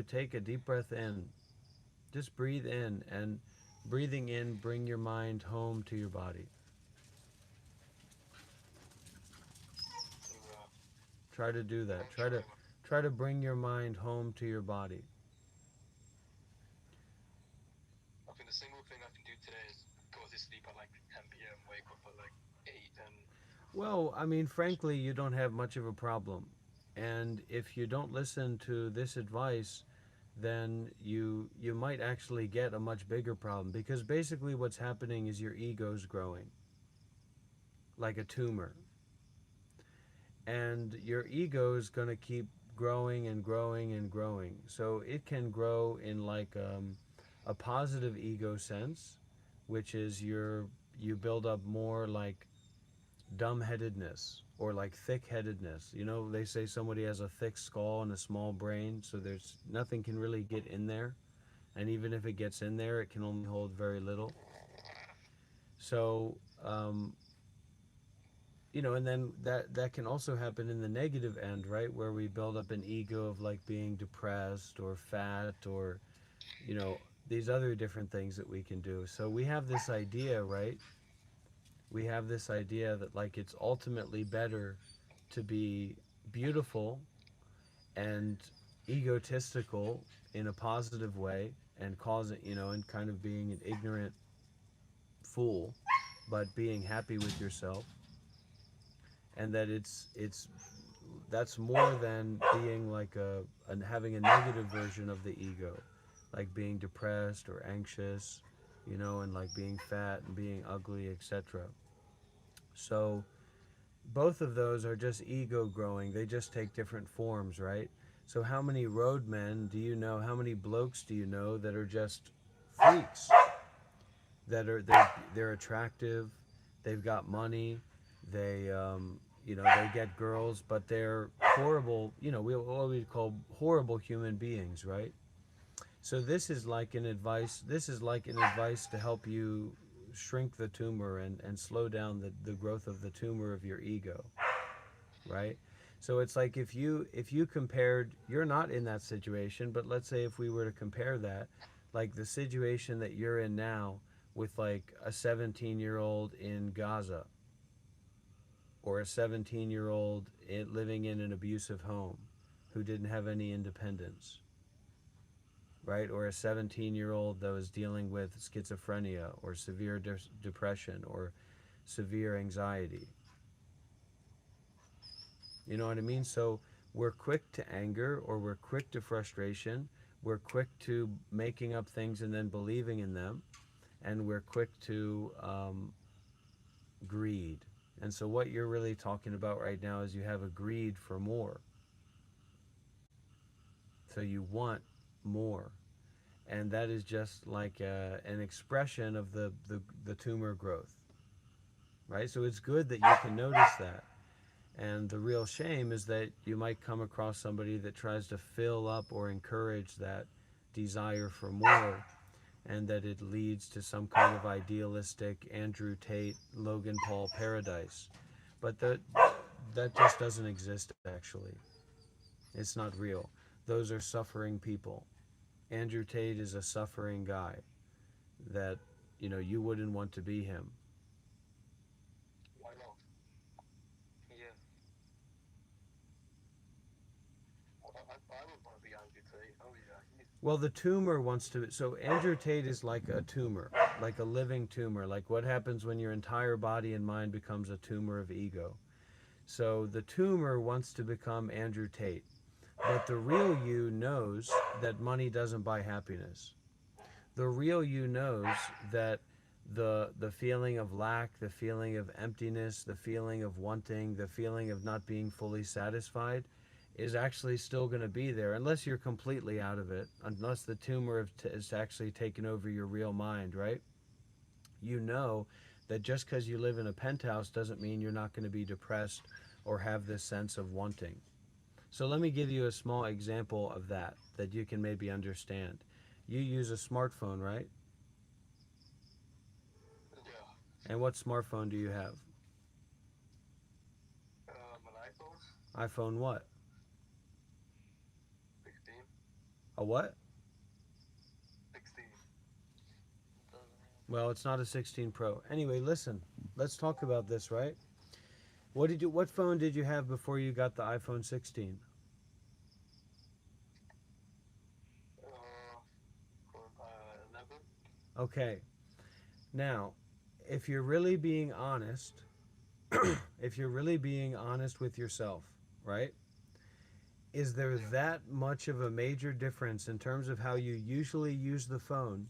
take a deep breath in. Just breathe in, and breathing in, bring your mind home to your body. Yeah, Try to do that. I'm Try to trying. try to bring your mind home to your body. I think the single thing I can do today is go to sleep at like 10 p.m., wake up at like 8, and Well, I mean, frankly, you don't have much of a problem. And if you don't listen to this advice, then you might actually get a much bigger problem because basically what's happening is your ego's growing like a tumor. And your ego is going to keep growing and growing and growing. So it can grow in like a positive ego sense, which is you build up more like dumbheadedness or like thick-headedness. You know, they say somebody has a thick skull and a small brain, so there's nothing can really get in there, and even if it gets in there, it can only hold very little. So, you know, and then that can also happen in the negative end, right, where we build up an ego of like being depressed or fat or, you know, these other different things that we can do. So we have this idea, right? We have this idea that like it's ultimately better to be beautiful and egotistical in a positive way and causing, you know, and kind of being an ignorant fool, but being happy with yourself, and that it's that's more than being like and having a negative version of the ego, like being depressed or anxious, you know, and like being fat and being ugly, etc. So both of those are just ego growing. They just take different forms, right? So how many roadmen do you know? How many blokes do you know that are just freaks? That are they're attractive, they've got money, they you know, they get girls, but they're horrible. You know, what we call horrible human beings, right? So this is like an advice. This is like an advice to help you shrink the tumor and slow down the growth of the tumor of your ego, right? So it's like if you compared, you're not in that situation, but let's say if we were to compare that, like the situation that you're in now with like a 17-year-old in Gaza or a 17-year-old living in an abusive home who didn't have any independence, right? Or a 17-year-old that was dealing with schizophrenia or severe depression or severe anxiety. You know what I mean? So we're quick to anger or we're quick to frustration. We're quick to making up things and then believing in them. And we're quick to greed. And so what you're really talking about right now is you have a greed for more. So you want more. And that is just like an expression of the tumor growth, right? So it's good that you can notice that. And the real shame is that you might come across somebody that tries to fill up or encourage that desire for more, and that it leads to some kind of idealistic Andrew Tate, Logan Paul paradise. But that just doesn't exist, actually. It's not real. Those are suffering people. Andrew Tate is a suffering guy that, you know, you wouldn't want to be him. Why not? Yeah. I would want to be Andrew Tate. Oh yeah. Well, the tumor wants to. So Andrew Tate is like a tumor, like a living tumor. Like what happens when your entire body and mind becomes a tumor of ego. So the tumor wants to become Andrew Tate. But the real you knows that money doesn't buy happiness. The real you knows that the feeling of lack, the feeling of emptiness, the feeling of wanting, the feeling of not being fully satisfied is actually still going to be there unless you're completely out of it, unless the tumor is actually taken over your real mind, right? You know that just because you live in a penthouse doesn't mean you're not going to be depressed or have this sense of wanting. So let me give you a small example of that you can maybe understand. You use a smartphone, right? Yeah. And what smartphone do you have? An iPhone. iPhone what? 16. A what? 16. Well, it's not a 16 Pro. Anyway, listen. Let's talk about this, right? What phone did you have before you got the iPhone 16? 11. Okay. Now, if you're really being honest, if you're really being honest with yourself, right? Is there that much of a major difference in terms of how you usually use the phone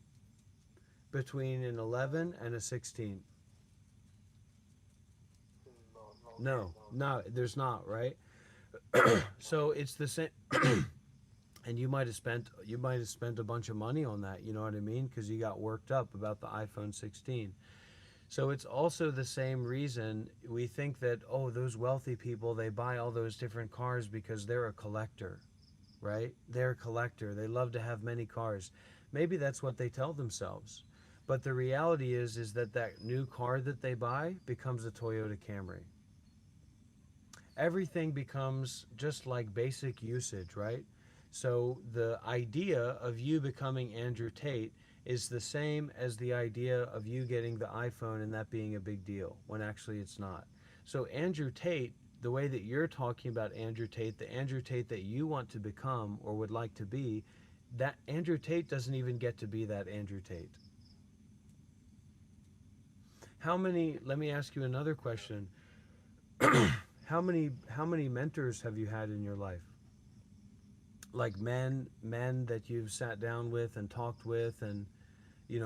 between an 11 and a 16? No, there's not, right? So it's the same. And you might have spent a bunch of money on that, you know what I mean? Because you got worked up about the iPhone 16. So it's also the same reason we think that, oh, those wealthy people, they buy all those different cars because they're a collector, right? They're a collector. They love to have many cars. Maybe that's what they tell themselves. But the reality is that that new car that they buy becomes a Toyota Camry. Everything becomes just like basic usage, right? So the idea of you becoming Andrew Tate is the same as the idea of you getting the iPhone and that being a big deal, when actually it's not. So Andrew Tate, the way that you're talking about Andrew Tate, the Andrew Tate that you want to become or would like to be, that Andrew Tate doesn't even get to be that Andrew Tate. Let me ask you another question. How many mentors have you had in your life? Like men that you've sat down with and talked with and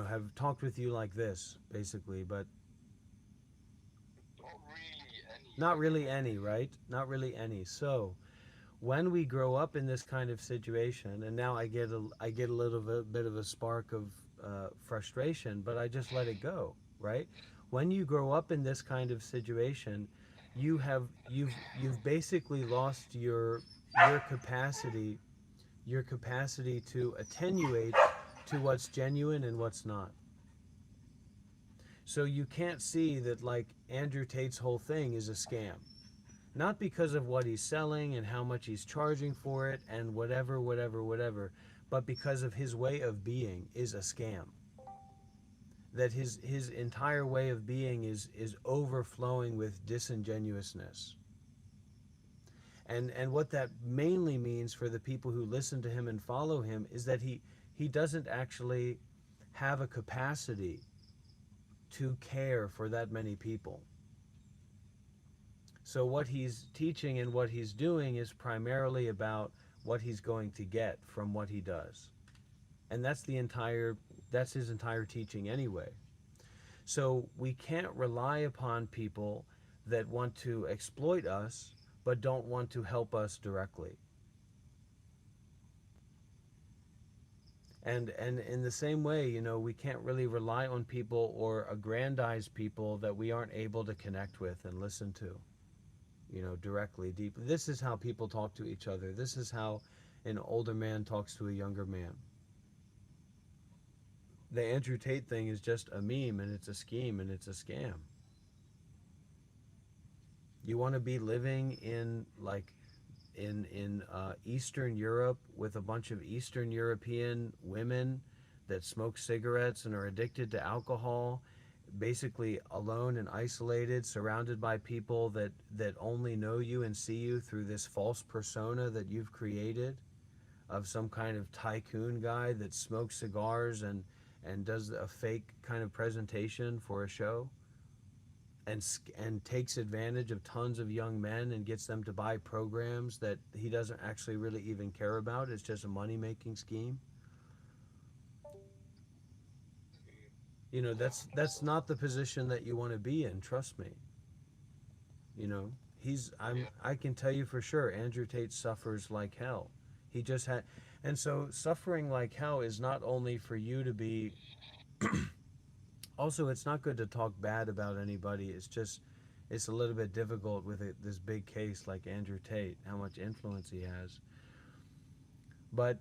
have talked with you like this basically, but Not really any. not really any, right? Not really any. So when we grow up in this kind of situation, and now I get a little bit of a spark of frustration, but I just let it go, right? When you grow up in this kind of situation, you've basically lost your capacity your capacity to attenuate to what's genuine and what's not. So you can't see that, like, Andrew Tate's whole thing is a scam. Not because of what he's selling and how much he's charging for it and whatever, but because of his way of being is a scam. That his entire way of being is overflowing with disingenuousness. And what that mainly means for the people who listen to him and follow him is that he doesn't actually have a capacity to care for that many people. So what he's teaching and what he's doing is primarily about what he's going to get from what he does. And that's his entire teaching anyway. So we can't rely upon people that want to exploit us but don't want to help us directly. And in the same way, we can't really rely on people or aggrandize people that we aren't able to connect with and listen to, directly, deeply. This is how people talk to each other. This is how an older man talks to a younger man. The Andrew Tate thing is just a meme, and it's a scheme, and it's a scam. You want to be living in, like, in Eastern Europe with a bunch of Eastern European women that smoke cigarettes and are addicted to alcohol, basically alone and isolated, surrounded by people that only know you and see you through this false persona that you've created of some kind of tycoon guy that smokes cigars and does a fake kind of presentation for a show, and takes advantage of tons of young men and gets them to buy programs that he doesn't actually really even care about. It's just a money-making scheme. That's not the position that you want to be in, trust me. I can tell you for sure Andrew Tate suffers like hell. He just had And so suffering like hell is not only for you to be also, it's not good to talk bad about anybody. It's a little bit difficult with this big case like Andrew Tate, how much influence he has. But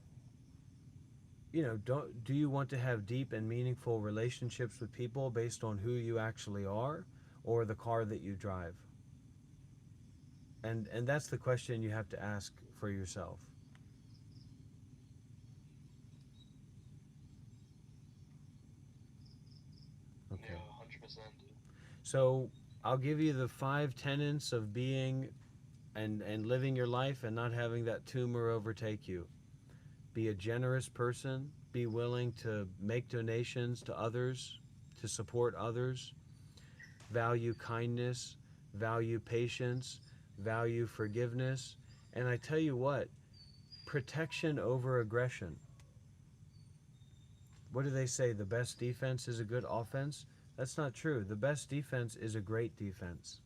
do you want to have deep and meaningful relationships with people based on who you actually are, or the car that you drive? And that's the question you have to ask for yourself. Okay. Yeah, 100%. So I'll give you the 5 tenets of being and living your life and not having that tumor overtake you. Be a generous person. Be willing to make donations to others, to support others. Value kindness. Value patience. Value forgiveness. And I tell you what, protection over aggression. What do they say? The best defense is a good offense? That's not true. The best defense is a great defense.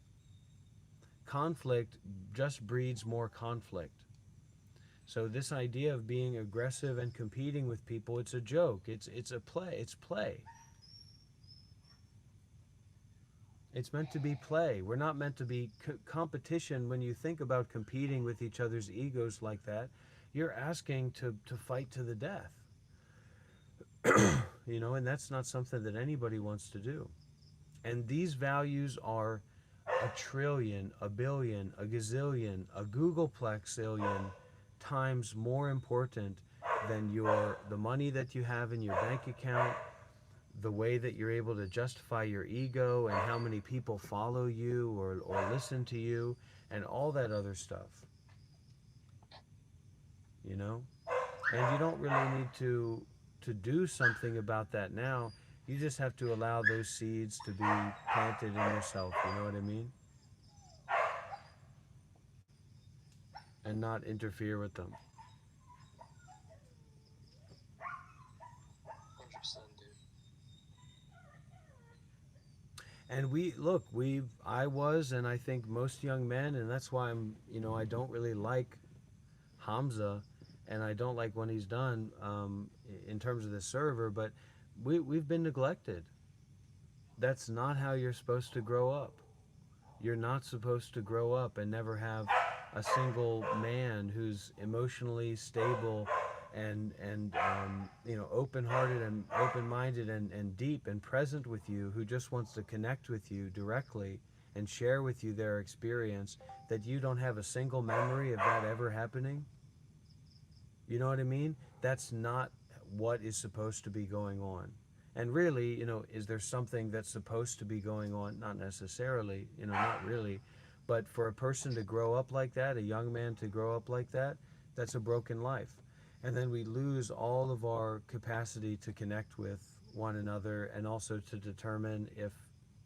Conflict just breeds more conflict. So this idea of being aggressive and competing with people, it's a joke. It's a play. It's play. It's meant to be play. We're not meant to be competition. When you think about competing with each other's egos like that, you're asking to fight to the death. And that's not something that anybody wants to do. And these values are a trillion, a billion, a gazillion, a googleplexillion times more important than the money that you have in your bank account, the way that you're able to justify your ego and how many people follow you or listen to you and all that other stuff. you know? And you don't really need to do something about that now. You just have to allow those seeds to be planted in yourself, you know what I mean? And not interfere with them. 100%, dude. And I was, and I think most young men, and that's why I don't really like Hamza, and I don't like when he's done in terms of the server, but we've been neglected. That's not how you're supposed to grow up. You're not supposed to grow up and never have a single man who's emotionally stable and open-hearted and open-minded and deep and present with you, who just wants to connect with you directly and share with you their experience, that you don't have a single memory of that ever happening. You know what I mean? That's not what is supposed to be going on. And really, is there something that's supposed to be going on? Not necessarily, not really. But for a person to grow up like that, a young man to grow up like that, that's a broken life. And then we lose all of our capacity to connect with one another, and also to determine if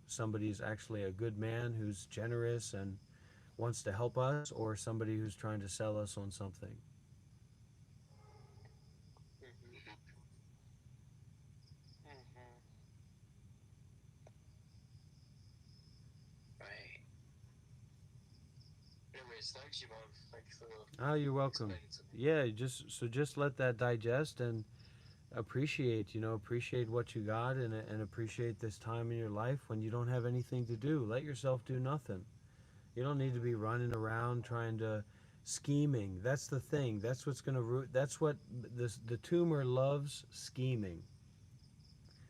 somebody's actually a good man who's generous and wants to help us, or somebody who's trying to sell us on something. Mm-hmm. Mm-hmm. Right. Anyways, thanks you, man. Thank you for Oh, you're welcome. explaining to me. Yeah, just let that digest and appreciate what you got, and appreciate this time in your life when you don't have anything to do. Let yourself do nothing. You don't need to be running around trying to scheming. That's the thing. That's what's going to root. That's what the tumor loves, scheming.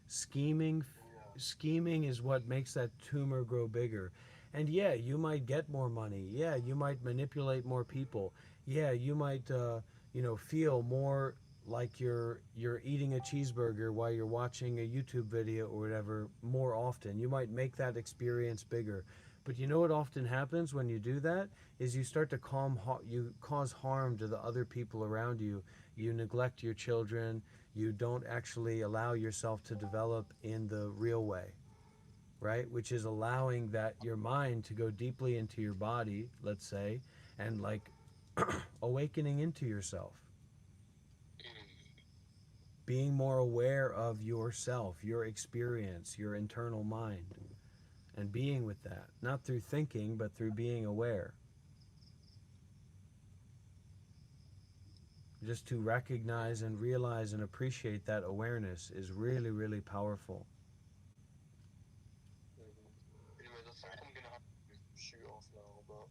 Scheming Yeah. scheming is what makes that tumor grow bigger. And yeah, you might get more money. Yeah, you might manipulate more people. Yeah, you might feel more like you're eating a cheeseburger while you're watching a YouTube video or whatever more often. You might make that experience bigger. But you know what often happens when you do that is you start to you cause harm to the other people around you. You neglect your children. You don't actually allow yourself to develop in the real way, right? Which is allowing that your mind to go deeply into your body, let's say, and like awakening into yourself, being more aware of yourself, your experience, your internal mind, and being with that, not through thinking, but through being aware. Just to recognize and realize and appreciate that awareness is really, really powerful. Mm-hmm. Anyways, I think I'm gonna have to shoot off now, but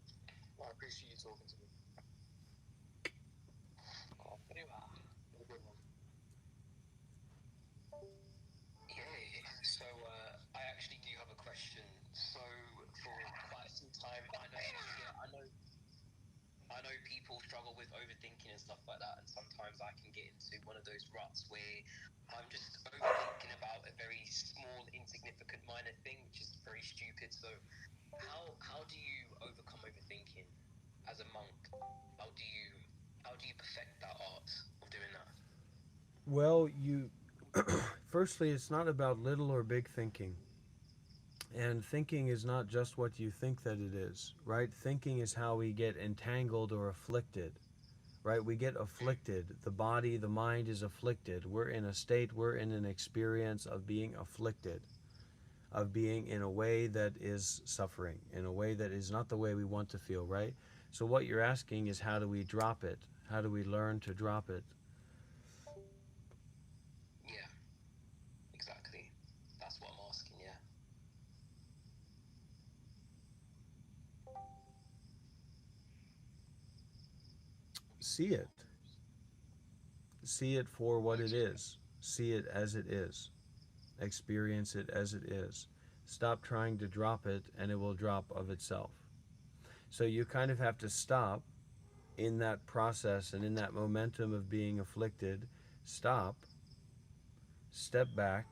I appreciate you talking to me. Have a good one. Okay, so I actually do have a question. So for quite some time, I know people struggle with overthinking and stuff like that, and sometimes I can get into one of those ruts where I'm just overthinking about a very small, insignificant, minor thing, which is very stupid. So how do you overcome overthinking as a monk? How do you perfect that art of doing that? Well, firstly, it's not about little or big thinking. And thinking is not just what you think that it is, right? Thinking is how we get entangled or afflicted, right? We get afflicted. The body, the mind is afflicted. We're in a state, we're in an experience of being afflicted, of being in a way that is suffering, in a way that is not the way we want to feel, right? So what you're asking is, how do we drop it? How do we learn to drop it? Yeah, exactly. That's what I'm asking. Yeah. see it. See it for what it Okay. is. See it as it is. Experience it as it is. Stop trying to drop it, and it will drop of itself. So you kind of have to stop in that process and in that momentum of being afflicted. Stop, step back,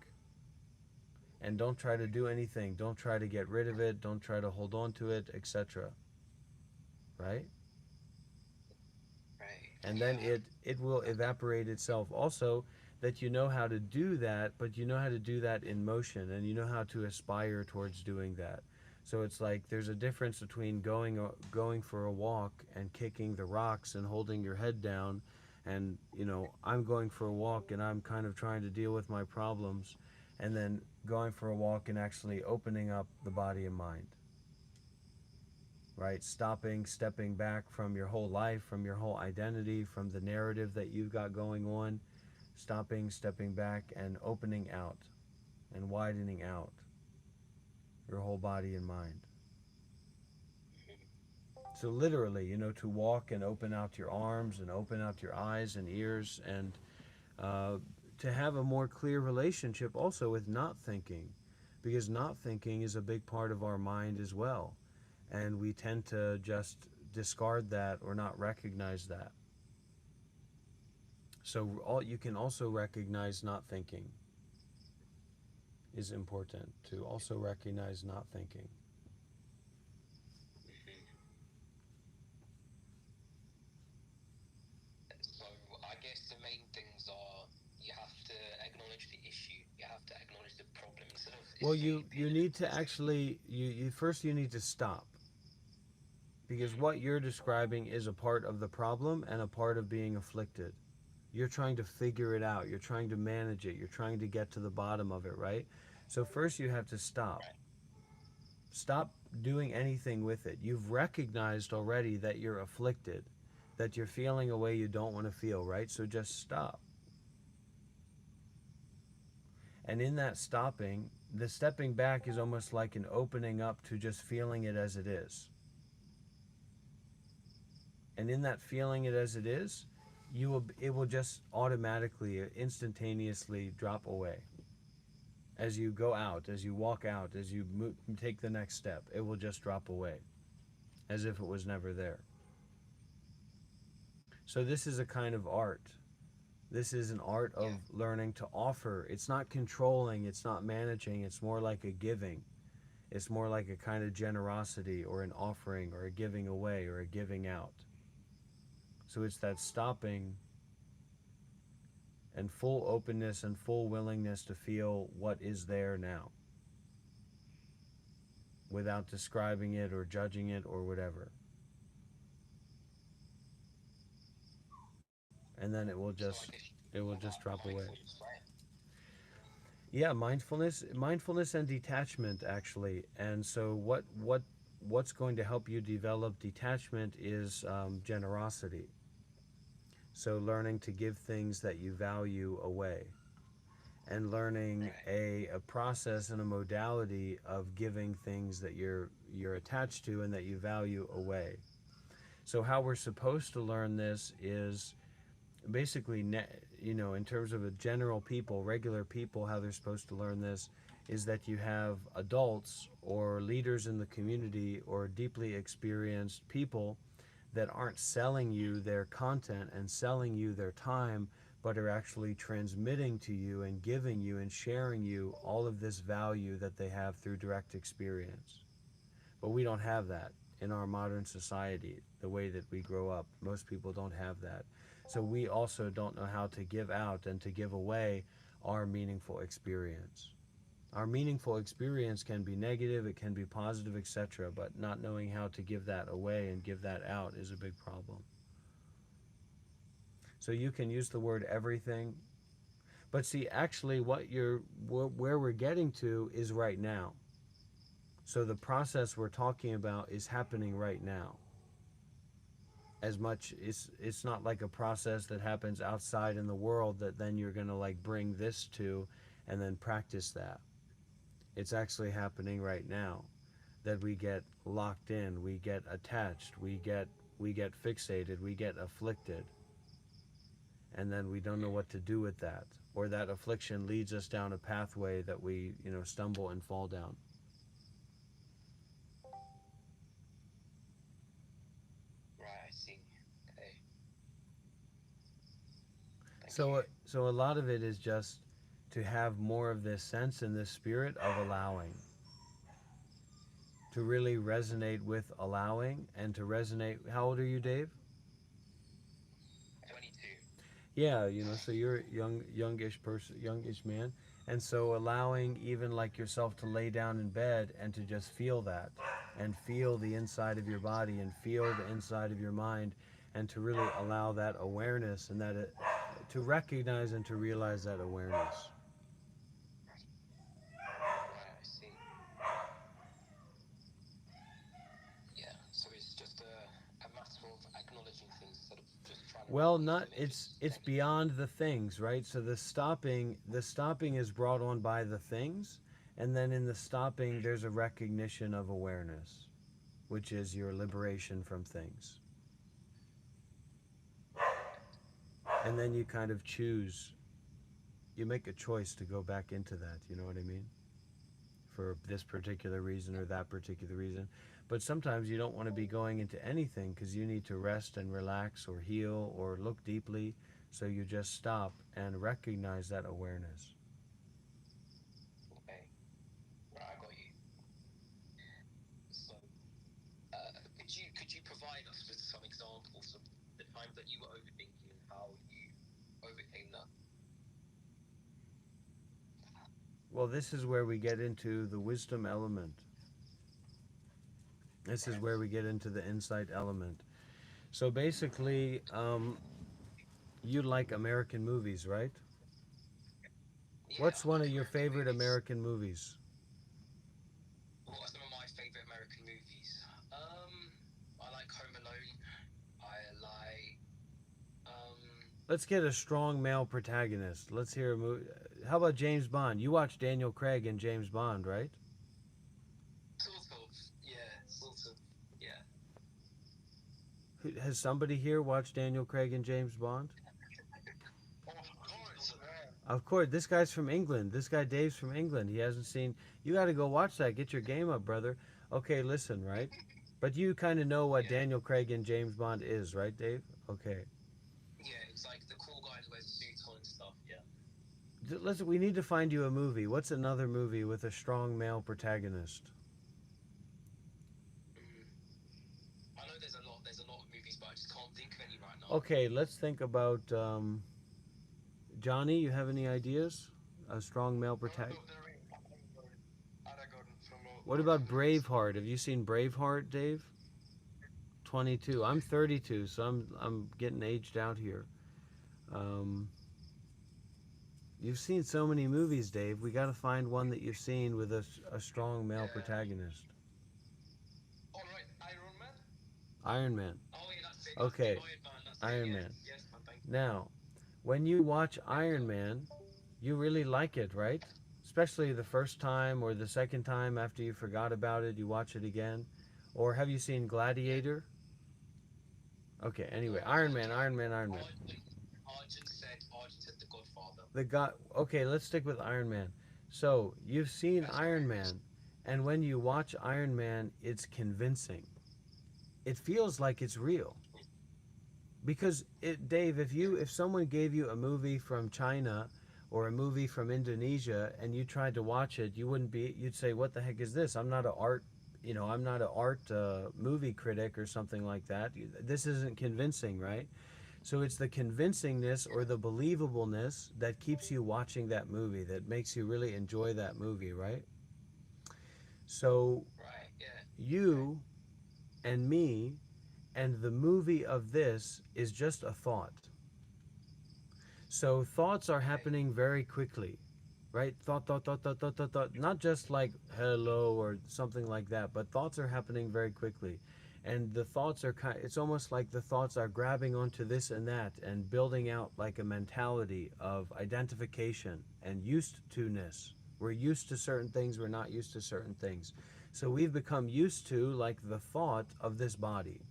and don't try to do anything. Don't try to get rid of it. Don't try to hold on to it, etc. Right? Right. And then Yeah. it will evaporate itself. Also, that you know how to do that, but you know how to do that in motion, and you know how to aspire towards doing that. So it's like there's a difference between going for a walk and kicking the rocks and holding your head down, and I'm going for a walk and I'm kind of trying to deal with my problems, and then going for a walk and actually opening up the body and mind, right? Stopping, stepping back from your whole life, from your whole identity, from the narrative that you've got going on, stopping, stepping back, and opening out and widening out your whole body and mind. So, literally, to walk and open out your arms and open out your eyes and ears, and uh, to have a more clear relationship also with not thinking, because not thinking is a big part of our mind as well. And we tend to just discard that or not recognize that. So you can also recognize not thinking is important, to also recognize not thinking. So I guess the main things are you have to acknowledge the issue, you have to acknowledge the problem instead of Well, you escaping and need to escaping. actually you first you need to stop, because what you're describing is a part of the problem and a part of being afflicted. You're trying to figure it out, you're trying to manage it, you're trying to get to the bottom of it, right? So first you have to stop. Right. Stop doing anything with it. You've recognized already that you're afflicted, that you're feeling a way you don't want to feel, right? So just stop. And in that stopping, the stepping back is almost like an opening up to just feeling it as it is. And in that feeling it as it is, it will just automatically, instantaneously drop away. As you go out, as you walk out, as you take the next step, it will just drop away as if it was never there. So this is a kind of art. This is an art Yeah. of learning to offer. It's not controlling, it's not managing, it's more like a giving. It's more like a kind of generosity or an offering or a giving away or a giving out. So it's that stopping and full openness and full willingness to feel what is there now without describing it or judging it or whatever. And then So I guess you it will talk just about drop away. mindfulness, right? Yeah, mindfulness and detachment, actually. And so what's going to help you develop detachment is generosity. So learning to give things that you value away, and learning Right. a process and a modality of giving things that you're attached to and that you value away. So how we're supposed to learn this is basically, in terms of a general people, regular people, how they're supposed to learn this is that you have adults or leaders in the community or deeply experienced people that aren't selling you their content and selling you their time, but are actually transmitting to you and giving you and sharing you all of this value that they have through direct experience. But we don't have that in our modern society, the way that we grow up. Most people don't have that. So we also don't know how to give out and to give away our meaningful experience. Our meaningful experience can be negative, it can be positive, etc., but not knowing how to give that away and give that out is a big problem. So you can use the word everything, but see, actually, where we're getting to is right now. So the process we're talking about is happening right now. As much, it's not like a process that happens outside in the world that then you're going to like bring this to and then practice that. It's actually happening right now, that we get locked in, we get attached, we get fixated, we get afflicted. and then we don't know what to do with that, or that affliction leads us down a pathway that we, stumble and fall down. Right, I see. Okay. Thank So, you. so a lot of it is just to have more of this sense and this spirit of allowing, to really resonate with allowing, and to resonate. How old are you, Dave? 22. Yeah, so you're a youngish person, youngish man, and so allowing even like yourself to lay down in bed and to just feel that, and feel the inside of your body and feel the inside of your mind, and to really allow that awareness, and to recognize and to realize that awareness. Right, I see. Yeah, so it's just a matter of acknowledging things instead of just trying to run Well, away not from it. it's Just it's letting it. beyond the things, right? So the stopping is brought on by the things, and then in the stopping there's a recognition of awareness, which is your liberation from things. And then you kind of choose, you make a choice to go back into that, you know what I mean? For this particular reason or that particular reason. But sometimes you don't want to be going into anything because you need to rest and relax or heal or look deeply. So you just stop and recognize that awareness. Okay, right, I got you. So, could you provide us with some examples of the times that you were overthinking and how you overcame that? Well, this is where we get into the wisdom element. This is Right. where we get into the insight element. So basically, you like American movies, right? Yeah, What's I one like of your American favorite movies. American movies? What are some of my favorite American movies? I like Home Alone. I like Let's get a strong male protagonist. Let's hear a movie. How about James Bond? You watch Daniel Craig in James Bond, right? sort of, yeah, sort of, yeah. Has somebody here watched Daniel Craig and James Bond? Of course, man. Of course, this guy's from England. This guy Dave's from England. He hasn't seen. You got to go watch that. Get your game up, brother. Okay, listen, right? But you kind of know what Yeah, Daniel Craig and James Bond is, right, Dave? Okay. yeah. It's like the cool guy who wears suits on and stuff. Yeah. Let's. We need to find you a movie. What's another movie with a strong male protagonist? Mm. I know there's a lot. There's a lot of movies, but I just can't think of any right now. Okay, let's think about Johnny. You have any ideas? A strong male Lord protagonist. of the Rings, Aragorn from What Lord of about the Rings. Braveheart? Have you seen Braveheart, Dave? 22. No. I'm 32, so I'm getting aged out here. Um, you've seen so many movies, Dave. We got to find one that you've seen with a strong male Yeah. protagonist. All right, Iron Man. Iron Man. Oh yeah, that's it. Okay, That's it. Iron Man. That's Iron it. Yeah. Man. Yes, man. Thank you. Now, when you watch Iron Man, you really like it, right? Especially the first time or the second time after you forgot about it, you watch it again. Or have you seen Gladiator? Okay, anyway, Iron Man, Iron Man, Iron Man. Arjun said The Godfather. The God. Okay, let's stick with Iron Man. So you've seen Iron Man, and when you watch Iron Man, it's convincing. It feels like it's real. Because Dave, if someone gave you a movie from China or a movie from Indonesia and you tried to watch it, you'd say, "What the heck is this? I'm not an art movie critic or something like that. This isn't convincing, right?" So it's the convincingness or the believableness that keeps you watching that movie, that makes you really enjoy that movie, right? So Right. Yeah. you and me and the movie of this is just a thought. So thoughts are Okay. happening very quickly, right? Thought. Not just like hello or something like that, but thoughts are happening very quickly. And the thoughts are it's almost like the thoughts are grabbing onto this and that and building out like a mentality of identification and used to ness. We're used to certain things, we're not used to certain things. So we've become used to like the thought of this body.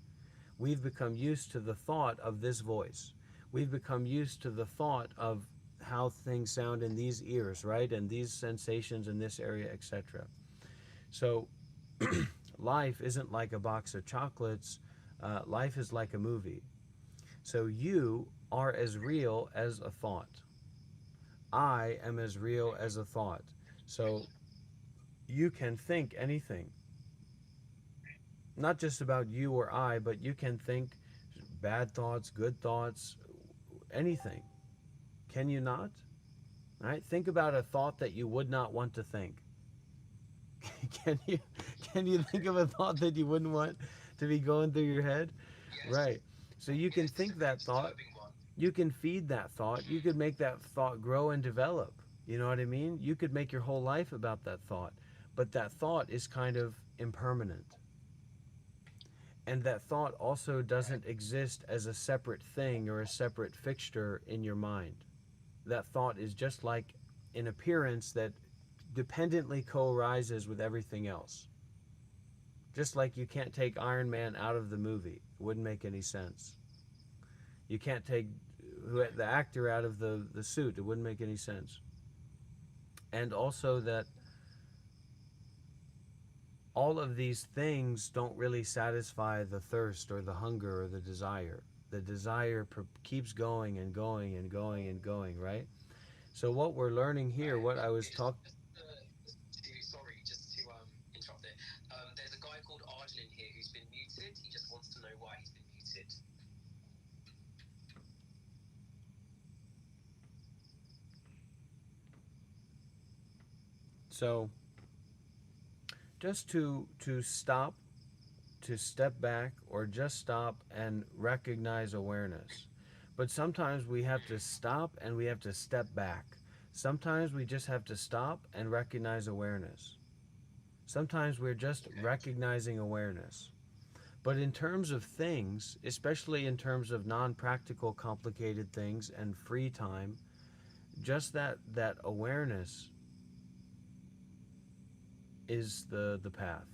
We've become used to the thought of this voice. we've become used to the thought of how things sound in these ears, right? And these sensations in this area, etc. So life isn't like a box of chocolates. Life is like a movie. So you are as real as a thought. I am as real as a thought. So you can think anything, not just about you or I, but you can think bad thoughts, good thoughts, anything. Can you not? All right? Think about a thought that you would not want to think. can you can you think of a thought that you wouldn't want to be going through your head? Yes. Right. So you can Yes, it's a think very that thought, disturbing one. you can feed that thought, you could make that thought grow and develop. You know what I mean? You could make your whole life about that thought. But that thought is kind of impermanent. And that thought also Right. doesn't exist as a separate thing or a separate fixture in your mind. That thought is just like an appearance that dependently co-arises with everything else. Just like you can't take Iron Man out of the movie. It wouldn't make any sense. You can't take Right. the actor out of the suit. It wouldn't make any sense. And also that all of these things don't really satisfy the thirst or the hunger or the desire. The desire keeps going and going and going and going, right? So what we're learning here, Right. what I was talking, Just to interrupt there. There's a guy called Arjun in here who's been muted. He just wants to know why he's been muted. so just to stop, to step back, or just stop and recognize awareness. But sometimes we have to stop and we have to step back. Sometimes we just have to stop and recognize awareness. Sometimes we're just Okay. recognizing awareness. But in terms of things, especially in terms of non-practical complicated things and free time, just that awareness is the path.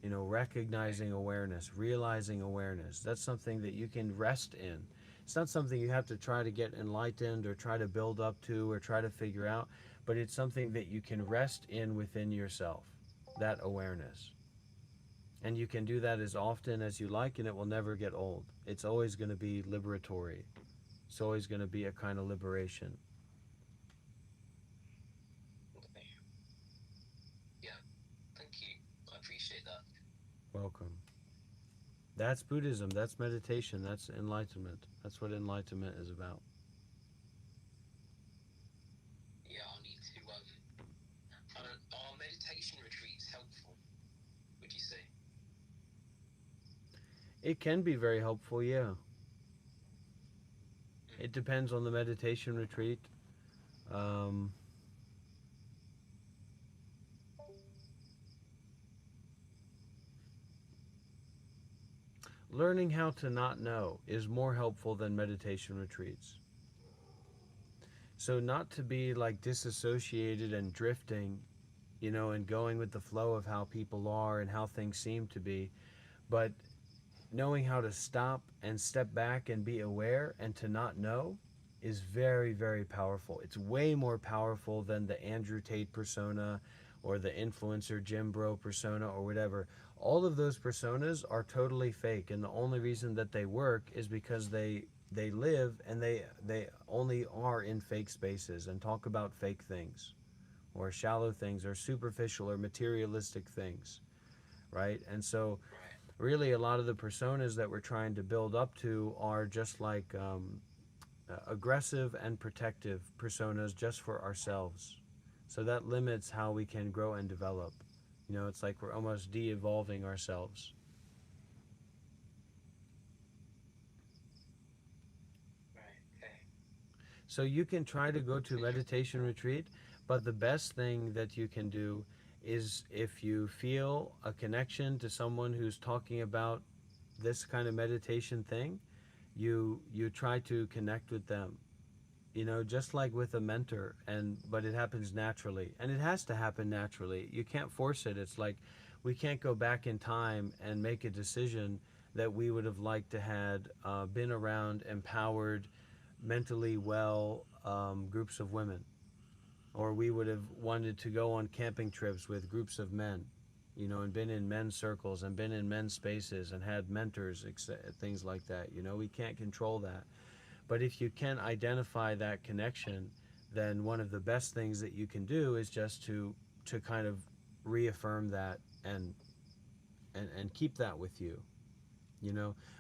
You know, Okay. recognizing awareness, realizing awareness. That's something that you can rest in. It's not something you have to try to get enlightened or try to build up to or try to figure out, but it's something that you can rest in within yourself, that awareness. And you can do that as often as you like, and it will never get old. It's always going to be liberatory. It's always going to be a kind of liberation. Okay. Yeah. Thank you. I appreciate that. Welcome. That's Buddhism. That's meditation. That's enlightenment. That's what enlightenment is about. Yeah, I'll need to. Are meditation retreats helpful? Would you say? It can be very helpful, yeah. Mm. It depends on the meditation retreat. Um, Learning how to not know is more helpful than meditation retreats. So, not to be like disassociated and drifting, you know, and going with the flow of how people are and how things seem to be, but knowing how to stop and step back and be aware and to not know is very, very powerful. It's way more powerful than the Andrew Tate persona or the influencer Jim Bro persona or whatever. All of those personas are totally fake, and the only reason that they work is because they live and they only are in fake spaces and talk about fake things or shallow things or superficial or materialistic things, right? And so Right. really a lot of the personas that we're trying to build up to are just like aggressive and protective personas just for ourselves. So that limits how we can grow and develop. You know, it's like we're almost de-evolving ourselves. Right. Okay. So you can try to go to a meditation retreat, but the best thing that you can do is if you feel a connection to someone who's talking about this kind of meditation thing, you try to connect with them, you know, just like with a mentor. And but it happens naturally, and it has to happen naturally. You can't force it. It's like we can't go back in time and make a decision that we would have liked to had been around empowered, mentally well groups of women, or we would have wanted to go on camping trips with groups of men, and been in men's circles and been in men's spaces and had mentors, things like that. We can't control that. But if you can identify that connection, then one of the best things that you can do is just to kind of reaffirm that and keep that with you,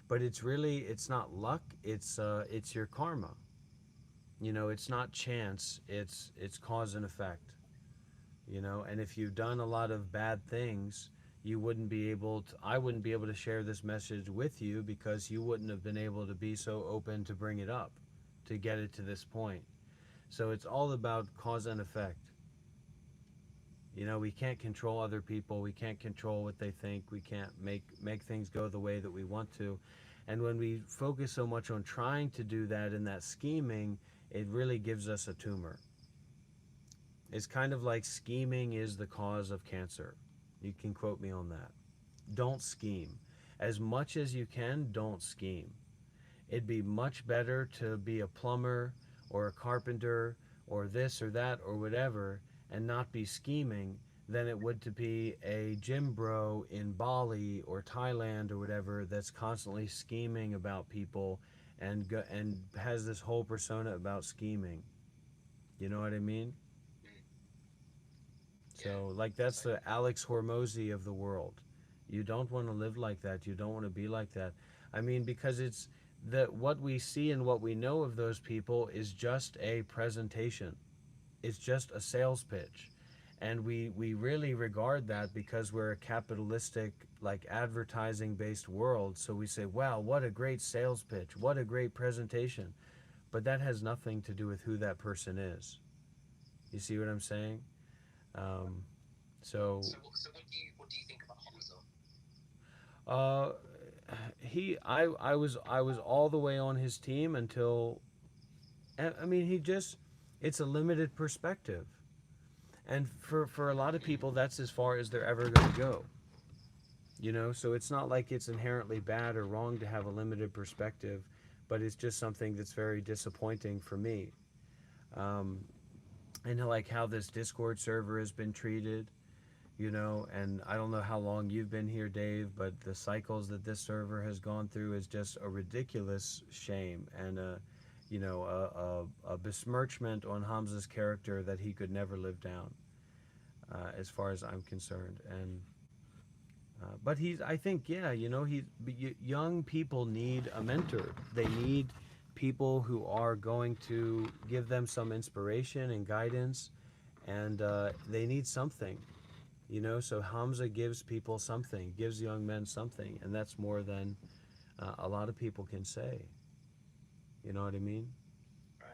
But it's not luck. It's your karma. It's not chance. It's cause and effect. And if you've done a lot of bad things, you wouldn't be able to I wouldn't be able to share this message with you, because you wouldn't have been able to be so open to bring it up, to get it to this point. So it's all about cause and effect. We can't control other people. We can't control what they think. We can't make things go the way that we want to. And when we focus so much on trying to do that and that scheming, it really gives us a tumor. It's kind of like scheming is the cause of cancer. You can quote me on that. Don't scheme. As much as you can, don't scheme. It'd be much better to be a plumber or a carpenter or this or that or whatever, and not be scheming, than it would to be a gym bro in Bali or Thailand or whatever that's constantly scheming about people and has this whole persona about scheming. You know what I mean? So, like, that's the Alex Hormozy of the world. You don't want to live like that. You don't want to be like that. I mean, because it's that what we see and what we know of those people is just a presentation. It's just a sales pitch. And we really regard that because we're a capitalistic, like, advertising based world. So we say, wow, what a great sales pitch. What a great presentation. But that has nothing to do with who that person is. You see what I'm saying? Um, so, So what do you think about Hamza? uh, I was all the way on his team until, I mean, it's a limited perspective, and for a lot of people, that's as far as they're ever going to go. So it's not like it's inherently bad or wrong to have a limited perspective, but it's just something that's very disappointing for me. Um, and like how this Discord server has been treated, and I don't know how long you've been here, Dave, but the cycles that this server has gone through is just a ridiculous shame, and a besmirchment on Hamza's character that he could never live down, as far as I'm concerned. And but I think, yeah, young people need a mentor. They need people who are going to give them some inspiration and guidance, and they need something. So Hamza gives people something, gives young men something, and that's more than a lot of people can say. You know what I mean? Right.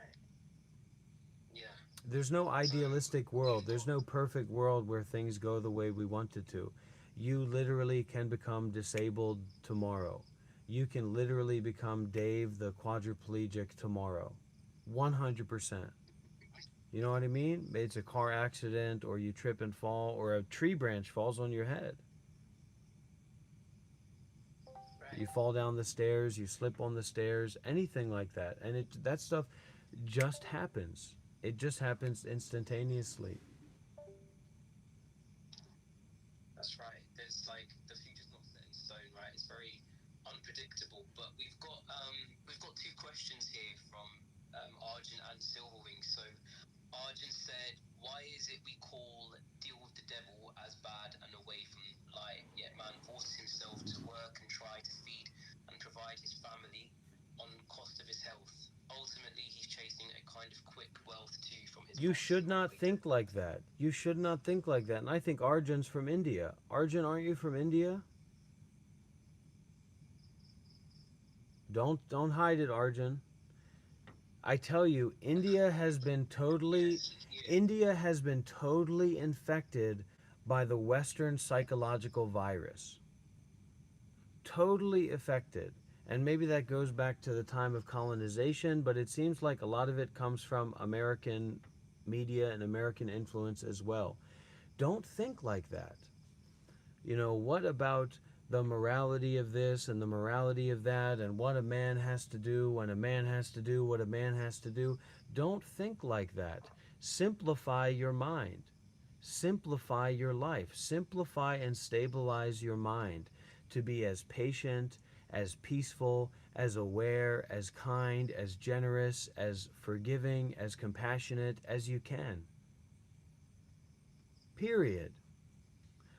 Yeah. There's no idealistic world. There's no perfect world where things go the way we want it to. You literally can become disabled tomorrow. You can literally become Dave the quadriplegic tomorrow. 100%. You know what I mean? It's a car accident, or you trip and fall, or a tree branch falls on your head. Right. You fall down the stairs, you slip on the stairs, anything like that. And that stuff just happens. It just happens instantaneously. That's right. There's like the future's not set in stone, right? It's very unpredictable. But we've got two questions here from Arjun and Silverwing. So Arjun said, "Why is it we call deal with the devil as bad and away from light? Yet man forces himself to work and try to feed and provide his family on cost of his health. Ultimately, he's chasing a kind of quick wealth too from his." You should not think like that. You should not think like that. And I think Arjun's from India. Arjun, aren't you from India? Don't hide it, Arjun. I tell you, India has been totally infected by the Western psychological virus. Totally affected. And maybe that goes back to the time of colonization, but it seems like a lot of it comes from American media and American influence as well. Don't think like that. What about the morality of this and the morality of that and what a man has to do when a man has to do what a man has to do. Don't think like that. Simplify your mind. Simplify your life. Simplify and stabilize your mind to be as patient, as peaceful, as aware, as kind, as generous, as forgiving, as compassionate as you can. Period.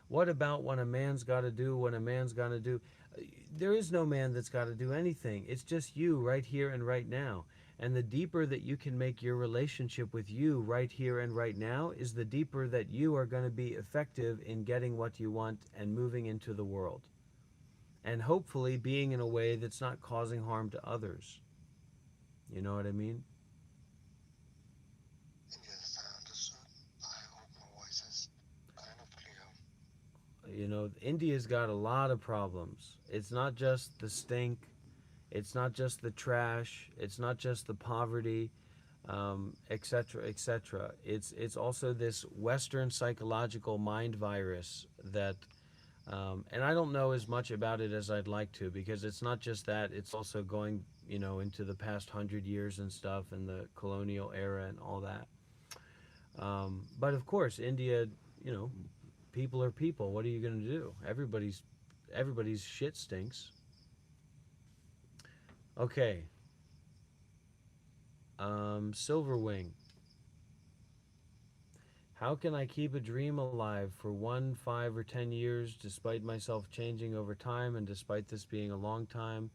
What about when a man's got to do what a man's got to do? There is no man that's got to do anything. It's just you right here and right now. And the deeper that you can make your relationship with you right here and right now is the deeper that you are going to be effective in getting what you want and moving into the world. And hopefully being in a way that's not causing harm to others. You know what I mean? Yes, I understood. I hope my voice is kind of clear. You know, India's got a lot of problems. It's not just the stink, it's not just the trash, it's not just the poverty, etc., etc. It's also this Western psychological mind virus that, and I don't know as much about it as I'd like to because it's not just that. It's also going, into the past 100 years and stuff, and the colonial era and all that. But of course, India, you know, people are people. What are you going to do? Everybody's shit stinks. Okay, Silverwing. How can I keep a dream alive for 1, 5, or 10 years despite myself changing over time and despite this being a long time?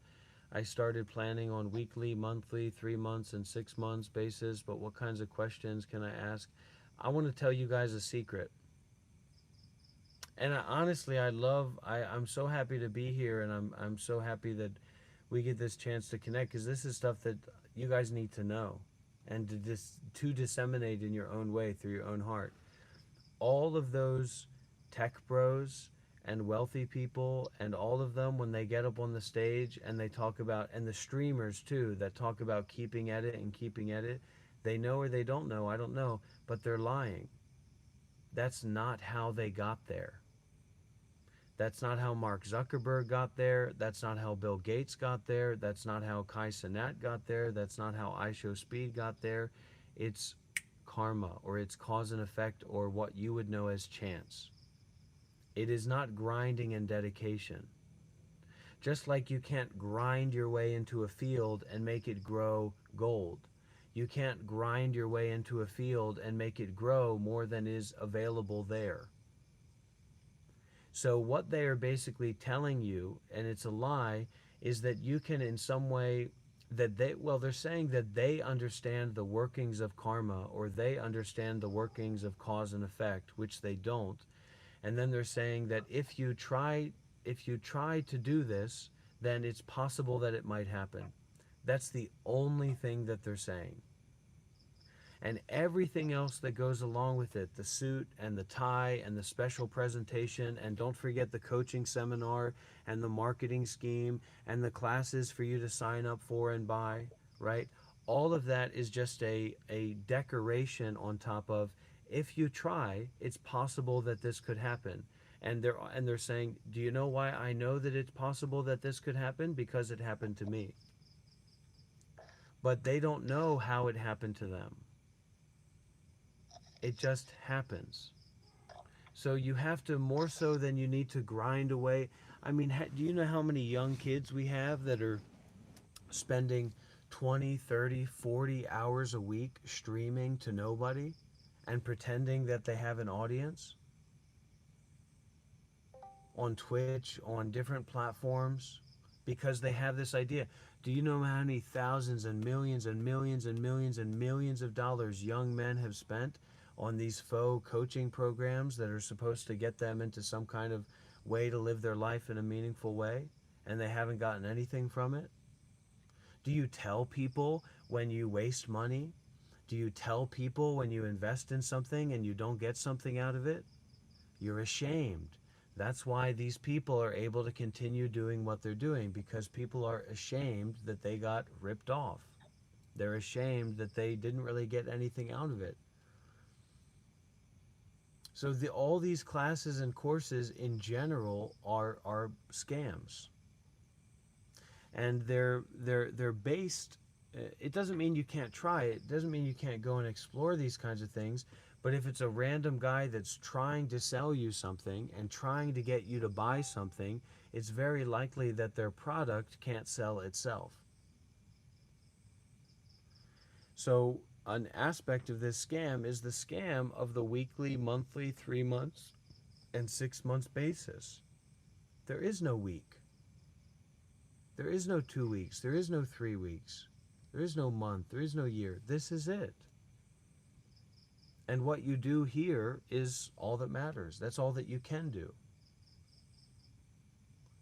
I started planning on weekly, monthly, 3 months, and 6 months basis, but what kinds of questions can I ask? I want to tell you guys a secret. And honestly, I'm so happy to be here, and I'm so happy that we get this chance to connect because this is stuff that you guys need to know and to disseminate in your own way through your own heart. All of those tech bros and wealthy people and all of them, when they get up on the stage and they talk about, and the streamers too that talk about keeping at it and keeping at it, they know or they don't know, I don't know, but they're lying. That's not how they got there. That's not how Mark Zuckerberg got there. That's not how Bill Gates got there. That's not how Kai Cenat got there. That's not how iShowSpeed got there. It's karma, or it's cause and effect, or what you would know as chance. It is not grinding and dedication. Just like you can't grind your way into a field and make it grow gold. You can't grind your way into a field and make it grow more than is available there. So what they are basically telling you, and it's a lie, is that you can in some way, they're saying that they understand the workings of karma, or they understand the workings of cause and effect, which they don't. And then they're saying that if you try to do this, then it's possible that it might happen. That's the only thing that they're saying. And everything else that goes along with it, the suit and the tie and the special presentation, and don't forget the coaching seminar and the marketing scheme and the classes for you to sign up for and buy, right? All of that is just a decoration on top of, if you try, it's possible that this could happen. And they're saying, do you know why I know that it's possible that this could happen? Because it happened to me. But they don't know how it happened to them. It just happens. So you have to, more so than you need to grind away. I mean, do you know how many young kids we have that are spending 20, 30, 40 hours a week streaming to nobody and pretending that they have an audience on Twitch, on different platforms, because they have this idea? Do you know how many thousands and millions and millions and millions and millions of dollars young men have spent on these faux coaching programs that are supposed to get them into some kind of way to live their life in a meaningful way, and they haven't gotten anything from it? Do you tell people when you waste money? Do you tell people when you invest in something and you don't get something out of it? You're ashamed. That's why these people are able to continue doing what they're doing, because people are ashamed that they got ripped off. They're ashamed that they didn't really get anything out of it. So all these classes and courses in general are scams, and they're based. It doesn't mean you can't try it. It doesn't mean you can't go and explore these kinds of things. But if it's a random guy that's trying to sell you something and trying to get you to buy something, it's very likely that their product can't sell itself. So an aspect of this scam is the scam of the weekly, monthly, 3 months, and 6 months basis. There is no week. There is no 2 weeks. There is no 3 weeks. There is no month. There is no year. This is it. And what you do here is all that matters. That's all that you can do.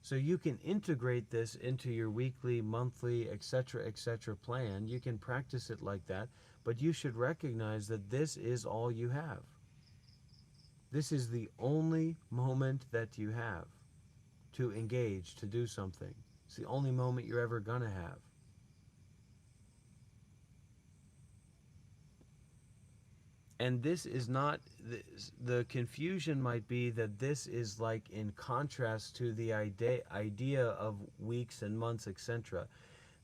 So you can integrate this into your weekly, monthly, etc. plan. You can practice it like that, but you should recognize that this is all you have. This is the only moment that you have to engage, to do something. It's the only moment you're ever going to have. And this is not, the confusion might be that this is like in contrast to the idea of weeks and months, etc.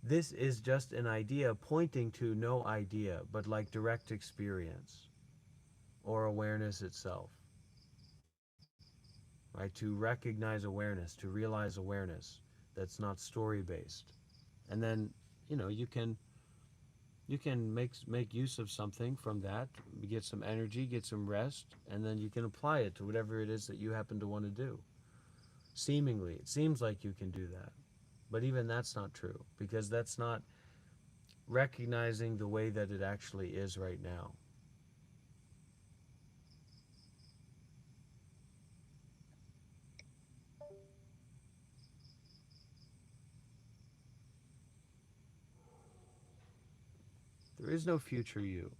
This is just an idea pointing to no idea, but like direct experience or awareness itself. Right? To recognize awareness, to realize awareness that's not story based. And then, you can make use of something from that, get some energy, get some rest, and then you can apply it to whatever it is that you happen to want to do. Seemingly, it seems like you can do that. But even that's not true, because that's not recognizing the way that it actually is right now. There is no future you.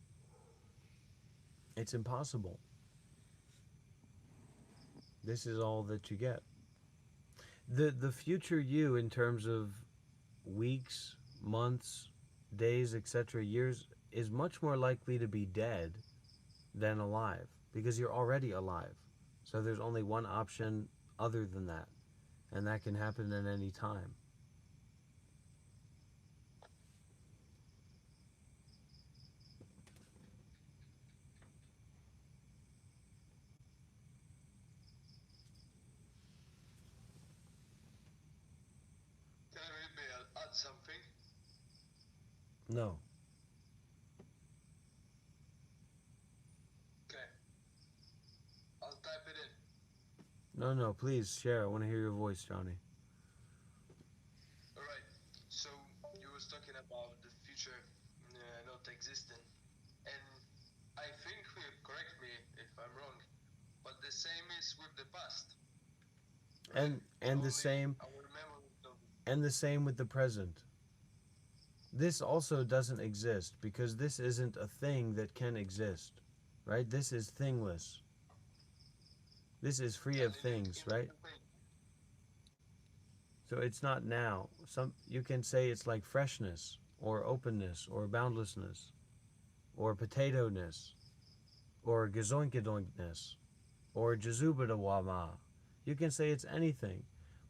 It's impossible. This is all that you get. The future you, in terms of weeks, months, days, etc., years, is much more likely to be dead than alive, because you're already alive. So there's only one option other than that, and that can happen at any time. Can you read me? I'll add something. No. Okay. I'll type it in. No, please share. I want to hear your voice, Johnny. Alright. So you was talking about the future not existing. And I think, correct me if I'm wrong, but the same is with the past. Right? And the Only same our memories of and the same with the present. This also doesn't exist because this isn't a thing that can exist. Right? This is thingless. This is free of things, right? So it's not now. You can say it's like freshness or openness or boundlessness or potato-ness or gezoinkedoinkness or jazubadawama. You can say it's anything,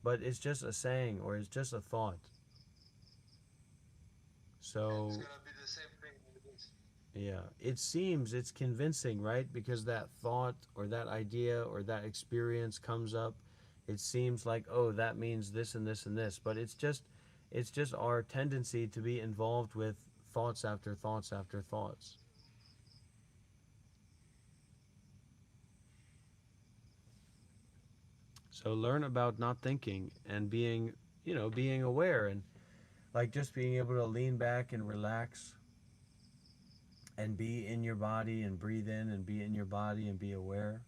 but it's just a saying or it's just a thought. So it's gonna be the same thing with this. yeah, it's convincing, right? Because that thought or that idea or that experience comes up. It seems like, oh, that means this and this and this, but it's just our tendency to be involved with thoughts after thoughts after thoughts. So learn about not thinking and being aware, and like just being able to lean back and relax and be in your body and breathe in and be in your body and be aware.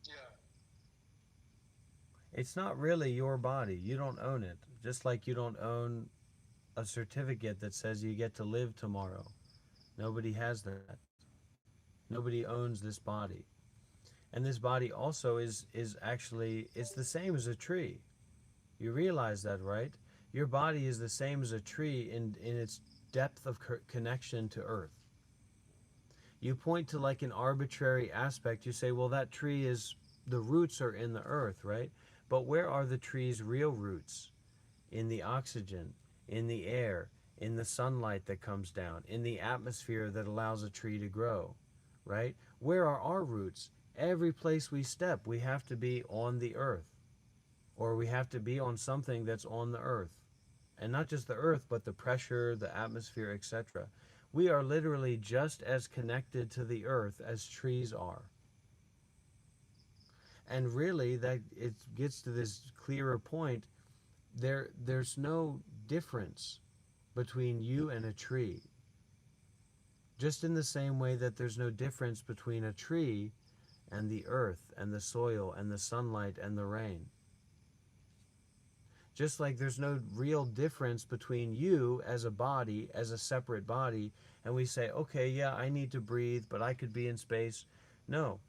Yeah. It's not really your body. You don't own it. Just like you don't own a certificate that says you get to live tomorrow. Nobody has that. Nobody owns this body. And this body also is actually, it's the same as a tree. You realize that, right? Your body is the same as a tree in its depth of connection to earth. You point to like an arbitrary aspect. You say, well, that tree is, the roots are in the earth, right? But where are the tree's real roots? In the oxygen, in the air, in the sunlight that comes down, in the atmosphere that allows a tree to grow, right? Where are our roots? Every place we step, we have to be on the earth, or we have to be on something that's on the earth. And not just the earth, but the pressure, the atmosphere, etc. We are literally just as connected to the earth as trees are. And really, that it gets to this clearer point. There's no difference between you and a tree. Just in the same way that there's no difference between a tree and the earth and the soil and the sunlight and the rain. Just like there's no real difference between you as a body, as a separate body, and we say, okay, yeah, I need to breathe, but I could be in space. No.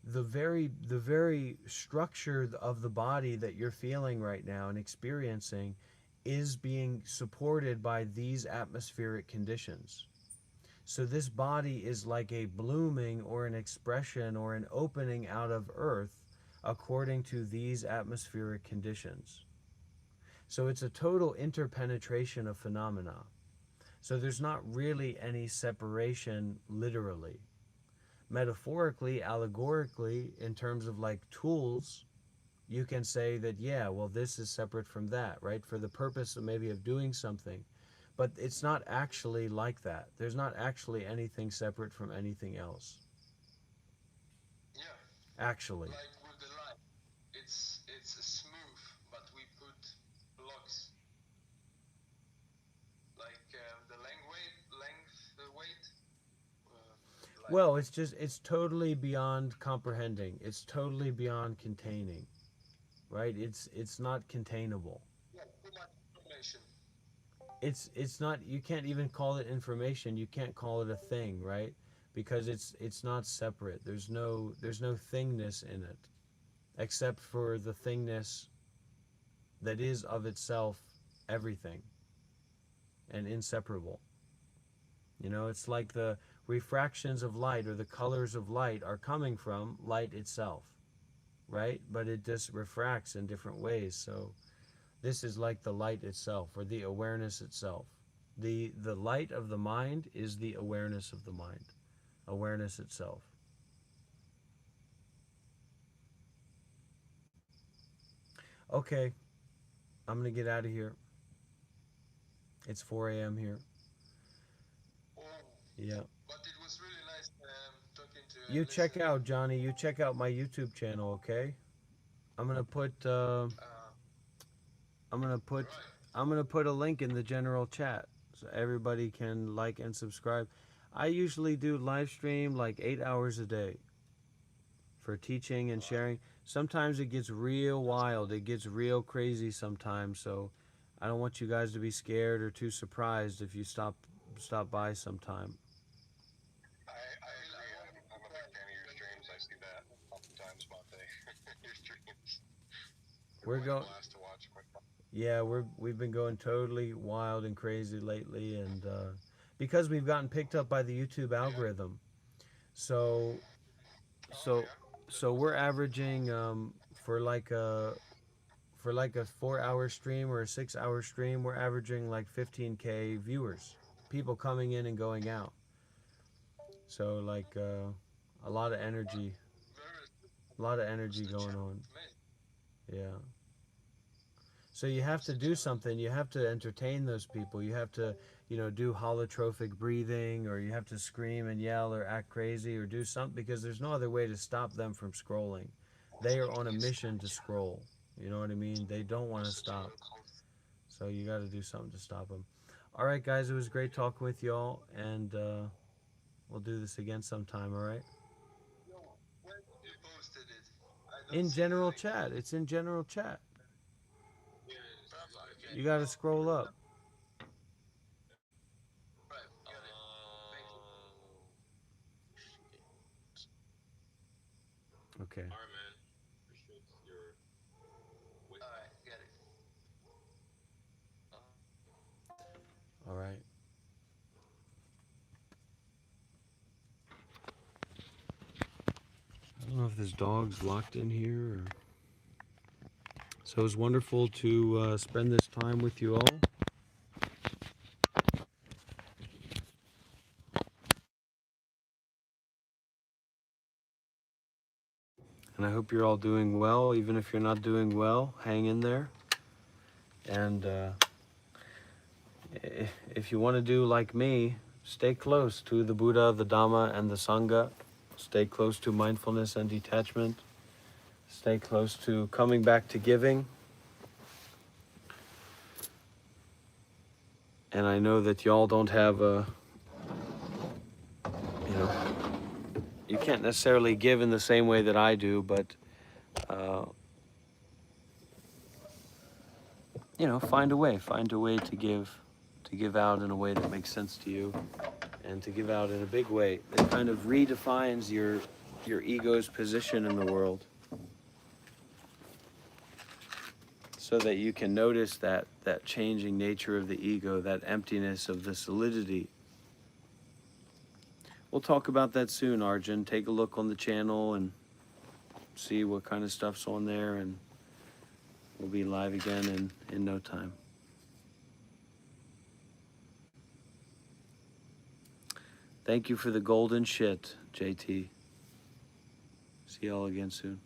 The very structure of the body that you're feeling right now and experiencing is being supported by these atmospheric conditions. So this body is like a blooming or an expression or an opening out of earth according to these atmospheric conditions. So it's a total interpenetration of phenomena. So there's not really any separation literally. Metaphorically, allegorically, in terms of like tools, you can say that, yeah, well, this is separate from that, right? For the purpose of maybe of doing something. But it's not actually like that. There's not actually anything separate from anything else. Yeah. Actually. Like with the light, it's smooth, but we put blocks. Like the length, weight. Like Well, it's totally beyond comprehending. It's totally beyond containing, right? It's not containable. yeah, too much information. It's not, you can't even call it information. You can't call it a thing, right? Because it's not separate. There's no thingness in it, except for the thingness that is of itself everything and inseparable. It's like the refractions of light or the colors of light are coming from light itself, right? But it just refracts in different ways. So this is like the light itself or the awareness itself. The light of the mind is the awareness of the mind, awareness itself. Okay, I'm going to get out of here. It's 4 a.m. here. Oh, Yeah. but it was really nice talking to you. You And check listening. out, Johnny, you check out my YouTube channel, okay? I'm going to put I'm going to put Right. I'm going to put a link in the general chat so everybody can like and subscribe. I usually do live stream like 8 hours a day for teaching and sharing. Sometimes it gets real wild. It gets real crazy sometimes, so I don't want you guys to be scared or too surprised if you stop by sometime. I agree. I'm a big fan of your streams. I see that oftentimes, Monte. Your streams. We're Quite a going blast to watch. Quite fun. Yeah, we've been going totally wild and crazy lately, and because we've gotten picked up by the YouTube algorithm, so Oh so yeah. so we're averaging for like a 4 hour stream or a 6 hour stream, we're averaging like 15K viewers, people coming in and going out. So like a lot of energy, Very a lot of what's energy the going chat? on. Amazing. Yeah. So you have What's to the do channel? something. You have to entertain those people. You have to, do holotropic breathing, or you have to scream and yell or act crazy or do something, because there's no other way to stop them from scrolling. They are on a mission to scroll. You know what I mean? They don't want to What's the stop. channel called? So you got to do something to stop them. All right, guys, it was great talking with y'all, and we'll do this again sometime, all right? Yo, where did you posted it? I don't In see the general link. chat. It's in general chat. Here it is. Okay. You got to scroll up. Right. Got it. Thank you. Okay. Alright, man. Appreciate your Alright, get it. All right. know if this dog's locked in here. So it was wonderful to spend this time with you all. And I hope you're all doing well. Even if you're not doing well, hang in there. And if you want to do like me, stay close to the Buddha, the Dhamma, and the Sangha. Stay close to mindfulness and detachment. Stay close to coming back to giving. And I know that y'all don't have you can't necessarily give in the same way that I do, but find a way to give out in a way that makes sense to you, and to give out in a big way that kind of redefines your ego's position in the world, so that you can notice that changing nature of the ego, that emptiness of the solidity. We'll talk about that soon, Arjun. Take a look on the channel and see what kind of stuff's on there, and we'll be live again in no time. Thank you for the golden shit, JT. See y'all again soon.